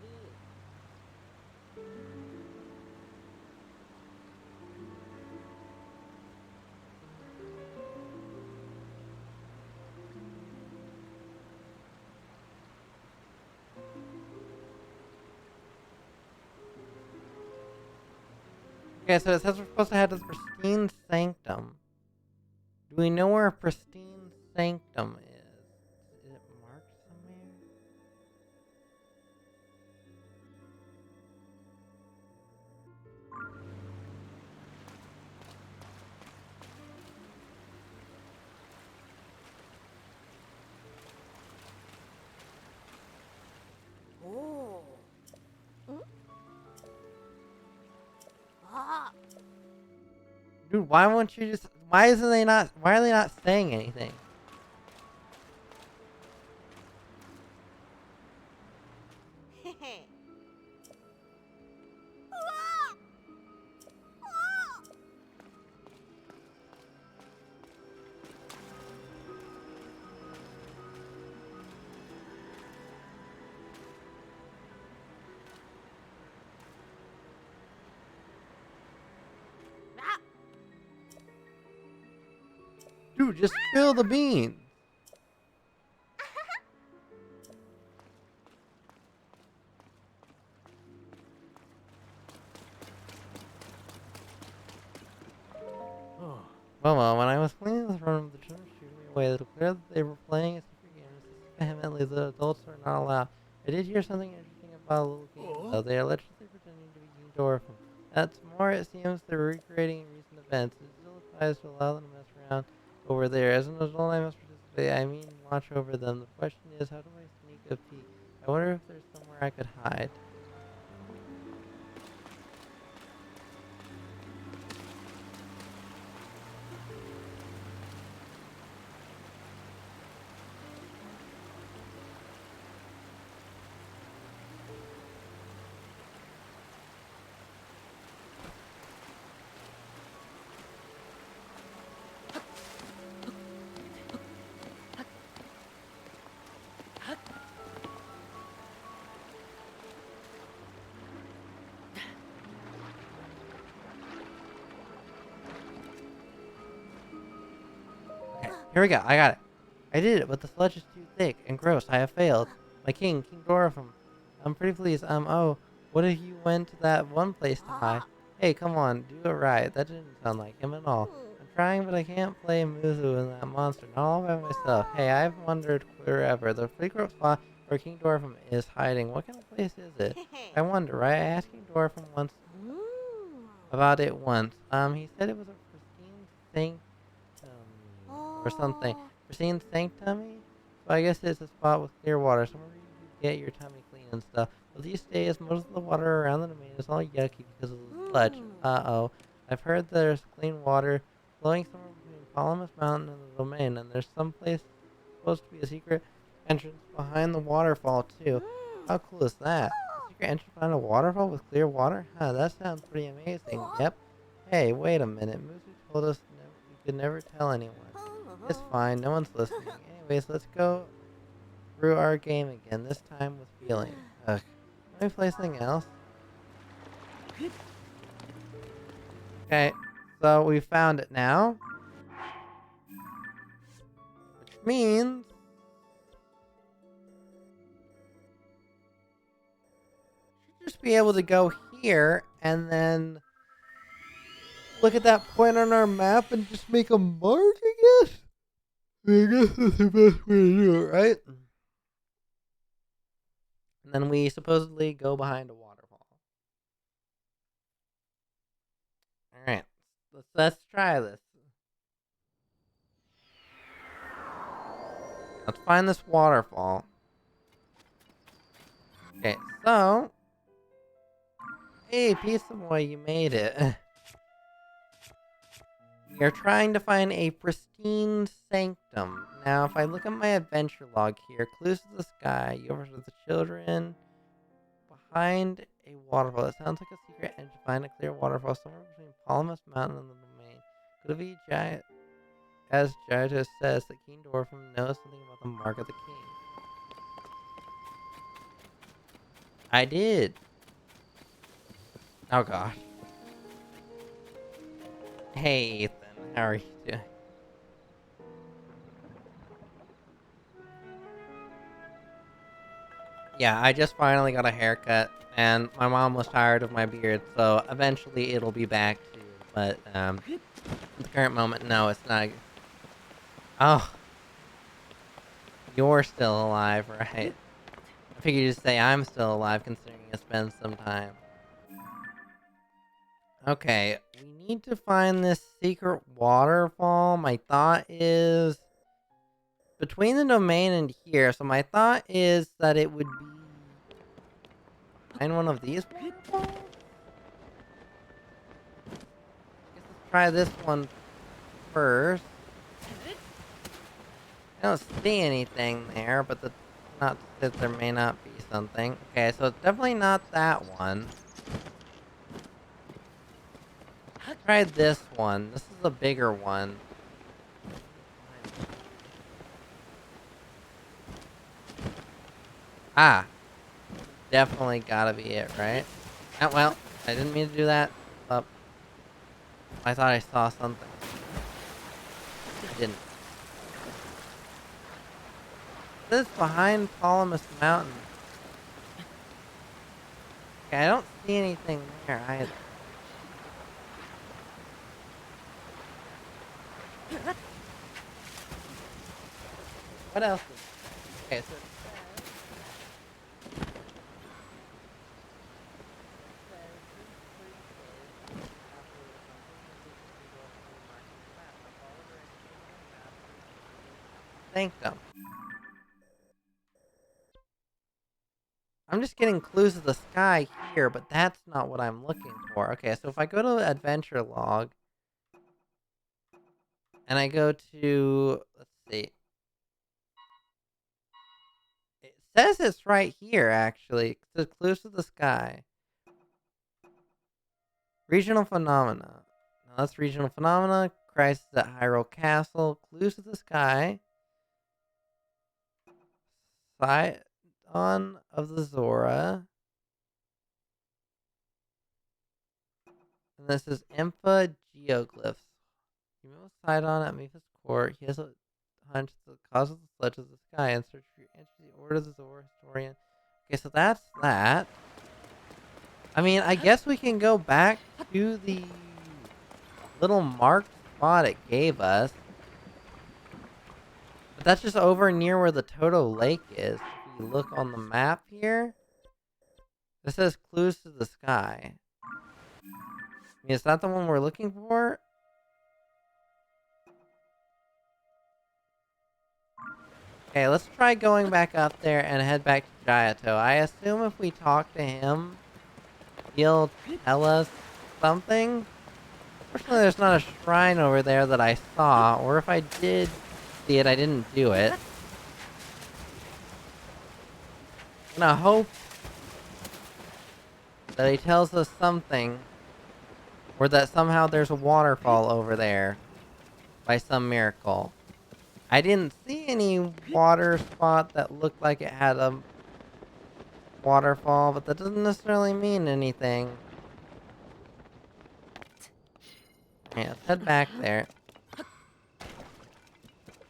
Okay, so it says we're supposed to have this pristine sanctum. Do we know where a pristine sanctum is? Is it marked somewhere? Dude, why won't you just... Why are they not saying anything? Dude, just spill the beans. Well, when I was cleaning the room, the children shooed me away. It'll clear that they were playing a secret game. This is vehemently the adults are not allowed. I did hear something interesting about a little game, though. They are allegedly pretending to be King Dorfin. That's more, it seems they're recreating recent events. It still applies to allow them to mess around over there. As an adult, I must participate. I mean, watch over them. The question is, how do I sneak a peek? I wonder if there's somewhere I could hide. Okay, here we go. I got it. I did it, but the sludge is too thick and gross. I have failed. My king, King Dorfum. I'm pretty pleased. Oh, what if you went to that one place to hide? Hey, come on, do it right. That didn't sound like him at all. I'm trying, but I can't play Muzu and that monster, not all by myself. Hey, I've wondered wherever the secret spot where King Dorfum is hiding. What kind of place is it? I wonder, right? I asked King Dorfum once about it once. He said it was a pristine sanctum or something. Pristine sanctum? So I guess it's a spot with clear water, somewhere you can get your tummy clean and stuff. But these days, most of the water around the domain is all yucky because of the sludge. Uh-oh. I've heard there's clean water flowing somewhere between Palamas Mountain and the domain, and there's some place supposed to be a secret entrance behind the waterfall, too. How cool is that? A secret entrance behind a waterfall with clear water? Huh, that sounds pretty amazing. Yep. Hey, wait a minute. Musu told us we could never tell anyone. It's fine, no one's listening. Anyways, let's go through our game again, this time with feeling. Ugh. Can we play something else? Okay, so we found it now. Which means we should just be able to go here and then look at that point on our map and just make a mark, I guess? I guess that's the best way to do it, right? And then we supposedly go behind a waterfall. Alright, let's try this. Let's find this waterfall. Okay, so... Hey, Pizza Boy, you made it. We are trying to find a pristine sanctum. Now, if I look at my adventure log here, clues to the sky, you over to the children, behind a waterfall. It sounds like a secret entrance behind a clear waterfall somewhere between Palamas Mountain and the domain. Could it be giant? As Jaja says, the King Dwarfum knows something about the mark of the king. I did. Oh gosh. Hey Ethan, how are you doing? Yeah, I just finally got a haircut, and my mom was tired of my beard, so eventually it'll be back soon. But at the current moment, no, it's not. Oh, you're still alive, right? I figured you'd say I'm still alive, considering it's been some time. Okay, we need to find this secret waterfall. My thought is between the domain and here. So my thought is that it would be behind one of these waterfalls. I guess let's try this one first. I don't see anything there, but that's not that there may not be something. Okay, so it's definitely not that one. Try this one. This is a bigger one. Ah, definitely gotta be it, right? Oh, well, I didn't mean to do that. But I thought I saw something. I didn't. This is behind Palamas Mountain. Okay, I don't see anything there either. What else is okay, so sanctum. I'm just getting clues of the sky here, but that's not what I'm looking for. Okay, so if I go to adventure log and I go to, let's see, it says it's right here actually. It says clues to the sky. Regional phenomena. No, that's regional phenomena. Crisis at Hyrule Castle. Clues to the sky. Scion of the Zora. And this is Impa Geoglyphs. You move Sidon at Mepha's court. He has a hunch the cause of the sludge of the sky and search for your entry. Order of the Zora historian. Okay, so that's that. I mean, I guess we can go back to the little marked spot it gave us. But that's just over near where the Toto Lake is. If you look on the map here, it says clues to the sky. I mean, is that the one we're looking for? Okay, let's try going back up there and head back to Giotto. I assume if we talk to him, he'll tell us something. Fortunately, there's not a shrine over there that I saw, or if I did see it, I didn't do it. I'm gonna hope that he tells us something, or that somehow there's a waterfall over there by some miracle. I didn't see any water spot that looked like it had a waterfall, but that doesn't necessarily mean anything. Yeah, let's head back there. It's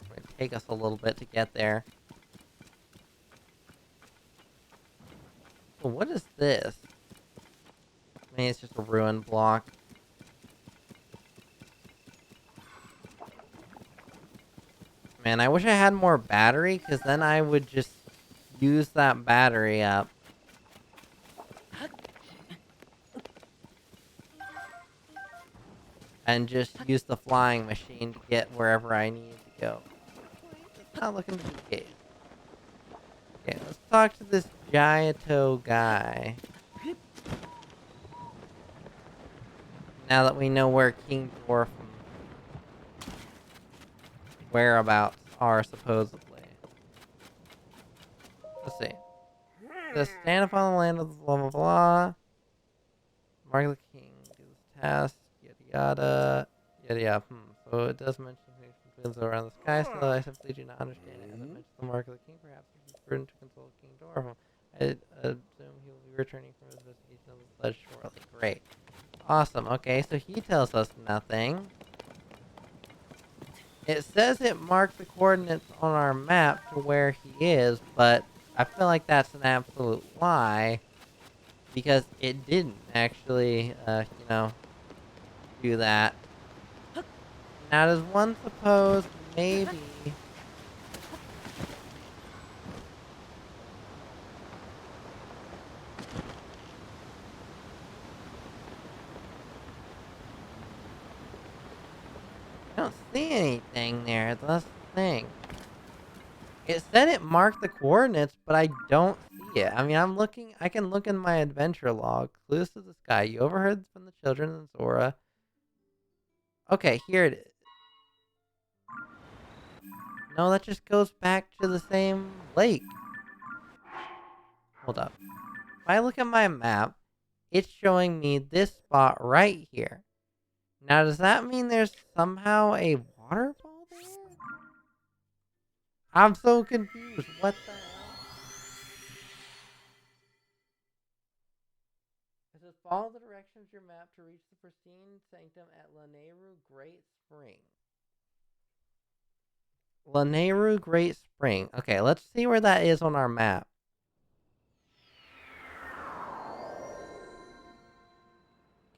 gonna take us a little bit to get there. Oh, what is this? I mean, it's just a ruin block. Man, I wish I had more battery, because then I would just use that battery up. And just use the flying machine to get wherever I need to go. It's not looking to be the case. Okay, let's talk to this Giotto guy. Now that we know where King Dwarf and whereabouts are, supposedly. Let's see. Just stand upon the land of blah blah blah. Mark the king. Do this task. Yada yada. Yada yada. So it does mention things between Zora and the sky, so I simply do not understand it. As I mentioned the mark of the king, perhaps it would be prudent to consult King Dwarf. I assume he will be returning from his investigation of the sludge shortly. Great. Awesome. Okay, so he tells us nothing. It says it marked the coordinates on our map to where he is, but I feel like that's an absolute lie. Because it didn't actually, do that. Now, does one suppose maybe... I don't see anything there, that's the thing. It said it marked the coordinates, but I don't see it. I mean, I can look in my adventure log. Clues to the sky. You overheard from the children in Zora. Okay, here it is. No, that just goes back to the same lake. Hold up. If I look at my map, it's showing me this spot right here. Now, does that mean there's somehow a waterfall there? I'm so confused. What the hell? It says follow the directions of your map to reach the pristine sanctum at Lanayru Great Spring. Lanayru Great Spring. Okay, let's see where that is on our map.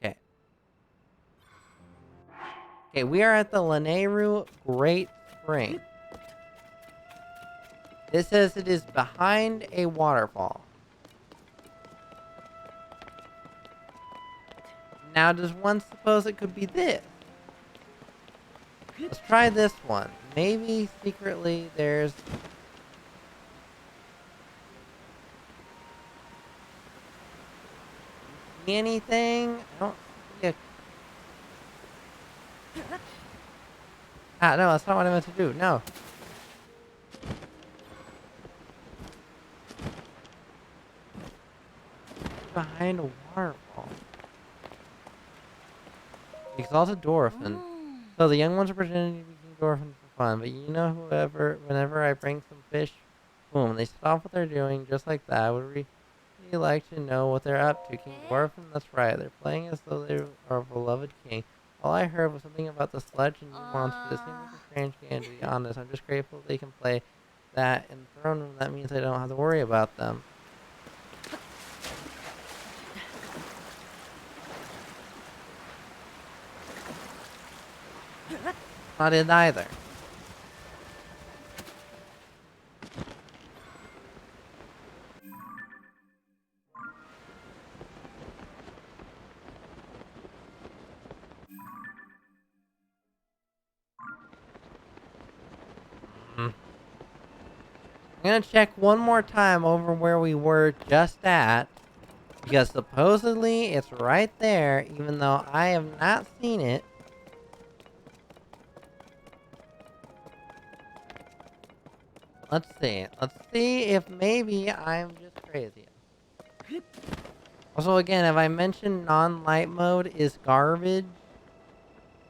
Okay. Okay, we are at the Laneru Great Spring. It says it is behind a waterfall. Now, does one suppose it could be this? Let's try this one. Maybe secretly there's... See anything? I don't see a... Ah, no, that's not what I meant to do. No. Behind a waterfall. Exalted Dorphin. So the young ones are pretending to be King Dorphin for fun, but you know whenever I bring some fish, boom, they stop what they're doing just like that. I would really like to know what they're up to. King Dorphin? That's right. They're playing as though they are a beloved king. All I heard was something about the sludge and new monsters. It seems like a strange game, to be honest. I'm just grateful they can play that in the throne room. That means I don't have to worry about them. Not it either. I'm gonna check one more time over where we were just at, because supposedly it's right there, even though I have not seen it. Let's see. Let's see if maybe I'm just crazy. Also, again, have I mentioned non-light mode is garbage?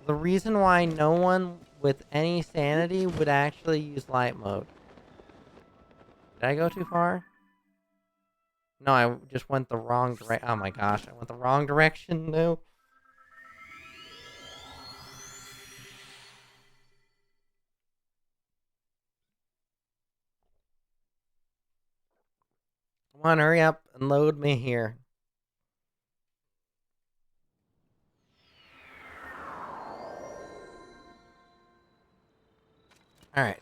The reason why no one with any sanity would actually use light mode. Did I go too far? No, I just went the wrong direction. Oh my gosh, I went the wrong direction. No. Come on, hurry up and load me here. Alright.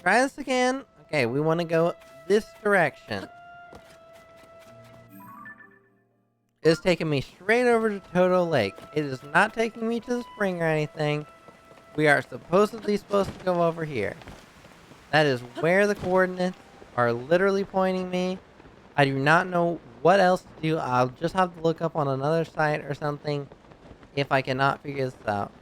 Try this again. Okay, we want to go this direction. It's taking me straight over to Toto Lake. It is not taking me to the spring or anything. We are supposedly supposed to go over here. That is where the coordinates are literally pointing me. I do not know what else to do. I'll just have to look up on another site or something if I cannot figure this out.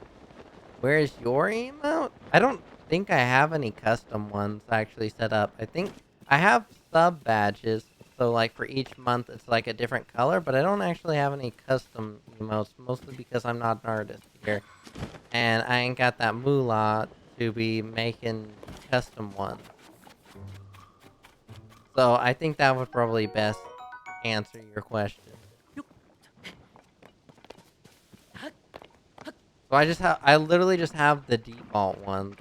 Where is your emote? I don't think I have any custom ones actually set up. I think I have sub badges. So like for each month it's like a different color, but I don't actually have any custom emotes, mostly because I'm not an artist here. And I ain't got that moolah to be making custom ones. So I think that would probably best answer your question. So I literally just have the default ones.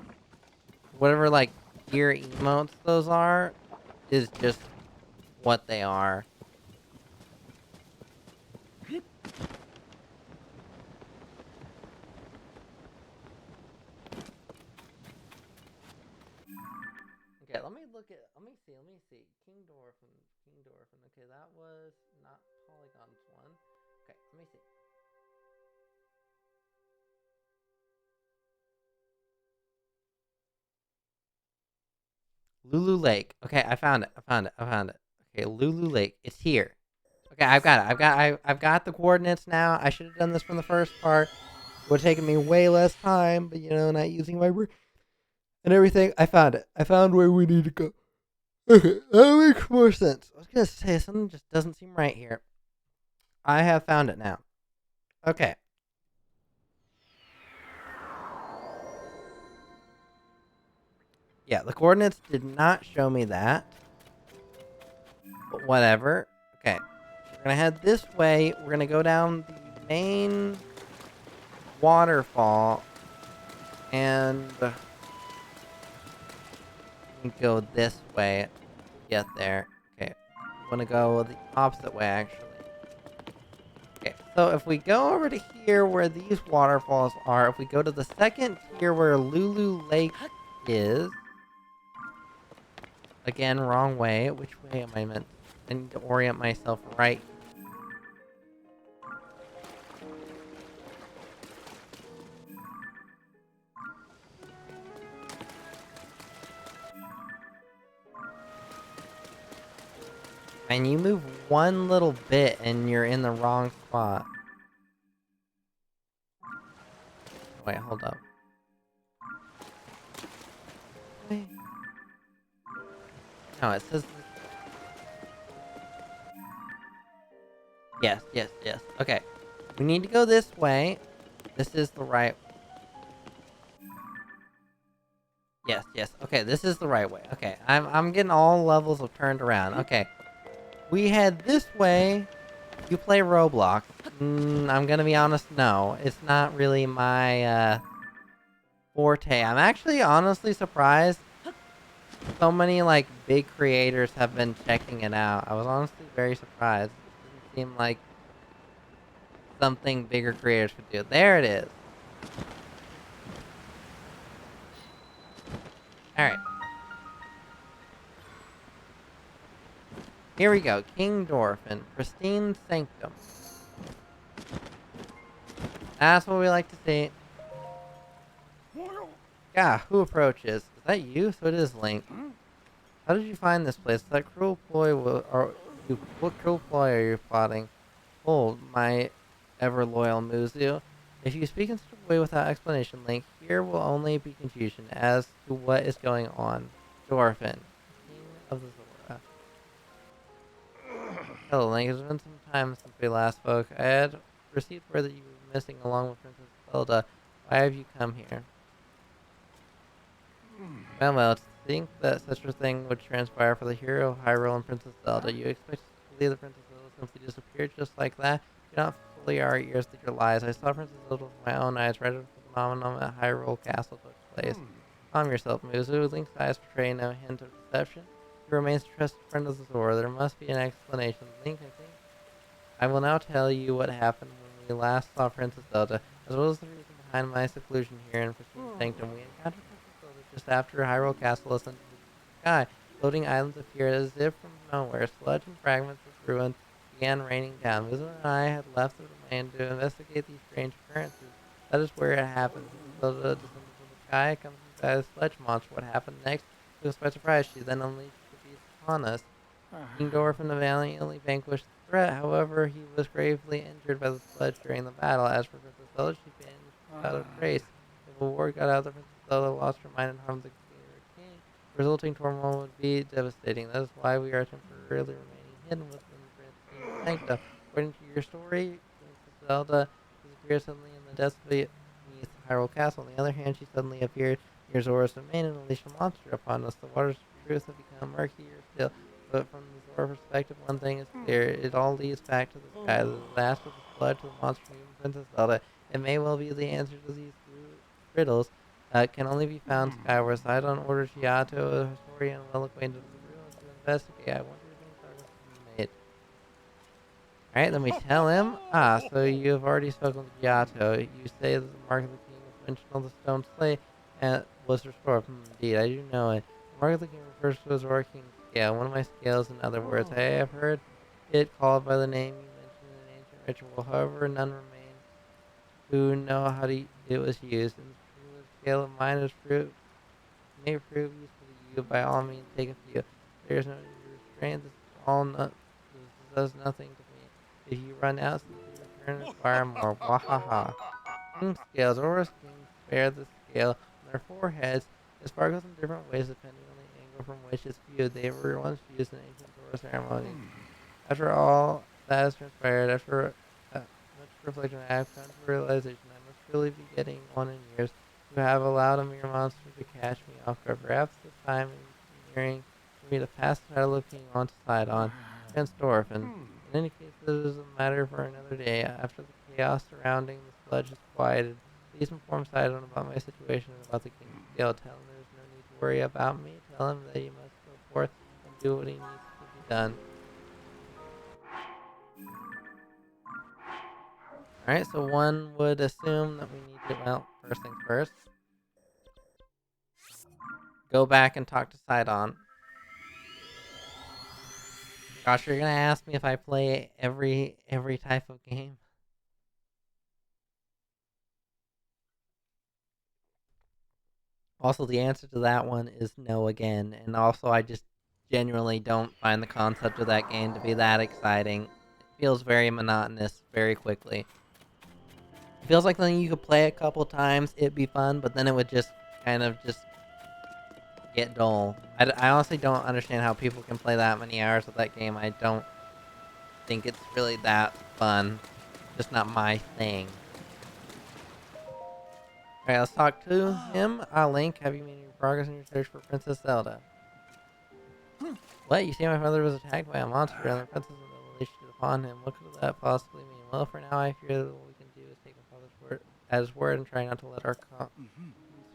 Whatever like gear emotes those are, is just what they are. Okay, let me see. King Dorphin. Okay, that was not Polygon's one. Okay, let me see. Lulu Lake. Okay, I found it. Okay, Lulu Lake. It's here. Okay, I've got it. I've got the coordinates now. I should have done this from the first part. It would have taken me way less time, but you know, not using my brain and everything. I found it. I found where we need to go. Okay, that makes more sense. I was gonna say something just doesn't seem right here. I have found it now. Okay. Yeah, the coordinates did not show me that. But whatever. Okay. We're gonna head this way. We're gonna go down the main waterfall. And we can go this way to get there. Okay. I'm gonna go the opposite way, actually. Okay, So if we go over to here where these waterfalls are, if we go to the second tier where Lulu Lake is, again, wrong way. Which way am I meant? I need to orient myself right. And you move one little bit and you're in the wrong spot. Wait, hold up. Wait. No, it says... Yes, yes, yes. Okay. We need to go this way. This is the right... Yes, yes. Okay, this is the right way. Okay, I'm getting all levels of turned around. Okay. We head this way. You play Roblox. I'm gonna be honest, no. It's not really my, forte. I'm actually honestly surprised so many, like, big creators have been checking it out. I was honestly very surprised. It didn't seem like something bigger creators would do. There it is. Alright. Here we go. King Dorfin. Pristine Sanctum. That's what we like to see. Yeah, who approaches? Is that you? So it is Link. How did you find this place? That cruel ploy what cruel ploy are you plotting? Hold, my ever-loyal Muzu. If you speak in such a way without explanation, Link, here will only be confusion as to what is going on. Dorfin, King of the Zora. Hello, Link. It's been some time since we last spoke. I had received word that you were missing along with Princess Zelda. Why have you come here? Well, to think that such a thing would transpire for the hero of Hyrule and Princess Zelda. You expect to believe the Princess Zelda simply disappeared just like that? Do not fully our ears to your lies. I saw Princess Zelda with my own eyes right after the phenomenon at Hyrule Castle took place. Calm yourself, Muzu. Link's eyes portray no hint of deception. He remains a trusted friend of the Zora. There must be an explanation. Link, I think I will now tell you what happened when we last saw Princess Zelda, as well as the reason behind my seclusion here in Pristine Sanctum. We encountered Princess Zelda just after Hyrule Castle ascended to the sky. Floating islands appeared as if from nowhere. Sludge and fragments of ruin began raining down. Mizu and I had left the domain to investigate these strange occurrences. That is where it happened. Princess Zelda descended from the sky, accompanied by a sludge monster. What happened next took us by surprise. She then unleashed the beast upon us. King Dorfin valiantly vanquished the threat. However, he was gravely injured by the sludge during the battle. As for Princess Zelda, she vanished without a trace. If a war got out, the Princess Zelda lost her mind and harmed the king. The resulting turmoil would be devastating. That is why we are temporarily remaining hidden within the Pristine Sanctum. According to your story, Princess Zelda disappeared suddenly in the depths beneath Hyrule Castle. On the other hand, she suddenly appeared near Zora's domain and unleashed a monster upon us. The waters of truth have become murkier still. But from the Zora perspective, one thing is clear. It all leads back to the sky. The disaster of the flood to the monster from Princess Zelda. It may well be the answer to these riddles can only be found skyward. So I don't order Giotto, a historian well acquainted with the ruins, to investigate. I wonder if any progress has been made. Alright, then we tell him. Ah, so you have already spoken with Giotto. You say that the mark of the king of Winchell, the stone slate, was restored. Indeed, I do know it. The mark of the king refers to his working scale. One of my scales, in other words. I have heard it called by the name you mentioned in an ancient ritual. However, none remain who know how it was used. And this particular scale of mine may prove useful to you. By all means, take a few. There is no need to restrain. This does nothing to me. If you run out, simply return and acquire more. Wahaha. King scales. Zora's kings bear the scale on their foreheads. It sparkles in different ways depending on the angle from which it's viewed. They were once used in ancient Zora ceremonies. After all that has transpired, after much reflection, I have come to the realization I must really be getting on in years to have allowed a mere monster to catch me off guard. Perhaps the time is nearing for me to pass the title of king on to Sidon against Dorfin. In any case, this is a matter for another day. After the chaos surrounding the sludge is quieted, please inform Sidon about my situation and about the king's scale. Tell him there's no need to worry about me. Tell him that he must go forth and do what he needs to be done. Alright, so one would assume that we need to, well, first things first, go back and talk to Sidon. Gosh, you're gonna ask me if I play every type of game? Also, the answer to that one is no again, and also I just genuinely don't find the concept of that game to be that exciting. It feels very monotonous very quickly. It feels like something you could play a couple times, it'd be fun, but then it would just kind of just get dull. I honestly don't understand how people can play that many hours of that game. I don't think it's really that fun. Just not my thing. Alright, let's talk to him. Link, have you made any progress in your search for Princess Zelda? What? You see, my father was attacked by a monster and the princess unleashed it upon him. What could that possibly mean? Well, for now, I fear that what we can do is take my father's word at his word and try not to let our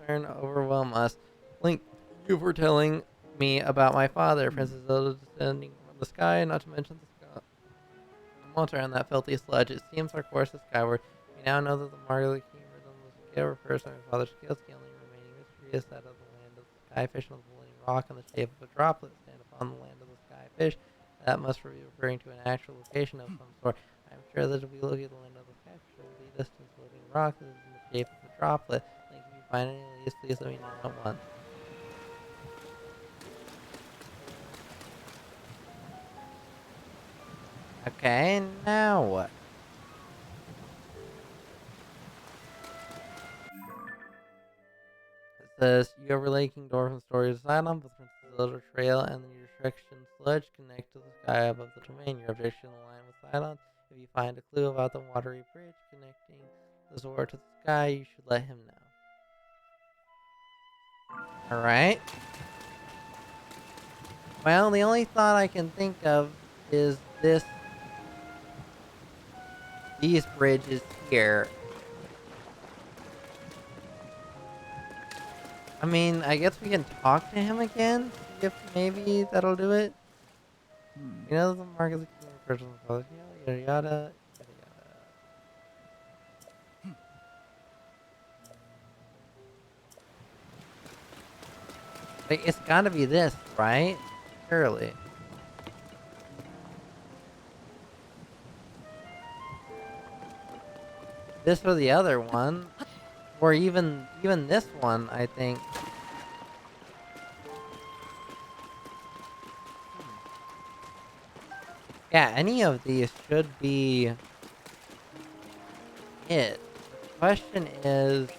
concern overwhelm us. Link, you were telling me about my father, Princess Zelda descending from the sky, not to mention the monster and that filthy sludge. It seems our course is skyward. We now know that the mark of the king rhythm was the scale refers to my father's scales. The only remaining mystery is that of the land of the skyfish and the floating rock in the shape of a droplet stand upon the land of the skyfish. That must be referring to an actual location of some sort. I'm sure that if we look at the land of the skyfish, it will lead us to the floating rock that is in the shape of a droplet. Like if you find any of these, please let me know at once. Okay, now what? It says you overlay King Dorphin's story to Asylum, the Princess Zelda Trail, and your direction sludge connect to the sky above the domain. Your objection align with Cylon. If you find a clue about the watery bridge connecting the Zora to the sky, you should let him know. Alright. Well, the only thought I can think of is these bridges here. I mean, I guess we can talk to him again, see if maybe that'll do it. You know the mark of the king personal yada yada yada yada. Like, it's gotta be this, right? Surely. This or the other one. Or even this one, I think. Yeah, any of these should be it. The question is,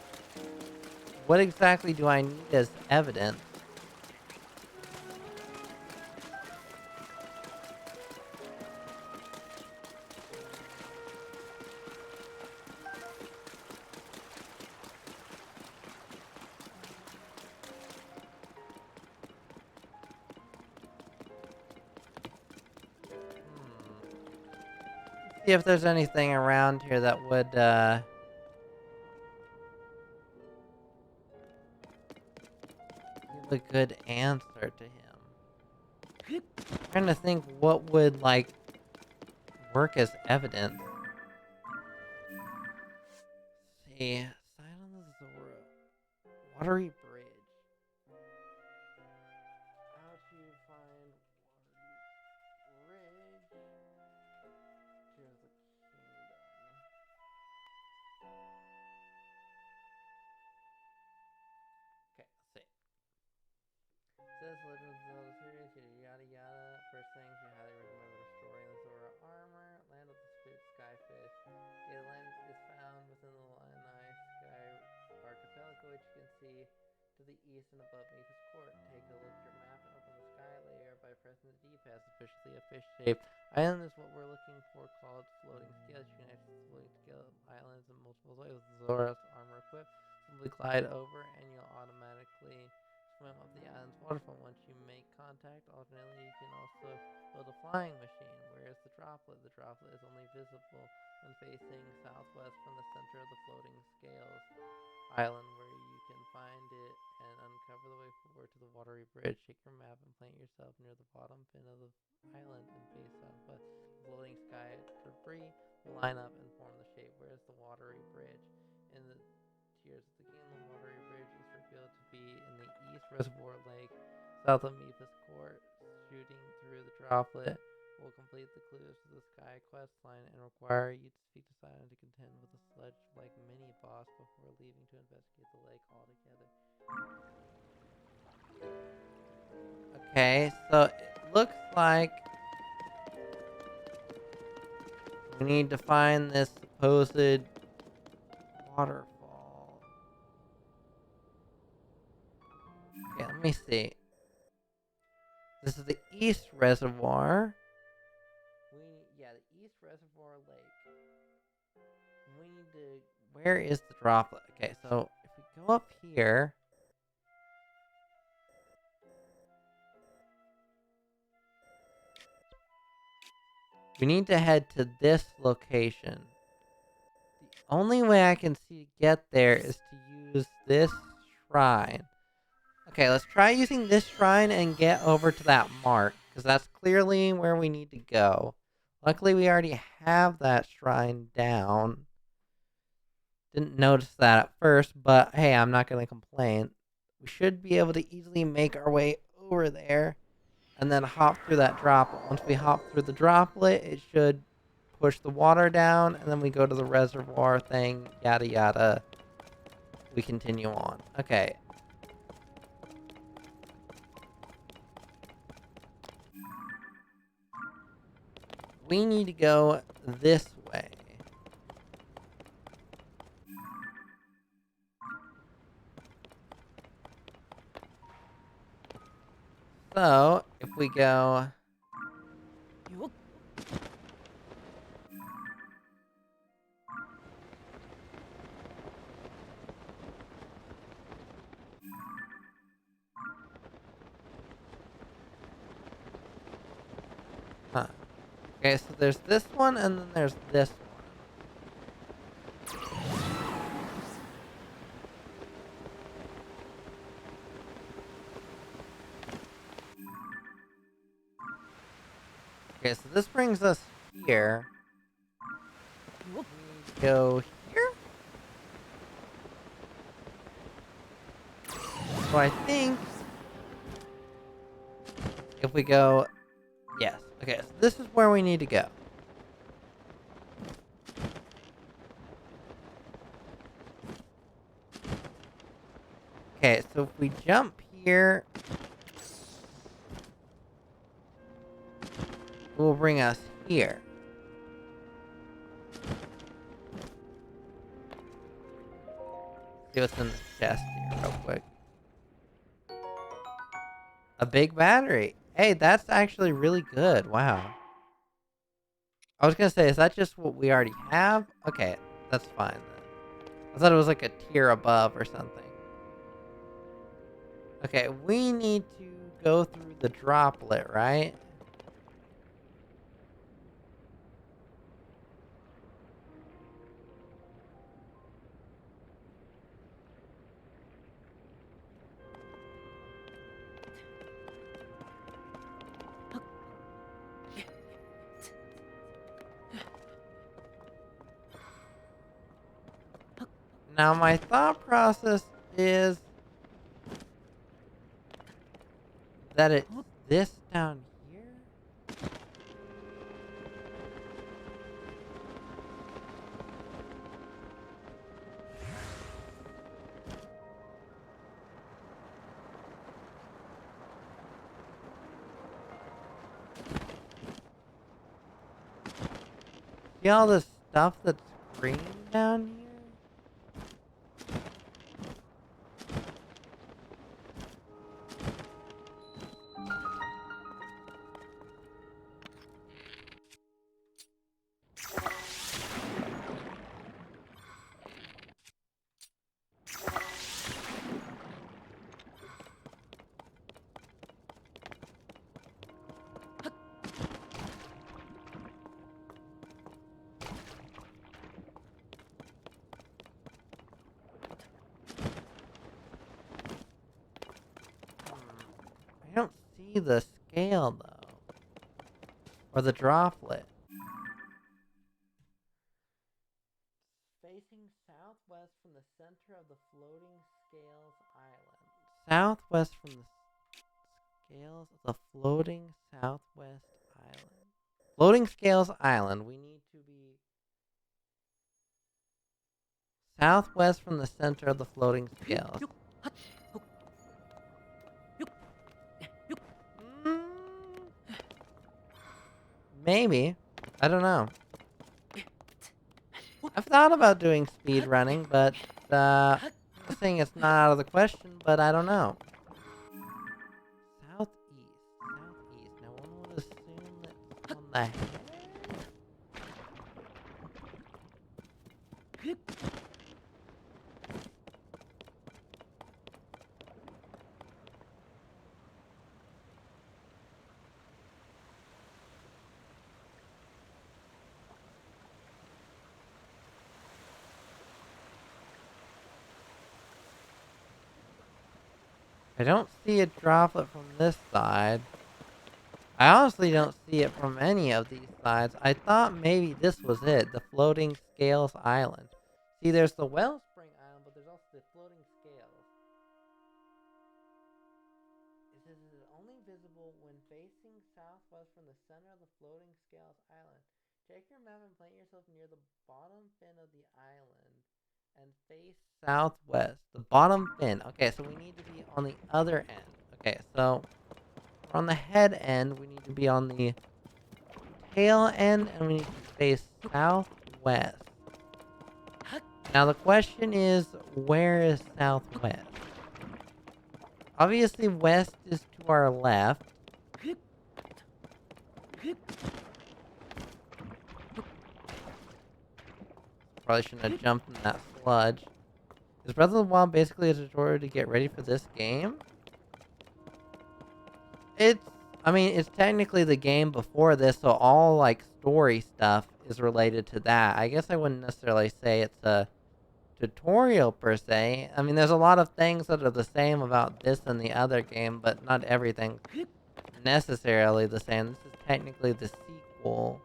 what exactly do I need as evidence? See if there's anything around here that would give a good answer to him. I'm trying to think what would like work as evidence. Let's see, Silent Zora, watery bridge. How to find watery bridge to the kingdom. Okay, let's see. Says Legend of Zelda series, yada yada. First things, we highly recommend restoring the Zora armor. Land of the Skyfish. The land is found within the Lanai Sky archipelago, which you can see to the east and above Mika's court. Take a look at your map and open the sky layer by pressing the D-pad, officially a fish shape. Island is what we're looking for, called floating scales. You can access the floating scale islands in multiple ways with Zora's armor equipped. Simply glide over and you'll automatically swim up the island's waterfront. Once you make contact, alternately you can also build a flying machine. Whereas the droplet is only visible when facing southwest from the center of the floating scales island, where you can find it and uncover the way forward to the watery bridge. Take your map and plant yourself near the bottom fin of the island and face southwest. The floating sky debris will line up and form the shape. Whereas the watery bridge in the tiers of the kingdom, the watery bridge is revealed to be in the east reservoir lake, south of Mephi's court, shooting through the droplet. Will complete the clues to the Sky quest line and require you to speak to Silent to contend with a sludge-like mini-boss before leaving to investigate the lake altogether. Okay, so it looks like we need to find this supposed waterfall. Okay, let me see. This is the East Reservoir. The East Reservoir Lake. We need to. Where is the droplet? Okay, so if we go up here, we need to head to this location. The only way I can see to get there is to use this shrine. Okay, let's try using this shrine and get over to that mark, because that's clearly where we need to go. Luckily, we already have that shrine down. Didn't notice that at first, but hey, I'm not going to complain. We should be able to easily make our way over there and then hop through that droplet. Once we hop through the droplet, it should push the water down, and then we go to the reservoir thing, yada yada. We continue on. Okay. We need to go this way. So, if we go... Huh. Okay, so there's this one, and then there's this one. Okay, so this brings us here. We go here? So I think... if we go... Yes. Okay, so this is where we need to go. Okay, so if we jump here... it will bring us here. See what's in the chest here real quick. A big battery. Hey, that's actually really good. Wow. I was gonna say, is that just what we already have? Okay, that's fine then. I thought it was like a tier above or something. Okay, we need to go through the droplet, right? Now, my thought process is that it's this down here? See all this stuff that's green down here? I don't see the scale though. Or the droplet. center of the floating scales island. Southwest from the scales of the floating southwest island. Floating scales island. We need to be southwest from the center of the floating scales. Mm, maybe. I don't know. I've thought about doing speed running, but I'm not saying it's not out of the question, but I don't know. Southeast. Now one would assume that's on the head. I don't see a droplet from this side. I honestly don't see it from any of these sides. I thought maybe this was it, the floating scales island. See, there's the wellspring island, but there's also the floating scales. It says it is only visible when facing southwest from the center of the floating scales island. Check your map and plant yourself near the bottom fin of the island and face southwest. The bottom fin. Okay, so we need to be on the other end. Okay, so we're on the head end. We need to be on the tail end, and we need to face southwest. Now the question is, where is southwest? Obviously, west is to our left. Probably shouldn't have jumped in that sludge. Is Breath of the Wild basically a tutorial to get ready for this game? It's technically the game before this, so all, like, story stuff is related to that. I guess I wouldn't necessarily say it's a tutorial, per se. I mean, there's a lot of things that are the same about this and the other game, but not everything's necessarily the same. This is technically the sequel,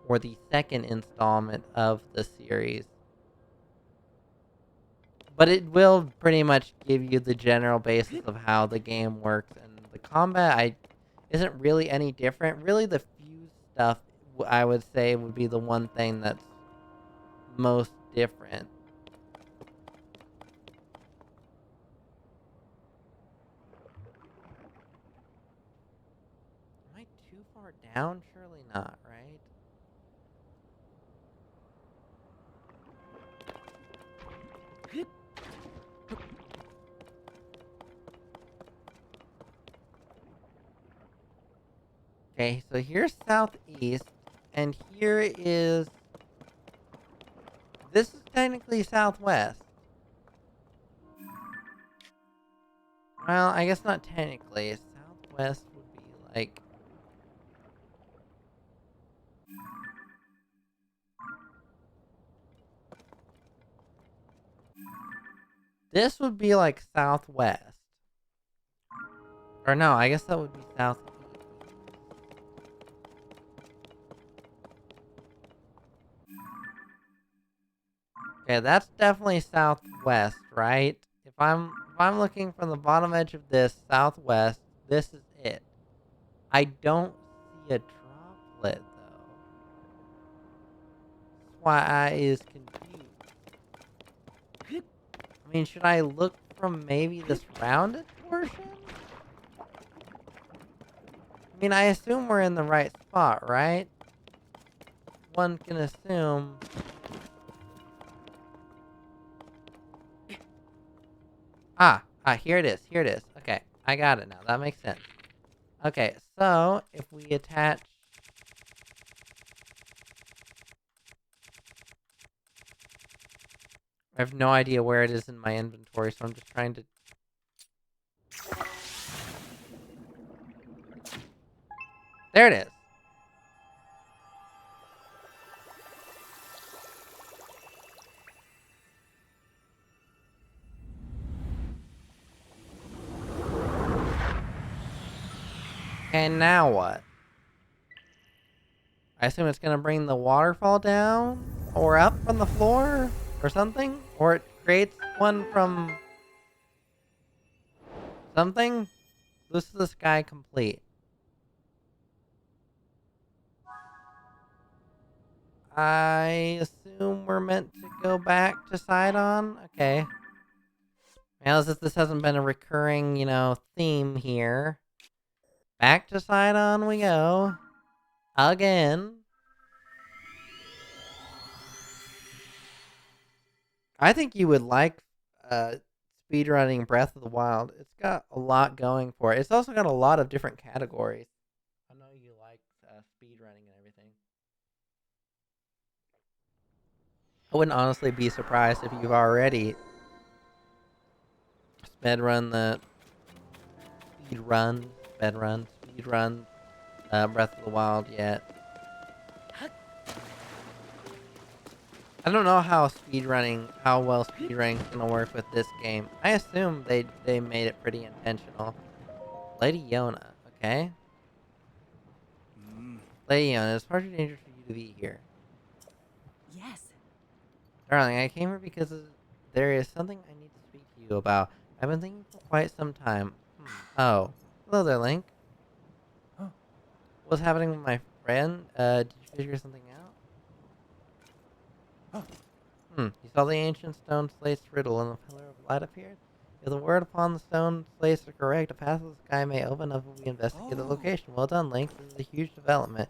or the second installment of the series. But it will pretty much give you the general basis of how the game works, and the combat isn't really any different. Really, the fuse stuff, I would say, would be the one thing that's most different. Am I too far down? Surely not, right? Okay, so here's southeast, and here is... This is technically southwest. Well, I guess not technically. Southwest would be like... This would be like southwest. Or no, I guess that would be southeast. Okay, that's definitely southwest, right? If I'm looking from the bottom edge of this southwest, this is it. I don't see a droplet though. That's why I is confused. I mean, should I look from maybe this rounded portion? I mean, I assume we're in the right spot, right? One can assume. Here it is. Here it is. Okay, I got it now. That makes sense. Okay, so if we attach... I have no idea where it is in my inventory, so I'm just trying to... There it is. And now what? I assume it's gonna bring the waterfall down? Or up from the floor? Or something? Or creates one from something. This is the sky complete. I assume we're meant to go back to Sidon? Okay. Now, as if this hasn't been a recurring, theme here. Back to Sidon we go. Again. I think you would like speedrunning Breath of the Wild. It's got a lot going for it. It's also got a lot of different categories. I know you like speedrunning and everything. I wouldn't honestly be surprised if you've already speedrun Breath of the Wild yet. I don't know how well speedrunning's gonna work with this game. I assume they made it pretty intentional. Lady Yona, okay? Lady Yona, it's far too dangerous for you to be here. Yes. Darling, I came here because there is something I need to speak to you about. I've been thinking for quite some time. Oh. Hello there, Link. Huh. What's happening with my friend? Did you figure something out? You saw the ancient stone slates riddle and the pillar of light appeared? If the word upon the stone slates are correct, a path of the sky may open up if we investigate the location. Well done, Link. This is a huge development.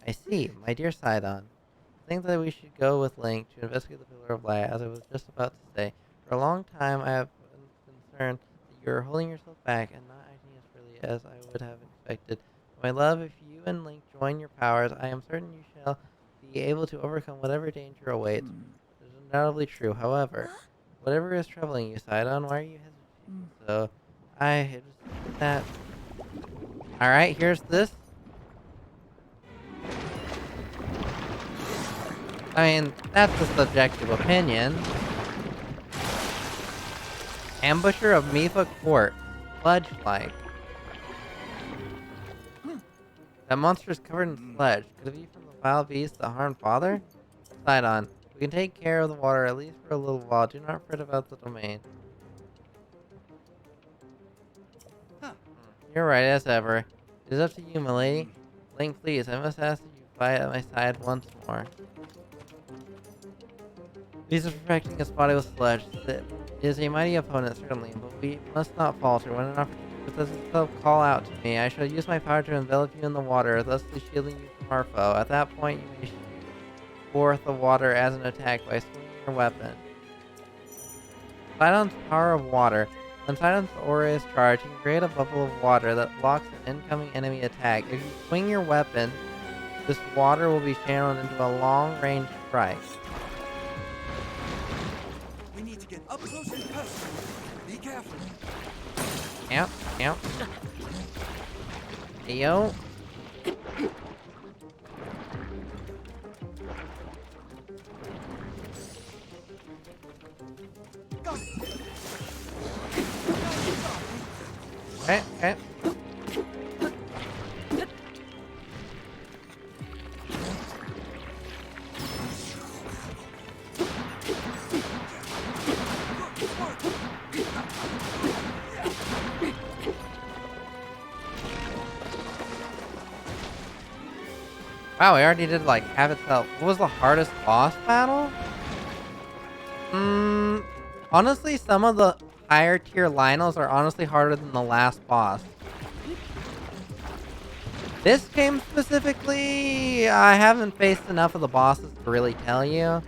I see. My dear Sidon. I think that we should go with Link to investigate the pillar of light, as I was just about to say. For a long time, I have been concerned that you are holding yourself back and not acting as freely as I would have expected. My love, if you and Link join your powers, I am certain you shall be able to overcome whatever danger awaits. This is undoubtedly true. However, whatever is troubling you, Sidon, why are you hesitating? So, I just that. All right, here's this. I mean, that's a subjective opinion. Ambusher of Mifa Court. Sludge-like. That monster is covered in sludge. Could it be from the wild beast that harmed Father? Sidon, we can take care of the water at least for a little while. Do not fret about the domain. You're right, as ever. It is up to you, milady. Link, please, I must ask that you fight at my side once more. These are perfecting his body with sludge. It is a mighty opponent, certainly, but we must not falter. When an opportunity presents itself, call out to me. I shall use my power to envelop you in the water, thusly shielding you from our foe. At that point, you may shoot forth the water as an attack by swinging your weapon. Sidon's power of water. When Sidon's aura is charged, you can create a bubble of water that blocks an incoming enemy attack. If you swing your weapon, this water will be channeled into a long-range strike. We need to get up close and personal. Be careful. Yep. Hey, yo. Okay. Wow, we already did like half itself. What was the hardest boss battle? Honestly, some of the higher tier Lionels are honestly harder than the last boss. This game specifically, I haven't faced enough of the bosses to really tell you.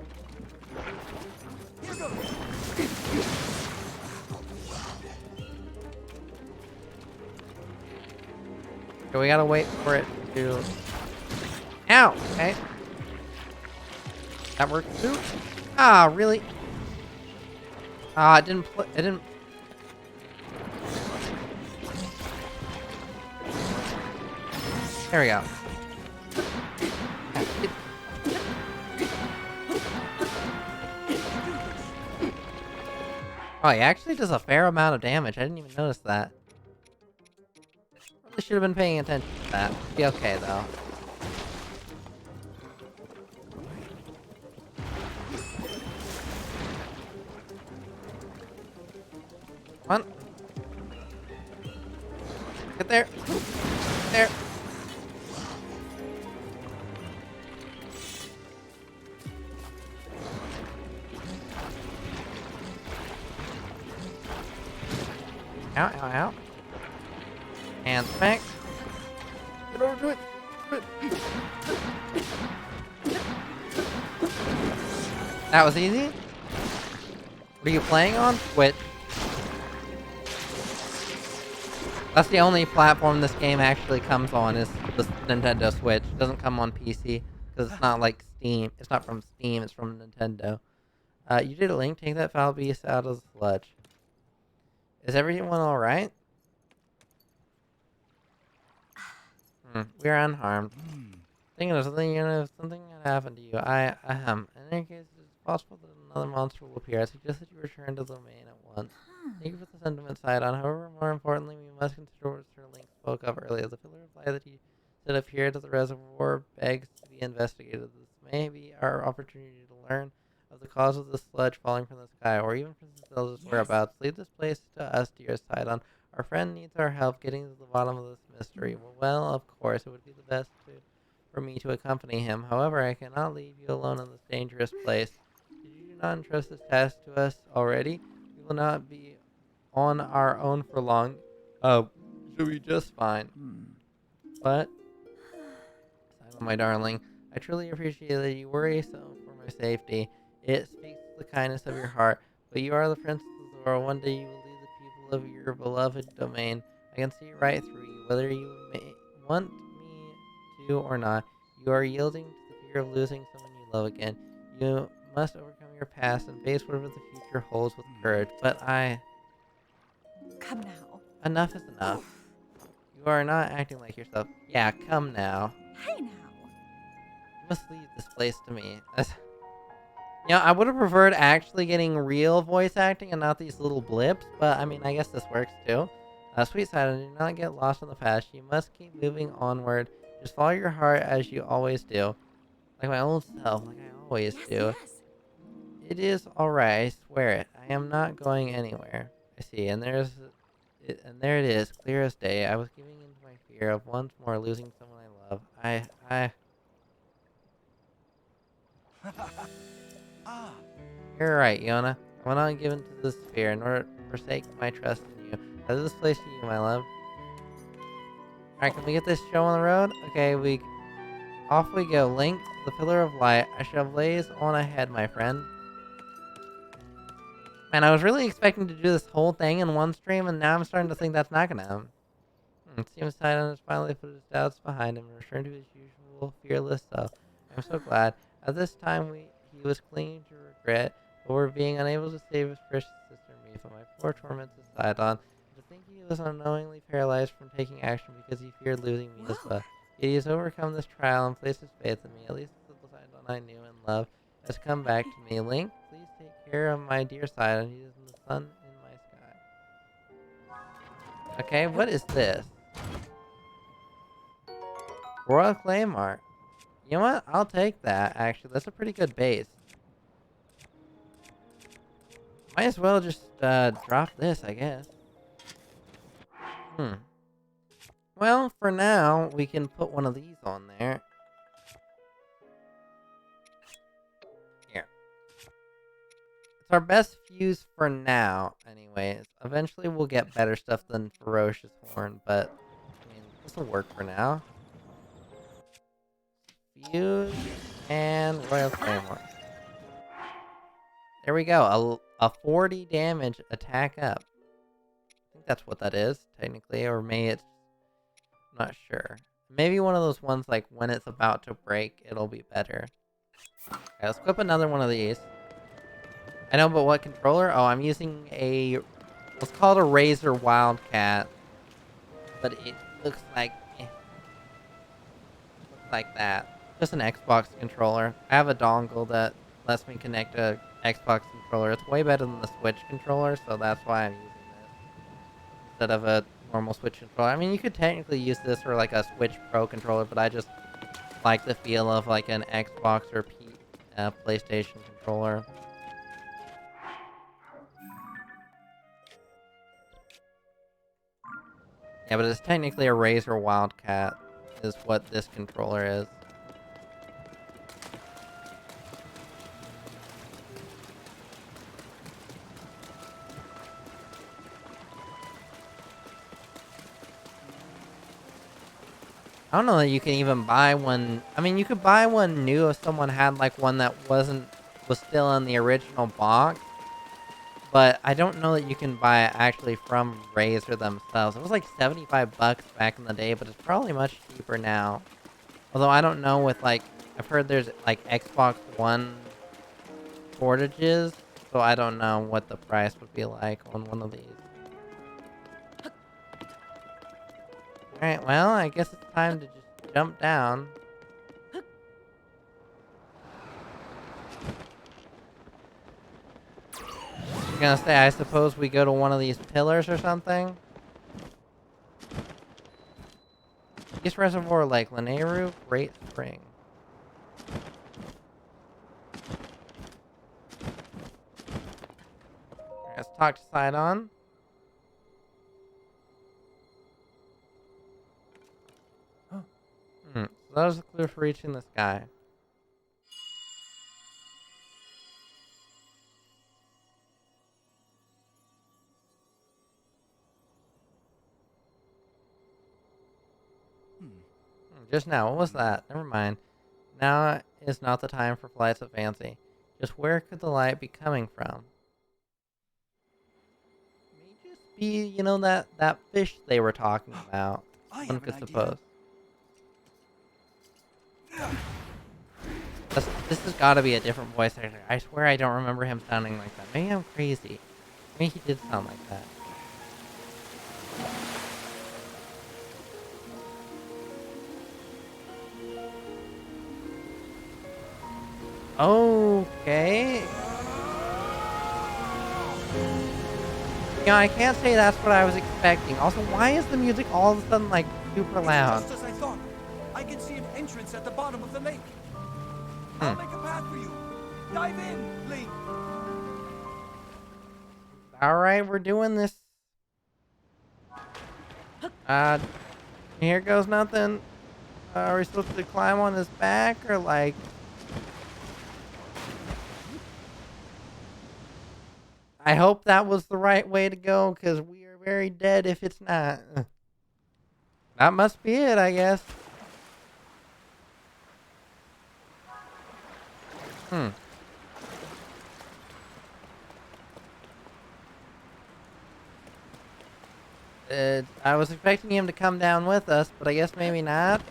So we gotta wait for it to... Ow! Okay. That worked too? Ah, really? Ah, it didn't There we go. Oh, he actually does a fair amount of damage. I didn't even notice that. Really should have been paying attention to that. Be okay, though. Get there. There. Ow, ow, ow. And smack. Get over to it. That was easy? What are you playing on? Switch. That's the only platform this game actually comes on, is the Nintendo Switch. It doesn't come on PC, because it's not like Steam. It's not from Steam, it's from Nintendo. You did a link, take that foul beast out of the sludge. Is everyone alright? We're unharmed. Thinking of something, something had happened to you. In any case, it's possible that another monster will appear. I suggest that you return to the domain at once. Thank you for the sentiment side on. However, more importantly, we must consider what Sir Link spoke of earlier. The pillar of light that he said appeared at the reservoir begs to be investigated. This may be our opportunity to learn of the cause of the sludge falling from the sky, or even Princess Zelda's whereabouts. Leave this place to us, dear Sidon. Our friend needs our help getting to the bottom of this mystery. Well, of course, it would be the best for me to accompany him. However, I cannot leave you alone in this dangerous place. Did you not entrust this task to us already? We will not be on our own for long. Should be just fine. But, Simon, my darling, I truly appreciate that you worry so for my safety. It speaks to the kindness of your heart. But you are the Princess of Zora. One day you will lead the people of your beloved domain. I can see right through you, whether you may want me to or not. You are yielding to the fear of losing someone you love again. You must overcome your past and face whatever the future holds with courage. But Come now. enough is enough. You are not acting like yourself. Yeah, come now. Hey now. You must leave this place to me. I would have preferred actually getting real voice acting and not these little blips, but I mean, I guess this works too. Sweet Sidon, do not get lost in the past. You must keep moving onward. Just follow your heart as you always do. Like my old self, like I always do. Yes. It is alright, I swear it. I am not going anywhere. I see, and there it is, clear as day. I was giving in to my fear of once more losing someone I love. Ah, You're right, Yona. I will not give in to this fear, nor forsake my trust in you. I leave this place to you, my love. Alright, can we get this show on the road? Okay, off we go. Link to the pillar of light. I shall blaze on ahead, my friend. Man, I was really expecting to do this whole thing in one stream, and now I'm starting to think that's not gonna happen. It seems Sidon has finally put his doubts behind him and returned to his usual fearless self. I'm so glad. At this time, he was clinging to regret over being unable to save his precious sister Mifa. My poor tormented Sidon. To think he was unknowingly paralyzed from taking action because he feared losing Mifa. Yet he has overcome this trial and placed his faith in me. At least the Sidon I knew and loved has come back to me. Link, please take care of my dear Sidon. He is the sun in my sky. Okay, what is this? Royal Claymore. You know what? I'll take that, actually. That's a pretty good base. Might as well just drop this, I guess. Well, for now, we can put one of these on there. Here. It's our best fuse for now, anyways. Eventually, we'll get better stuff than Ferocious Horn, but, I mean, this will work for now. Fuse and Royal Claymore. There we go. A 40 damage attack up. I think that's what that is, technically, or maybe it's... I'm not sure. Maybe one of those ones, like, when it's about to break, it'll be better. Okay, let's equip another one of these. I know, but what controller? Oh, I'm using a... Let's call it a Razer Wildcat. But it looks like... looks like that. Just an Xbox controller. I have a dongle that lets me connect a Xbox controller. It's way better than the Switch controller, so that's why I'm using this instead of a normal Switch controller. I mean, you could technically use this for like a Switch Pro controller, but I just like the feel of like an Xbox or PlayStation controller. Yeah, but it's technically a Razor Wildcat, is what this controller is. I don't know that you can even buy one. I mean, you could buy one new if someone had like one that was still in the original box. But I don't know that you can buy it actually from Razer themselves. It was like 75 bucks back in the day, but it's probably much cheaper now. Although I don't know with like, I've heard there's like Xbox One shortages, so I don't know what the price would be like on one of these. Alright, well, I guess it's time to just jump down. I was gonna say, I suppose we go to one of these pillars or something. East Reservoir Lake, Laneru, Great Spring. Alright, let's talk to Sidon. So that was the clue for reaching this guy. Just now, what was that? Never mind. Now is not the time for flights of fancy. Just where could the light be coming from? May just be, you know, that fish they were talking about. I One have an could idea. suppose. This has got to be a different voice actor. I swear I don't remember him sounding like that. Maybe I'm crazy. Maybe he did sound like that. Okay. You know, I can't say that's what I was expecting. Also, why is the music all of a sudden, like, super loud? Just as I thought. I can see an entrance at the bottom of the lake. I'll make a path for you. Dive in, Link. Alright, we're doing this. Here goes nothing. Are we supposed to climb on his back, or, like... I hope that was the right way to go, because we are very dead if it's not. That must be it, I guess. I was expecting him to come down with us, but I guess maybe not.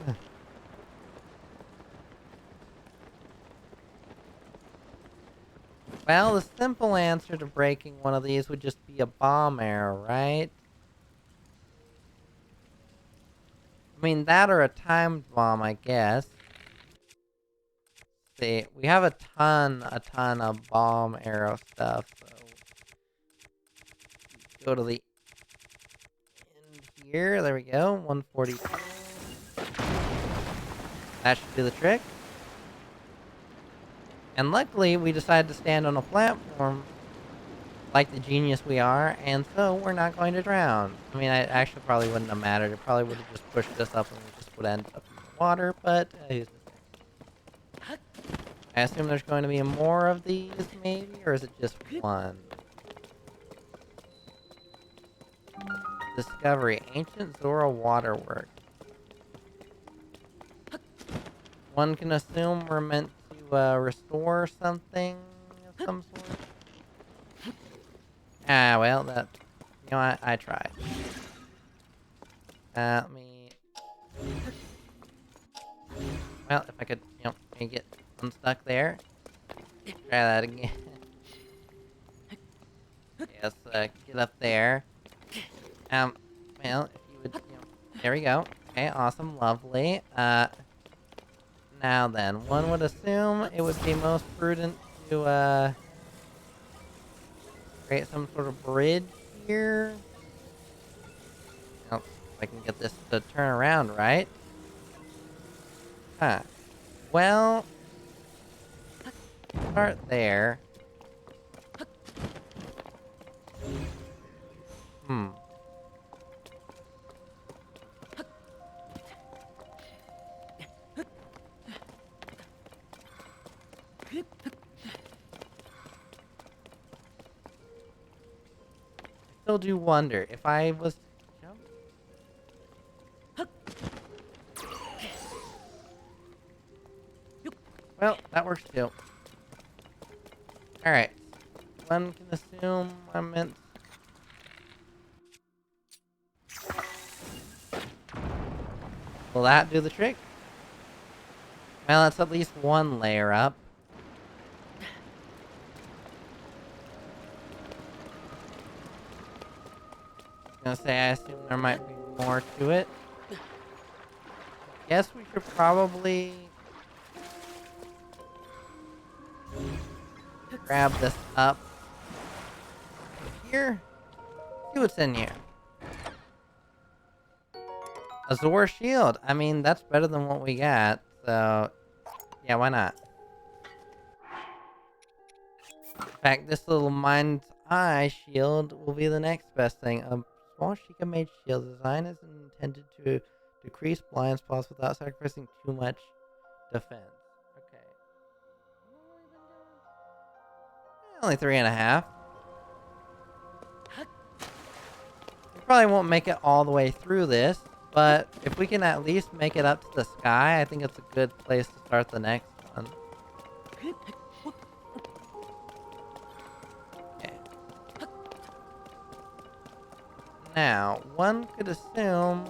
Well, the simple answer to breaking one of these would just be a bomb arrow, right? I mean, that or a timed bomb, I guess. See, we have a ton of bomb arrow stuff, so... Go to the end here, there we go, 142. That should do the trick. And luckily, we decided to stand on a platform like the genius we are, and so we're not going to drown. I mean, it actually probably wouldn't have mattered. It probably would have just pushed us up and we just would end up in the water, but who's to say? I assume there's going to be more of these, maybe? Or is it just one? Discovery. Ancient Zora Waterworks. One can assume we're meant to restore something of some sort. Ah, well, that... You know, I tried. Let me... Well, if I could, you know, maybe get unstuck there. Try that again. Yes, get up there. Well, if you would, you know... There we go. Okay, awesome, lovely. Now then, one would assume it would be most prudent to, create some sort of bridge here. Oh, if I can get this to turn around, right? Huh. Well, start there. still do wonder if I was to jump. Well, that works too. Alright. One can assume I meant. Will that do the trick? Well, that's at least one layer up. I was gonna say, I assume there might be more to it. Guess we should probably grab this up here. See what's in here. A Zora shield. I mean, that's better than what we got. So, yeah, why not? In fact, this little mind's eye shield will be the next best thing. A small Sheikah made shield design is intended to decrease blind spots without sacrificing too much defense. Okay. Only 3.5. We probably won't make it all the way through this, but if we can at least make it up to the sky, I think it's a good place to start the next one. Okay. Now, one could assume...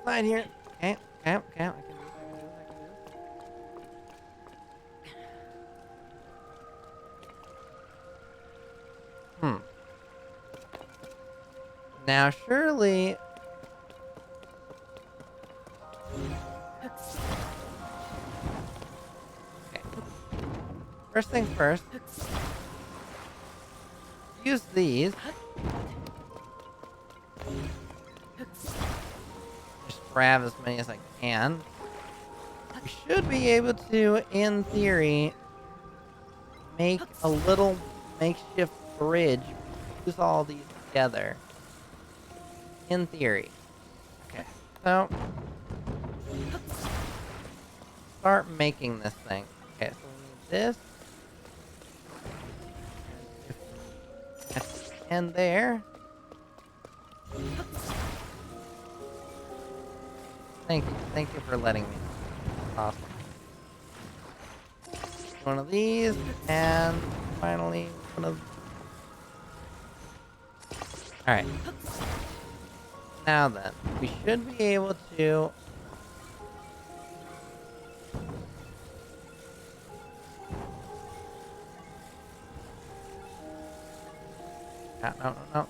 Slide here. Okay, okay, okay. I can do this, I can do this, I can do this. Now, surely... Okay. First thing first. Use these. Grab as many as I can. We should be able to, in theory, make a little makeshift bridge. Use all these together. In theory. Okay, so start making this thing. Okay, so we need this. And there. Thank you for letting me. Awesome. One of these, and finally one of. All right. Now then, we should be able to. No.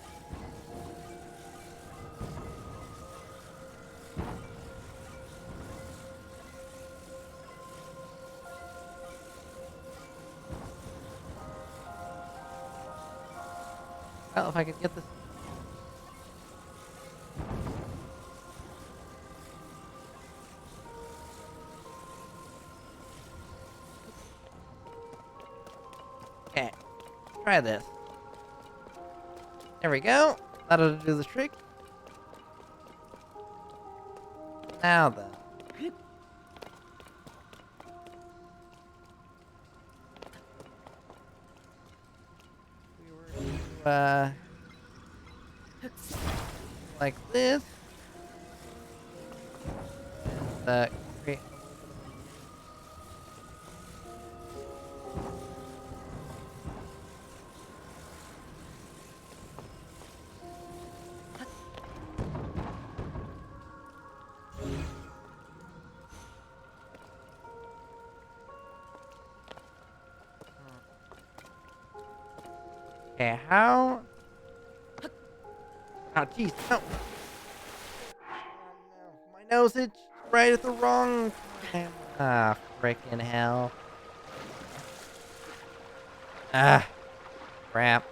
Well, if I could get this. Okay, try this. There we go. That'll do the trick. Now then. Like this. And, create. Okay, how? Oh, jeez, no. nose itched right at the wrong time. Ah, frickin' hell. Ah, crap.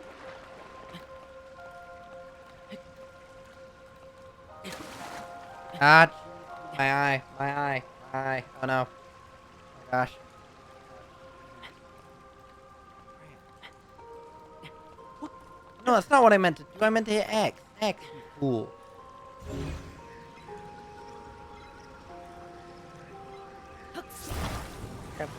Ah, jeez. My eye. My eye. My eye. Oh no. Oh gosh. No, that's not what I meant to do. I meant to hit X. X, you fool. Crap.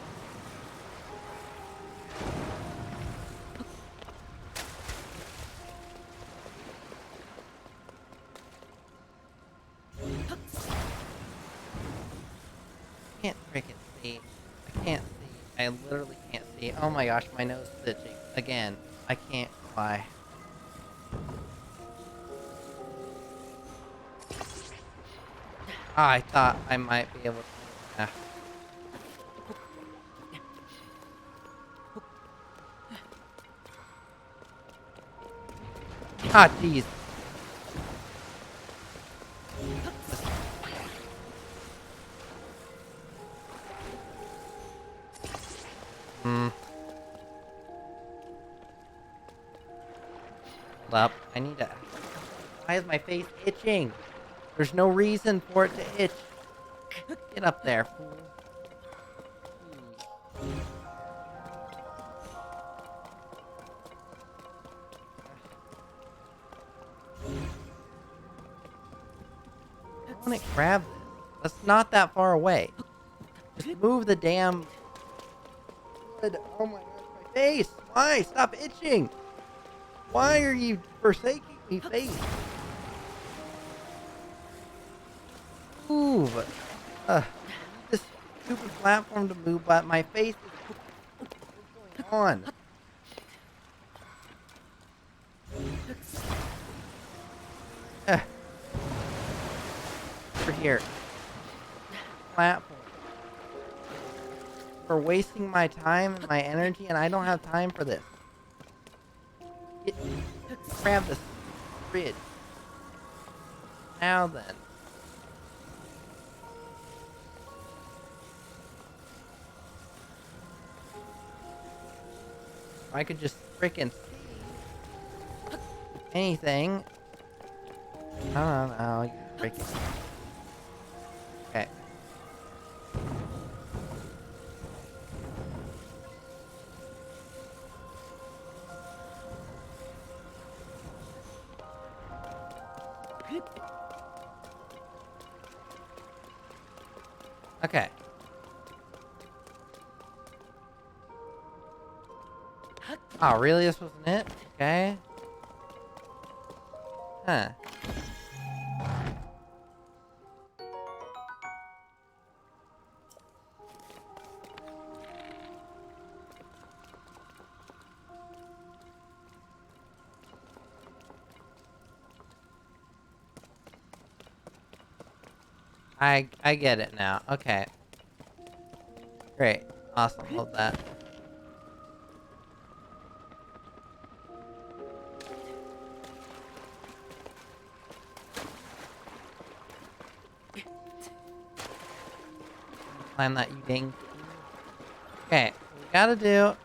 I can't freaking see. I can't see. I literally can't see. Oh my gosh, my nose is itching. Again. I can't fly. Ah, I thought I might be able to. Ah. Ah, jeez. Hmm. Hold up. I need to. Why is my face itching? There's no reason for it to itch. Get up there, fool. I want to grab this. That's not that far away. Just move the damn. Good. Oh my gosh, my face! Why? Stop itching! Why are you forsaking me, face? Move! This stupid platform to move, but my face is. What's going on? Over here. Platform. For wasting my time and my energy, and I don't have time for this. Grab this bridge. Now then. I could just frickin' see anything. No, you frickin'. Okay. Okay. Oh, really? This wasn't it? Okay. Huh. I get it now. Okay. Great. Awesome. Love that. Climb that, you ding. Okay. We gotta do.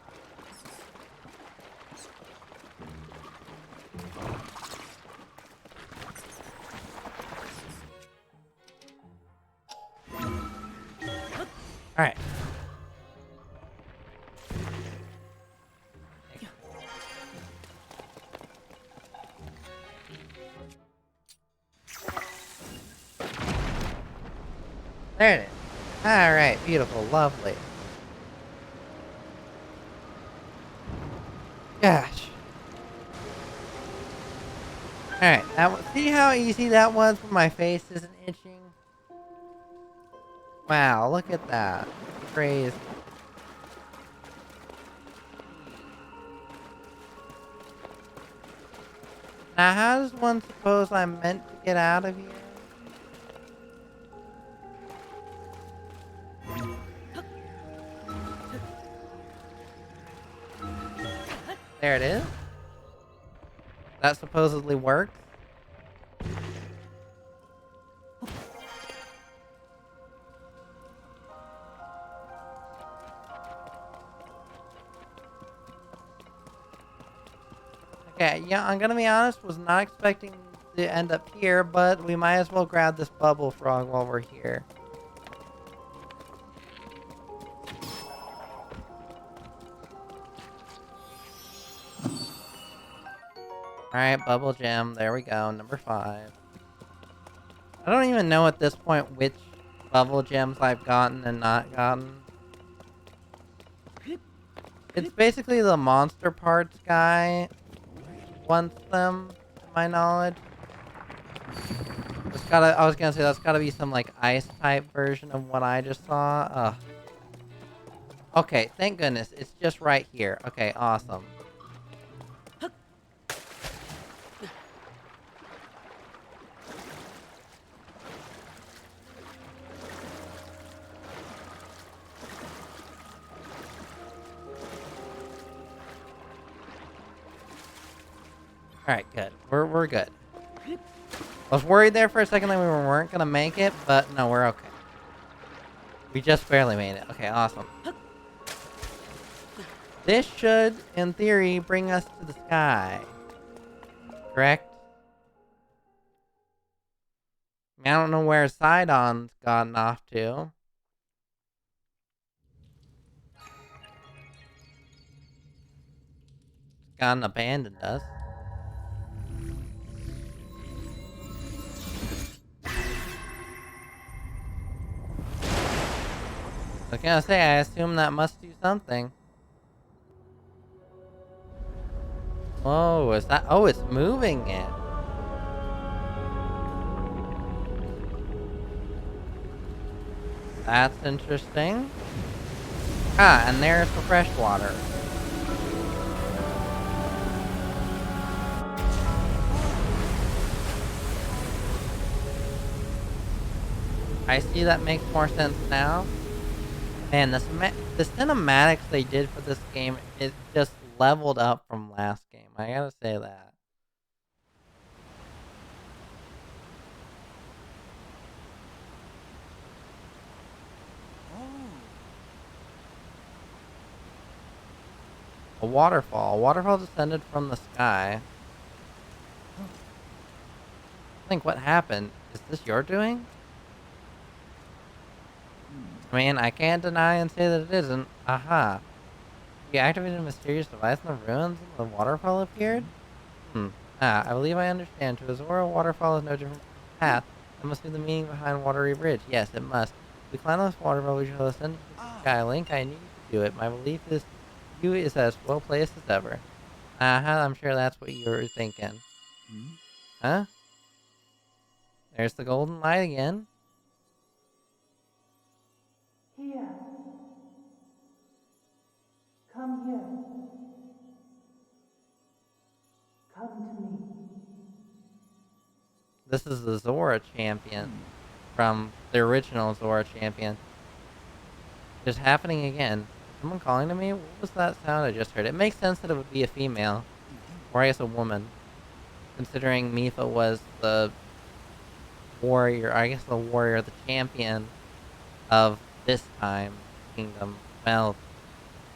Alright. There it is. Alright, beautiful, lovely. Gosh. Alright, see how easy that was when my face isn't itching? Wow, look at that. Crazy. Now, how does one suppose I'm meant to get out of here? There it is. That supposedly works. Okay, yeah, I'm gonna be honest, was not expecting to end up here, but we might as well grab this bubble frog while we're here. Alright, bubble gem, there we go, number 5. I don't even know at this point which bubble gems I've gotten and not gotten. It's basically the monster parts guy wants them, to my knowledge. I was gonna say, that's gotta be some, like, ice-type version of what I just saw. Ugh. Okay, thank goodness. It's just right here. Okay, awesome. Alright, good. We're good. I was worried there for a second that we weren't gonna make it, but no, we're okay. We just barely made it. Okay, awesome. This should, in theory, bring us to the sky. Correct? I don't know where Sidon's gotten off to. Gotten abandoned us. I was gonna say, I assume that must do something. Whoa, is that? Oh, it's moving it. That's interesting. Ah, and there's the fresh water. I see, that makes more sense now. Man, the cinematics they did for this game, it just leveled up from last game. I gotta say that. A waterfall. A waterfall descended from the sky. I think what happened? Is this your doing? I mean, I can't deny and say that it isn't. Aha. You activated a mysterious device in the ruins and the waterfall appeared? I believe I understand. To Zora, a waterfall is no different from a path. That must be the meaning behind Watery Bridge. Yes, it must. If we climb this waterfall, we shall ascend to the sky. Link, I need you to do it. My belief is you is as well placed as ever. I'm sure that's what you were thinking. Huh? There's the golden light again. Here. Come here. Come to me. This is the Zora champion from the original Zora champion. Just happening again. Someone calling to me? What was that sound I just heard? It makes sense that it would be a female. Or I guess a woman. Considering Mifa was the warrior, the champion of this time kingdom. Well,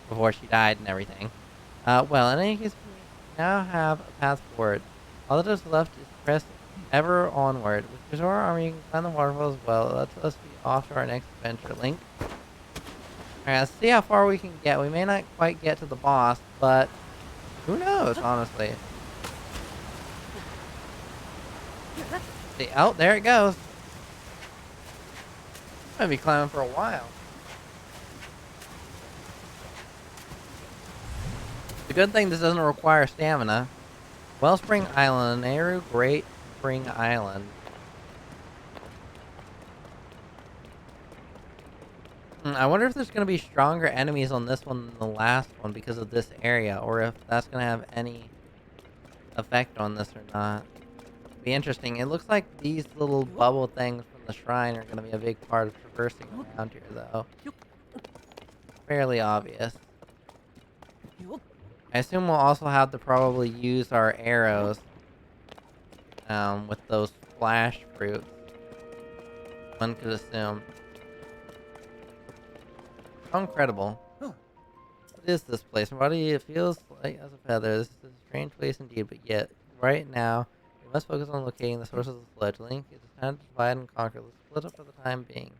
before she died and everything. Well, in any case, we now have a path forward. All that is left is to press ever onward. With your Zora armor, you can climb the waterfall as well. Let us be off to our next adventure. Link. Alright, let's see how far we can get. We may not quite get to the boss, but who knows, honestly. See, oh, there it goes. I'm gonna be climbing for a while. The good thing this doesn't require stamina. Wellspring Island, Nehru Great Spring Island. I wonder if there's going to be stronger enemies on this one than the last one because of this area, or if that's going to have any effect on this or not. Be interesting. It looks like these little bubble things from the shrine are going to be a big part of traversing around here, though. Fairly obvious. I assume we'll also have to probably use our arrows with those flash fruits. One could assume. How incredible. What is this place? My body, it feels light as a feather. This is a strange place indeed, but yet, right now, we must focus on locating the source of the sludge. Link, it is time to divide and conquer. Let's split up for the time being.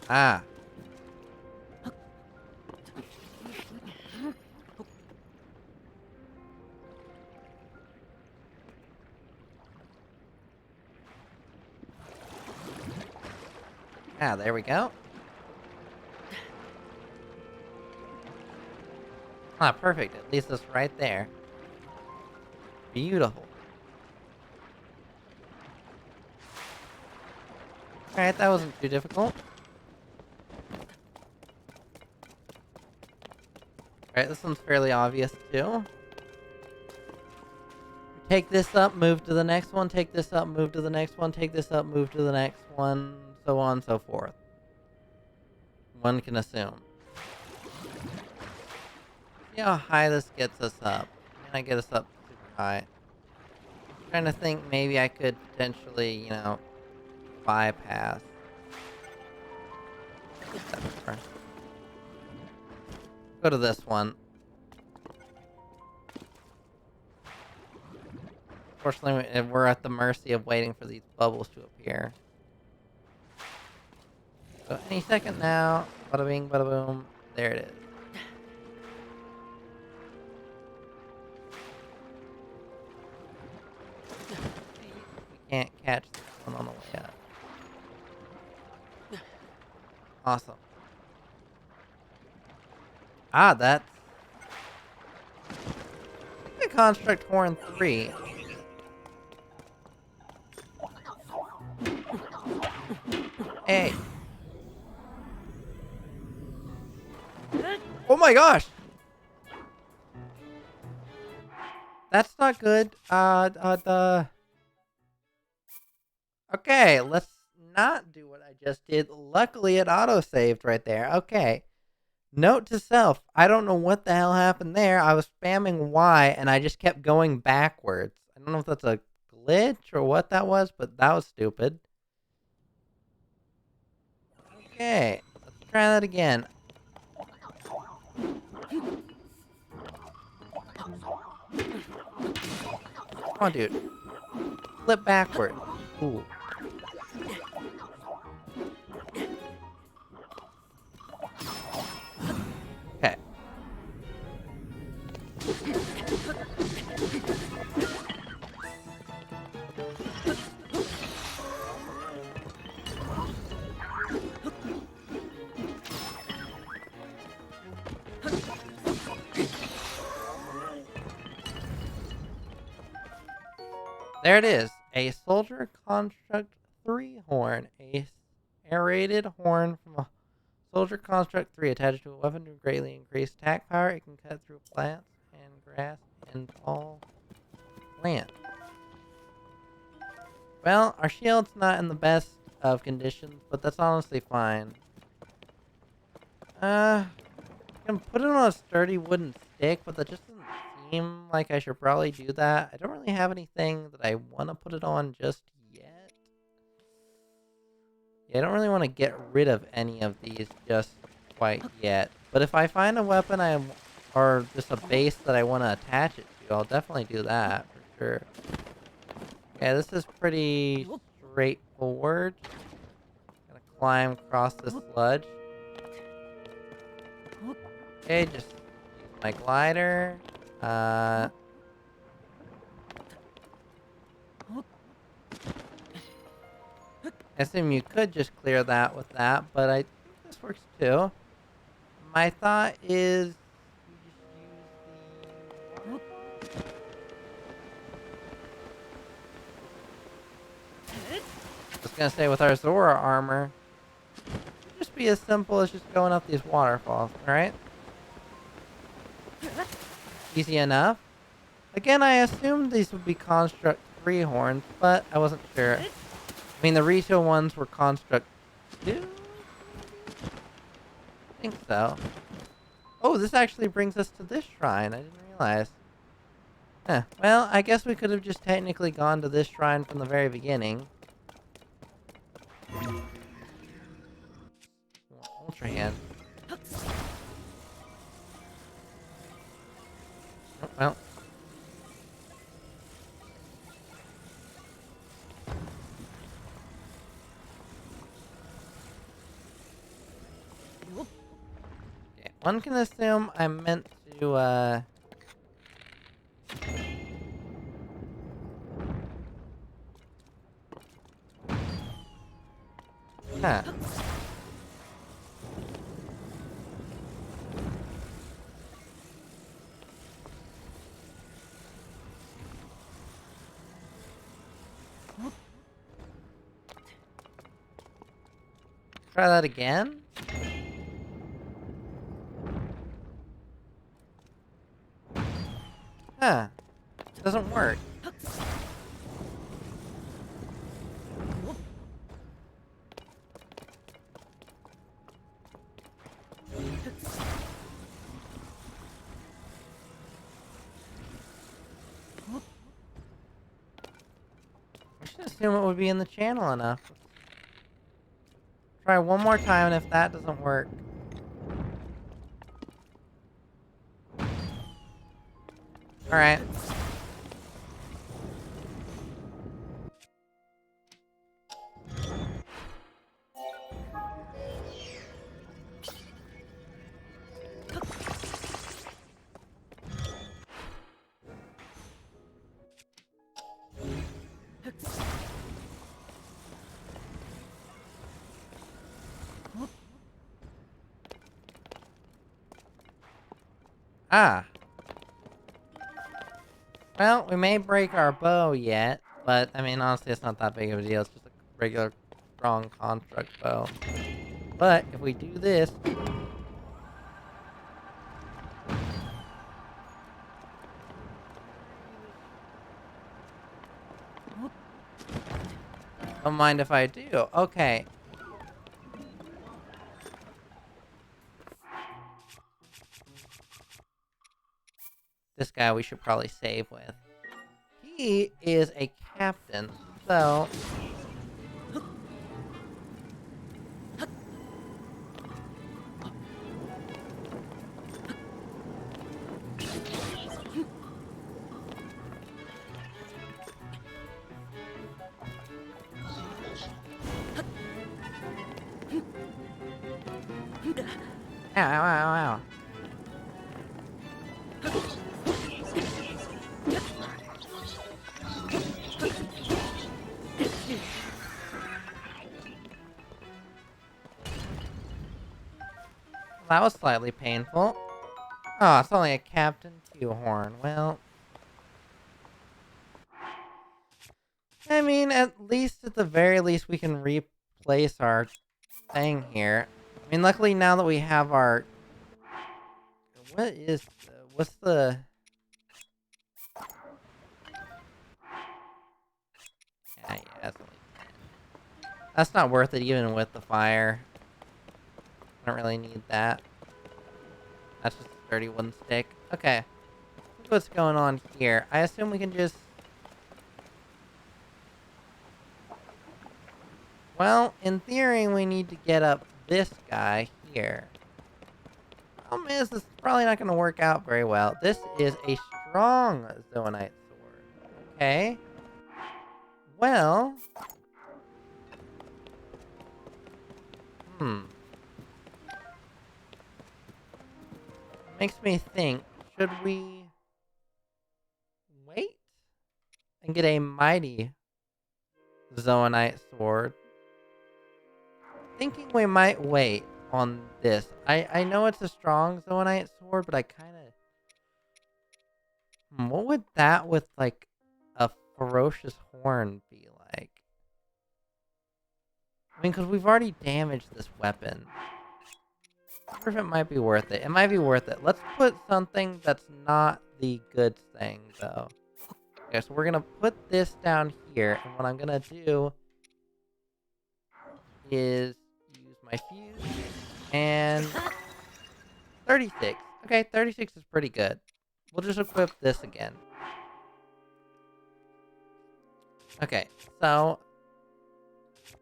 Ah. Ah, there we go. Ah, perfect. It leads us right there. Beautiful. Alright, that wasn't too difficult. Alright, this one's fairly obvious too. Take this up, move to the next one, take this up, move to the next one, take this up, move to the next one, so on and so forth. One can assume. See how high this gets us up. Can I get us up super high? I'm trying to think maybe I could potentially, you know, bypass. Go to this one. Fortunately, we're at the mercy of waiting for these bubbles to appear. So any second now, bada bing, bada boom, there it is. We can't catch this one on the way up. Awesome. Ah, that's a construct horn 3. Hey. Oh my gosh. That's not good. Okay, let's not do what I just did. Luckily, it auto-saved right there. Okay. Note to self, I don't know what the hell happened there. I was spamming Y, and I just kept going backwards. I don't know if that's a glitch or what that was, but that was stupid. Okay, let's try that again. Come on, dude. Flip backward. Ooh. Okay. There it is. A soldier construct 3 horn. A aerated horn from a soldier construct 3 attached to a weapon to greatly increase attack power. It can cut through plants and grass and tall plants. Well, our shield's not in the best of conditions, but that's honestly fine. I can put it on a sturdy wooden stick, but that just doesn't seem like I should probably do that. I don't really have anything that I want to put it on just yet. Yeah, I don't really want to get rid of any of these just quite yet. But if I find a weapon or just a base that I want to attach it to, I'll definitely do that for sure. Yeah, this is pretty straightforward. Gonna climb across this sludge. Okay, just use my glider. I assume you could just clear that with that, but I think this works too. My thought is you just use I was gonna say with our Zora armor, it'd just be as simple as just going up these waterfalls, alright? Easy enough. Again, I assumed these would be construct 3 horns, but I wasn't sure. I mean, the retail ones were construct 2? I think so. Oh, this actually brings us to this shrine. I didn't realize. Well, I guess we could have just technically gone to this shrine from the very beginning. Ultra Hand. Oh, well. Okay, one can assume I meant to, Huh. Try that again? Huh. Doesn't work. We should assume it would be in the channel enough. Try one more time, and if that doesn't work... Alright. Ah. Well, we may break our bow yet, but, I mean, honestly, it's not that big of a deal. It's just a regular, strong construct bow. But, if we do this... Don't mind if I do. Okay. This guy we should probably save with. He is a captain, so... Ow, ow, ow, ow. That was slightly painful. Oh, it's only a Captain Q-Horn. Well... I mean, at the very least, we can replace our thing here. I mean, luckily now that we have our... What's the... Yeah, that's only 10. That's not worth it even with the fire. I don't really need that. That's just a sturdy wooden stick. Okay. Look what's going on here. I assume we can just... Well, in theory, we need to get up this guy here. Problem is, this is probably not going to work out very well. This is a strong Zoanite sword. Okay. Well... Makes me think, should we wait and get a mighty Zoanite sword? Thinking we might wait on this. I know it's a strong Zoanite sword, but I kind of... what would that with, like, a ferocious horn be like? I mean, because we've already damaged this weapon. I wonder if it might be worth it. It might be worth it. Let's put something that's not the good thing, though. Okay, so we're going to put this down here, and what I'm going to do is use my fuse, and 36. Okay, 36 is pretty good. We'll just equip this again. Okay, so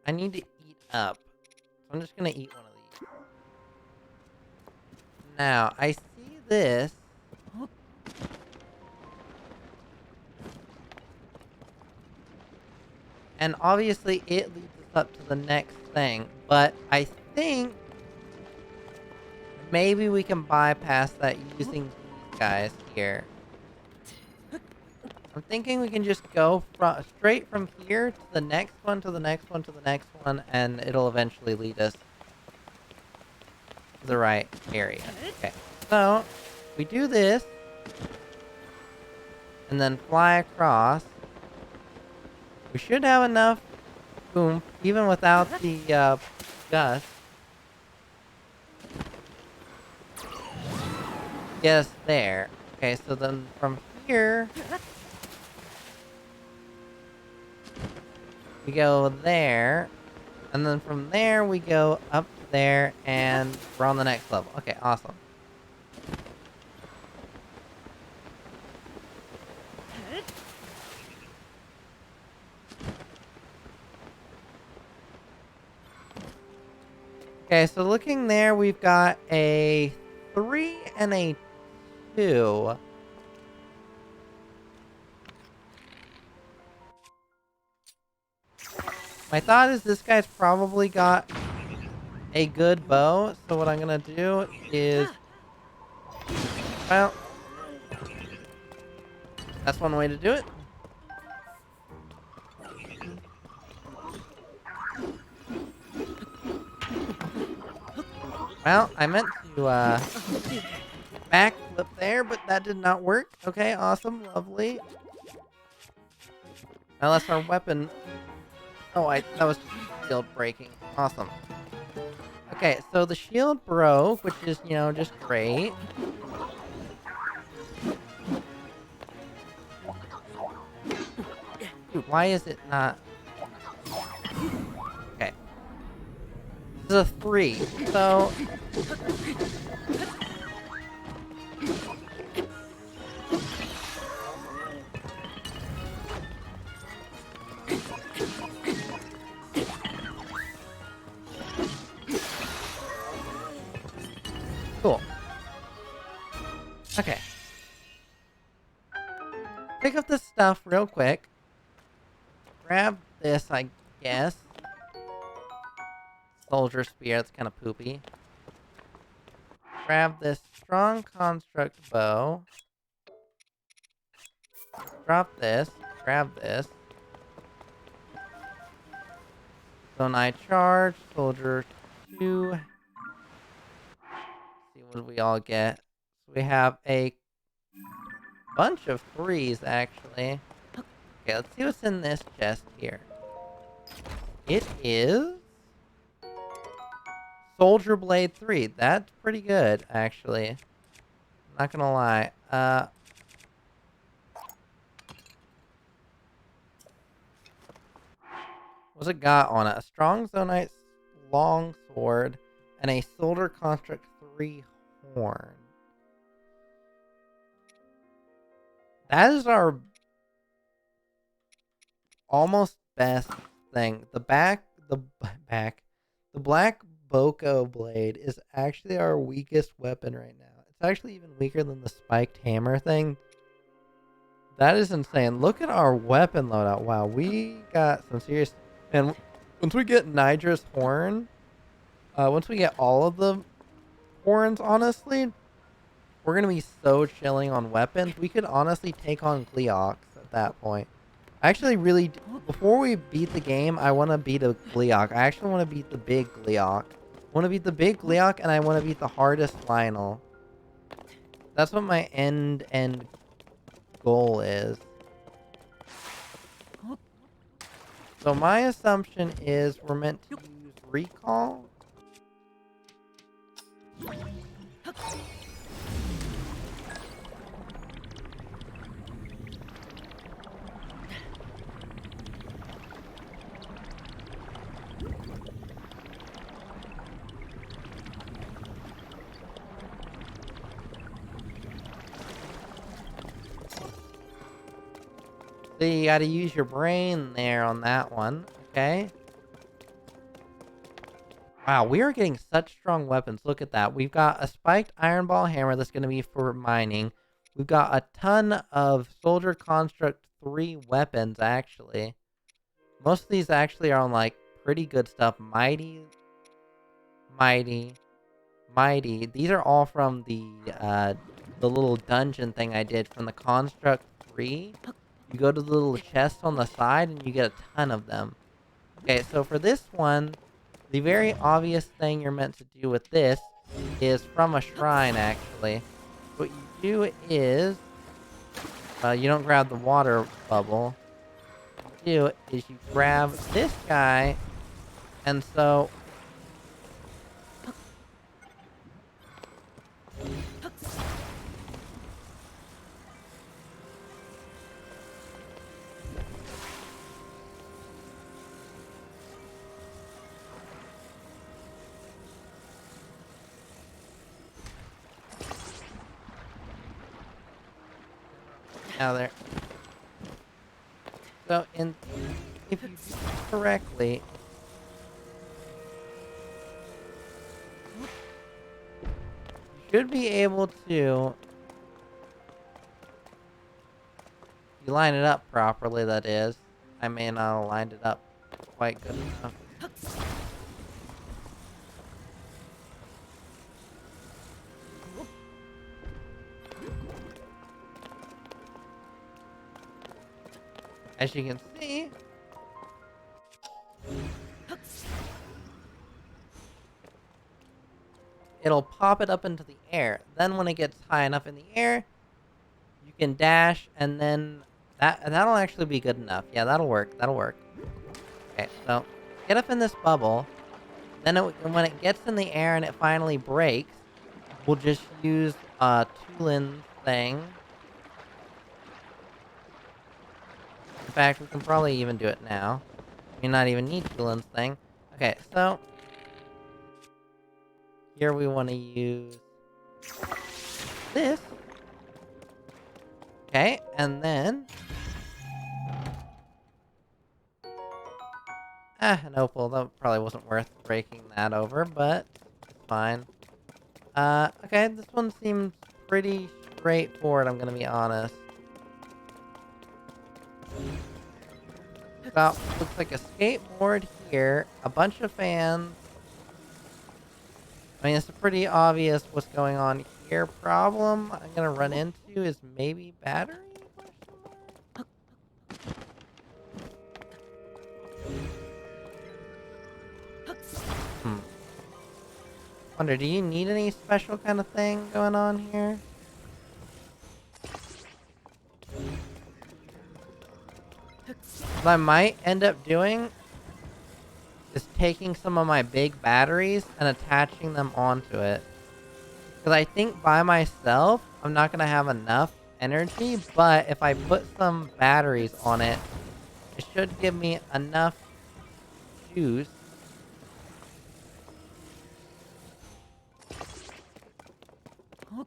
I need to eat up. So I'm just going to eat one of these. Now, I see this. And obviously it leads us up to the next thing. But I think maybe we can bypass that using these guys here. I'm thinking we can just go straight from here to the next one, to the next one, to the next one, and it'll eventually lead us to the right area. Okay, so we do this, and then fly across. We should have enough boom, even without the gust. Get us there. Okay, so then from here, we go there, and then from there we go up there, and we're on the next level. Okay, awesome. Okay, so looking there, we've got a 3 and a 2. My thought is this guy's probably got a good bow, so what I'm gonna do is, well, that's one way to do it. Well, I meant to backflip there, but that did not work. Okay, awesome, lovely. Unless our weapon... Oh, that was just shield breaking. Awesome. Okay, so the shield broke, which is, just great. Dude, why is it not... Okay. This is a 3, so... Cool. Okay. Pick up this stuff real quick. Grab this, I guess. Soldier spear, that's kind of poopy. Grab this strong construct bow. Drop this. Grab this. Zone I charge. Soldier 2. See what we all get. So we have a bunch of 3s, actually. Okay, let's see what's in this chest here. It is... Soldier Blade 3. That's pretty good, actually. Not gonna lie. What's it got on it? A strong Zonite long sword and a Soldier Construct 3 horn. That is our almost best thing. The black Boko blade is actually our weakest weapon right now. It's actually even weaker than the spiked hammer thing. That is insane. Look at our weapon loadout. Wow, we got some serious... And once we get Nidra's horn, once we get all of the horns, honestly, we're going to be so chilling on weapons. We could honestly take on Gleox at that point. I actually really... Before we beat the game, I want to beat a Gleox. I actually want to beat the big Gleox. I want to beat the big Gleox, and I want to beat the hardest Lionel. That's what my end goal is. So my assumption is we're meant to use recall. So you gotta use your brain there on that one, okay? Wow, we are getting such strong weapons. Look at that. We've got a spiked iron ball hammer that's going to be for mining. We've got a ton of soldier construct 3 weapons, actually. Most of these actually are on, like, pretty good stuff. Mighty, mighty, mighty. These are all from the little dungeon thing I did from the construct 3. You go to the little chest on the side and you get a ton of them. Okay, so for this one, the very obvious thing you're meant to do with this is from a shrine, actually. What you do is, you don't grab the water bubble. What you do is you grab this guy, and so... Now there. So, if you do it correctly, you should be able to... You line it up properly, that is. I may not have lined it up quite good enough. As you can see, it'll pop it up into the air. Then when it gets high enough in the air, you can dash, and then that'll actually be good enough. Yeah, that'll work. That'll work. Okay, so get up in this bubble. Then when it gets in the air and it finally breaks, we'll just use Tulin's thing. In fact, we can probably even do it now. We not even need Tulin's thing. Okay, so here we want to use this. Okay, and then... an opal. That probably wasn't worth breaking that over, but it's fine. Okay, this one seems pretty straightforward, I'm gonna be honest. So, looks like a skateboard here, a bunch of fans. I mean, it's pretty obvious what's going on here. Problem I'm gonna run into is maybe battery? Wonder, do you need any special kind of thing going on here? What I might end up doing is taking some of my big batteries and attaching them onto it. Because I think by myself, I'm not going to have enough energy, but if I put some batteries on it, it should give me enough juice to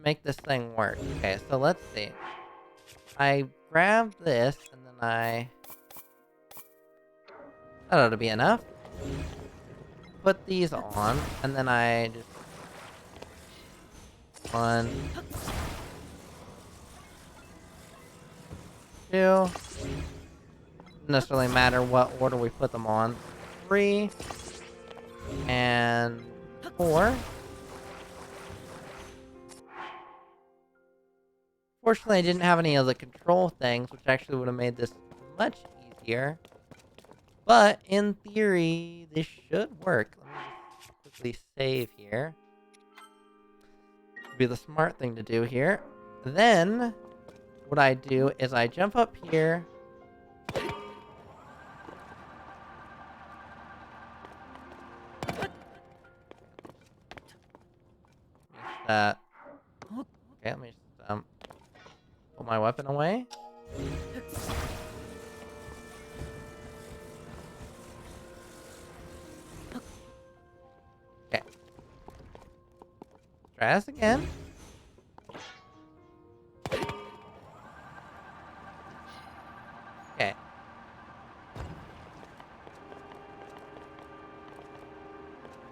make this thing work. Okay, so let's see. I grab this, and then that ought to be enough. Put these on, and then I just... 1, 2. Doesn't necessarily matter what order we put them on. 3. And 4. Fortunately, I didn't have any of the control things, which actually would have made this much easier. But, in theory, this should work. Let me just quickly save here. Be the smart thing to do here. Then, what I do is I jump up here. That. Okay, let me just put my weapon away. Okay. Try this again. Okay.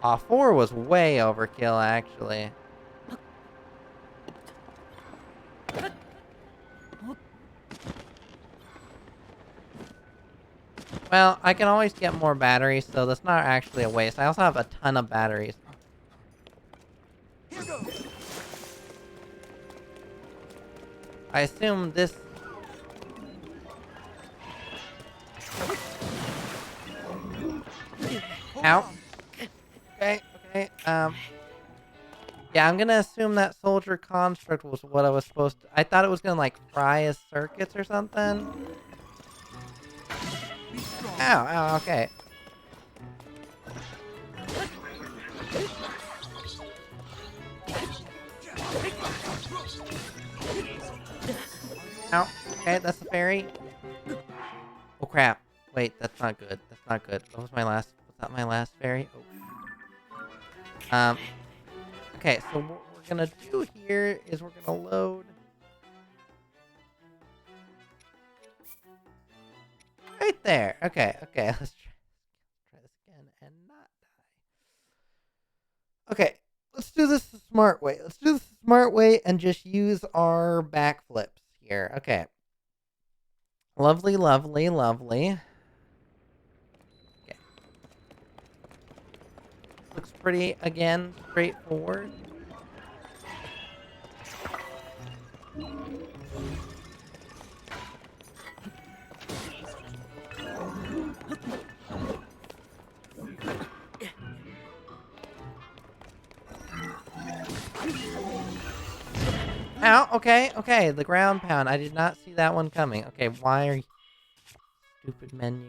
Aw, 4 was way overkill, actually. Well, I can always get more batteries, so that's not actually a waste. I also have a ton of batteries. Here goes. I assume this... Hold Ow. on. Okay, okay, yeah, I'm gonna assume that soldier construct was what I was supposed to... I thought it was gonna, like, fry his circuits or something. Be strong. Ow, ow, okay. Ow. Okay, that's the fairy. Oh, crap. Wait, that's not good. That's not good. What was my last... Was that my last fairy? Oh. Okay, so what we're gonna do here is we're gonna load... Right there. Okay, okay. Let's try this again and not die. Okay, let's do this the smart way. Let's do this the smart way and just use our backflips here. Okay. Lovely, lovely, lovely. Okay. Looks pretty, again, straightforward. Ow, okay, okay, the ground pound. I did not see that one coming. Okay, why are you... Stupid menu.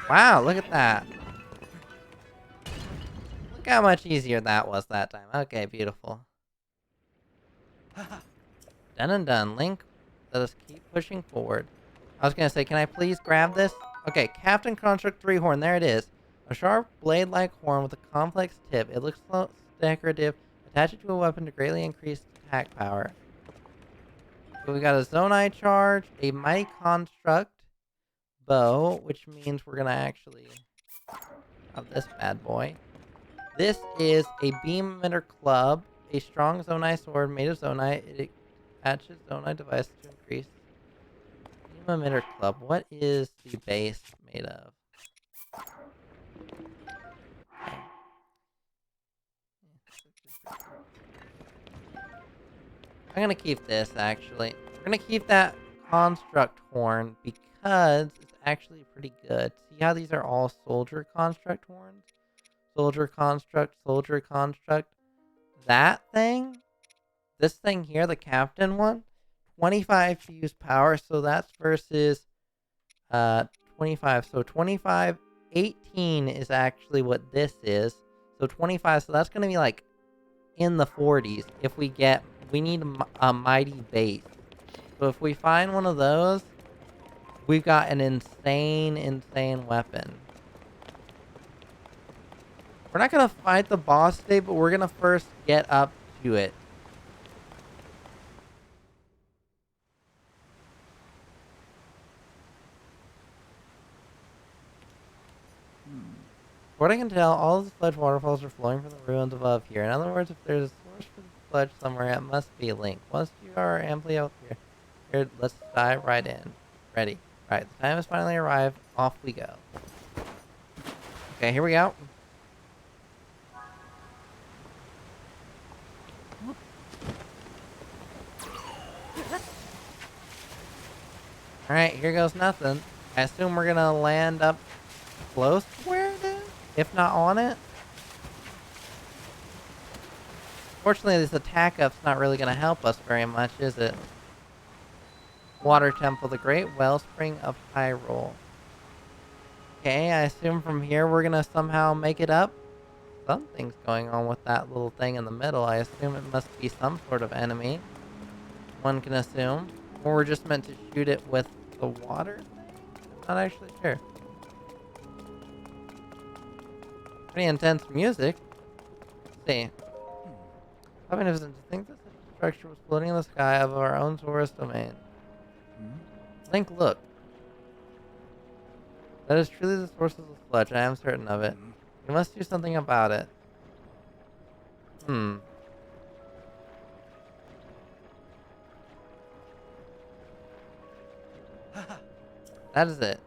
Wow, look at that. Look how much easier that was that time. Okay, beautiful. Done and done. Link, let us keep pushing forward. I was gonna say, can I please grab this? Okay, Captain Construct 3 horn. There it is. A sharp blade-like horn with a complex tip. It looks decorative. Attach it to a weapon to greatly increase attack power. So we got a Zonai charge, a Mighty Construct bow, which means we're gonna actually have this bad boy. This is a beam emitter club, a strong Zonai sword made of Zonai. It attaches Zonai device to increase beam emitter club. What is the base made of? Okay. I'm gonna keep this actually. We're gonna keep that construct horn because it's actually pretty good. See how these are all soldier construct horns? Soldier construct, soldier construct. That thing, this thing here, the captain one, 25 fuse power, so that's versus 25. So 25, 18 is actually what this is. So 25, so that's gonna be like in the 40s if we get, we need a mighty base. So if we find one of those, we've got an insane, insane weapon. We're not going to fight the boss today, but we're going to first get up to it. What I can tell, all of the sludge waterfalls are flowing from the ruins above here. In other words, if there's a source for the sludge somewhere, it must be a link. Once you are amply out here, let's dive right in. Ready. Right, the time has finally arrived. Off we go. Okay, here we go. Alright, here goes nothing. I assume we're gonna land up close to where it is, if not on it. Fortunately, this attack up's not really gonna help us very much, is it? Water Temple, the Great Wellspring of Hyrule. Okay, I assume from here we're gonna somehow make it up. Something's going on with that little thing in the middle. I assume it must be some sort of enemy. One can assume. Or we're just meant to shoot it with the water thing? I'm not actually sure. Pretty intense music. Let's see. How magnificent to think this structure was floating in the sky of our own Zora's domain. Link, look. That is truly the source of the sludge. I am certain of it. You must do something about it. That is it.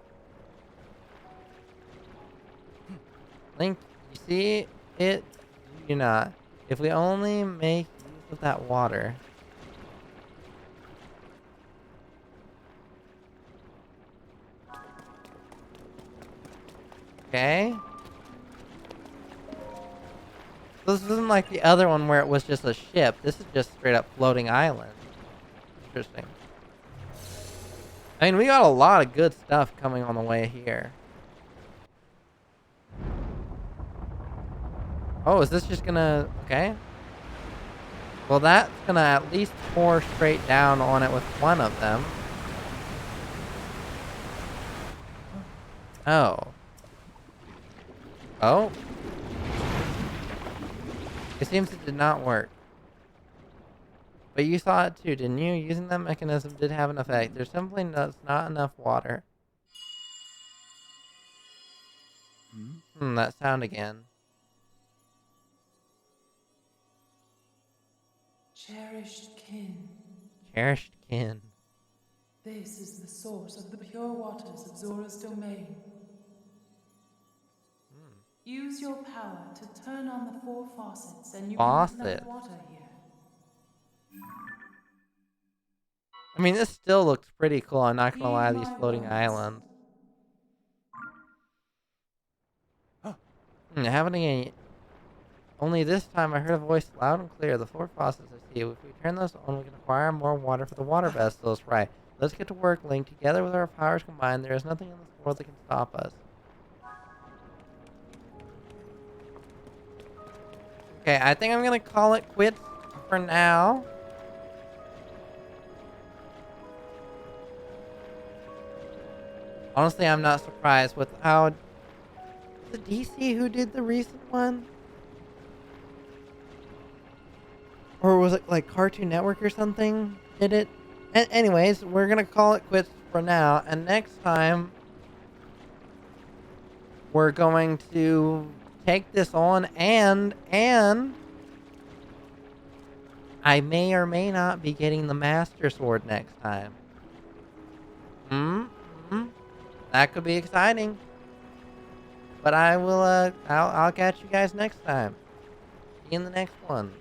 Link, you see it? Do you not? If we only make use of that water. Okay. This isn't like the other one where it was just a ship. This is just straight up floating island. Interesting. I mean, we got a lot of good stuff coming on the way here. Oh, is this just gonna... Okay. Well, that's gonna at least pour straight down on it with one of them. Oh. Oh. It seems it did not work. But you saw it too, didn't you? Using that mechanism did have an effect. There simply was not enough water. That sound again. Cherished kin, Cherished kin. this is the source of the pure waters of Zora's domain. Use your power to turn on the 4 faucets and you can get enough water here. I mean, this still looks pretty cool. I'm not gonna lie, these floating islands. Happening only this time I heard a voice loud and clear. The 4 faucets I see. If we turn those on, we can acquire more water for the water vessels. Right. Let's get to work, Link. Together with our powers combined, there is nothing in this world that can stop us. Okay, I think I'm gonna call it quits for now. Honestly, I'm not surprised with how... Was it DC who did the recent one? Or was it like Cartoon Network or something did it? Anyways, we're gonna call it quits for now. And next time, we're going to take this on and I may or may not be getting the Master Sword next time. That could be exciting. But I will, I'll catch you guys next time. See you in the next one.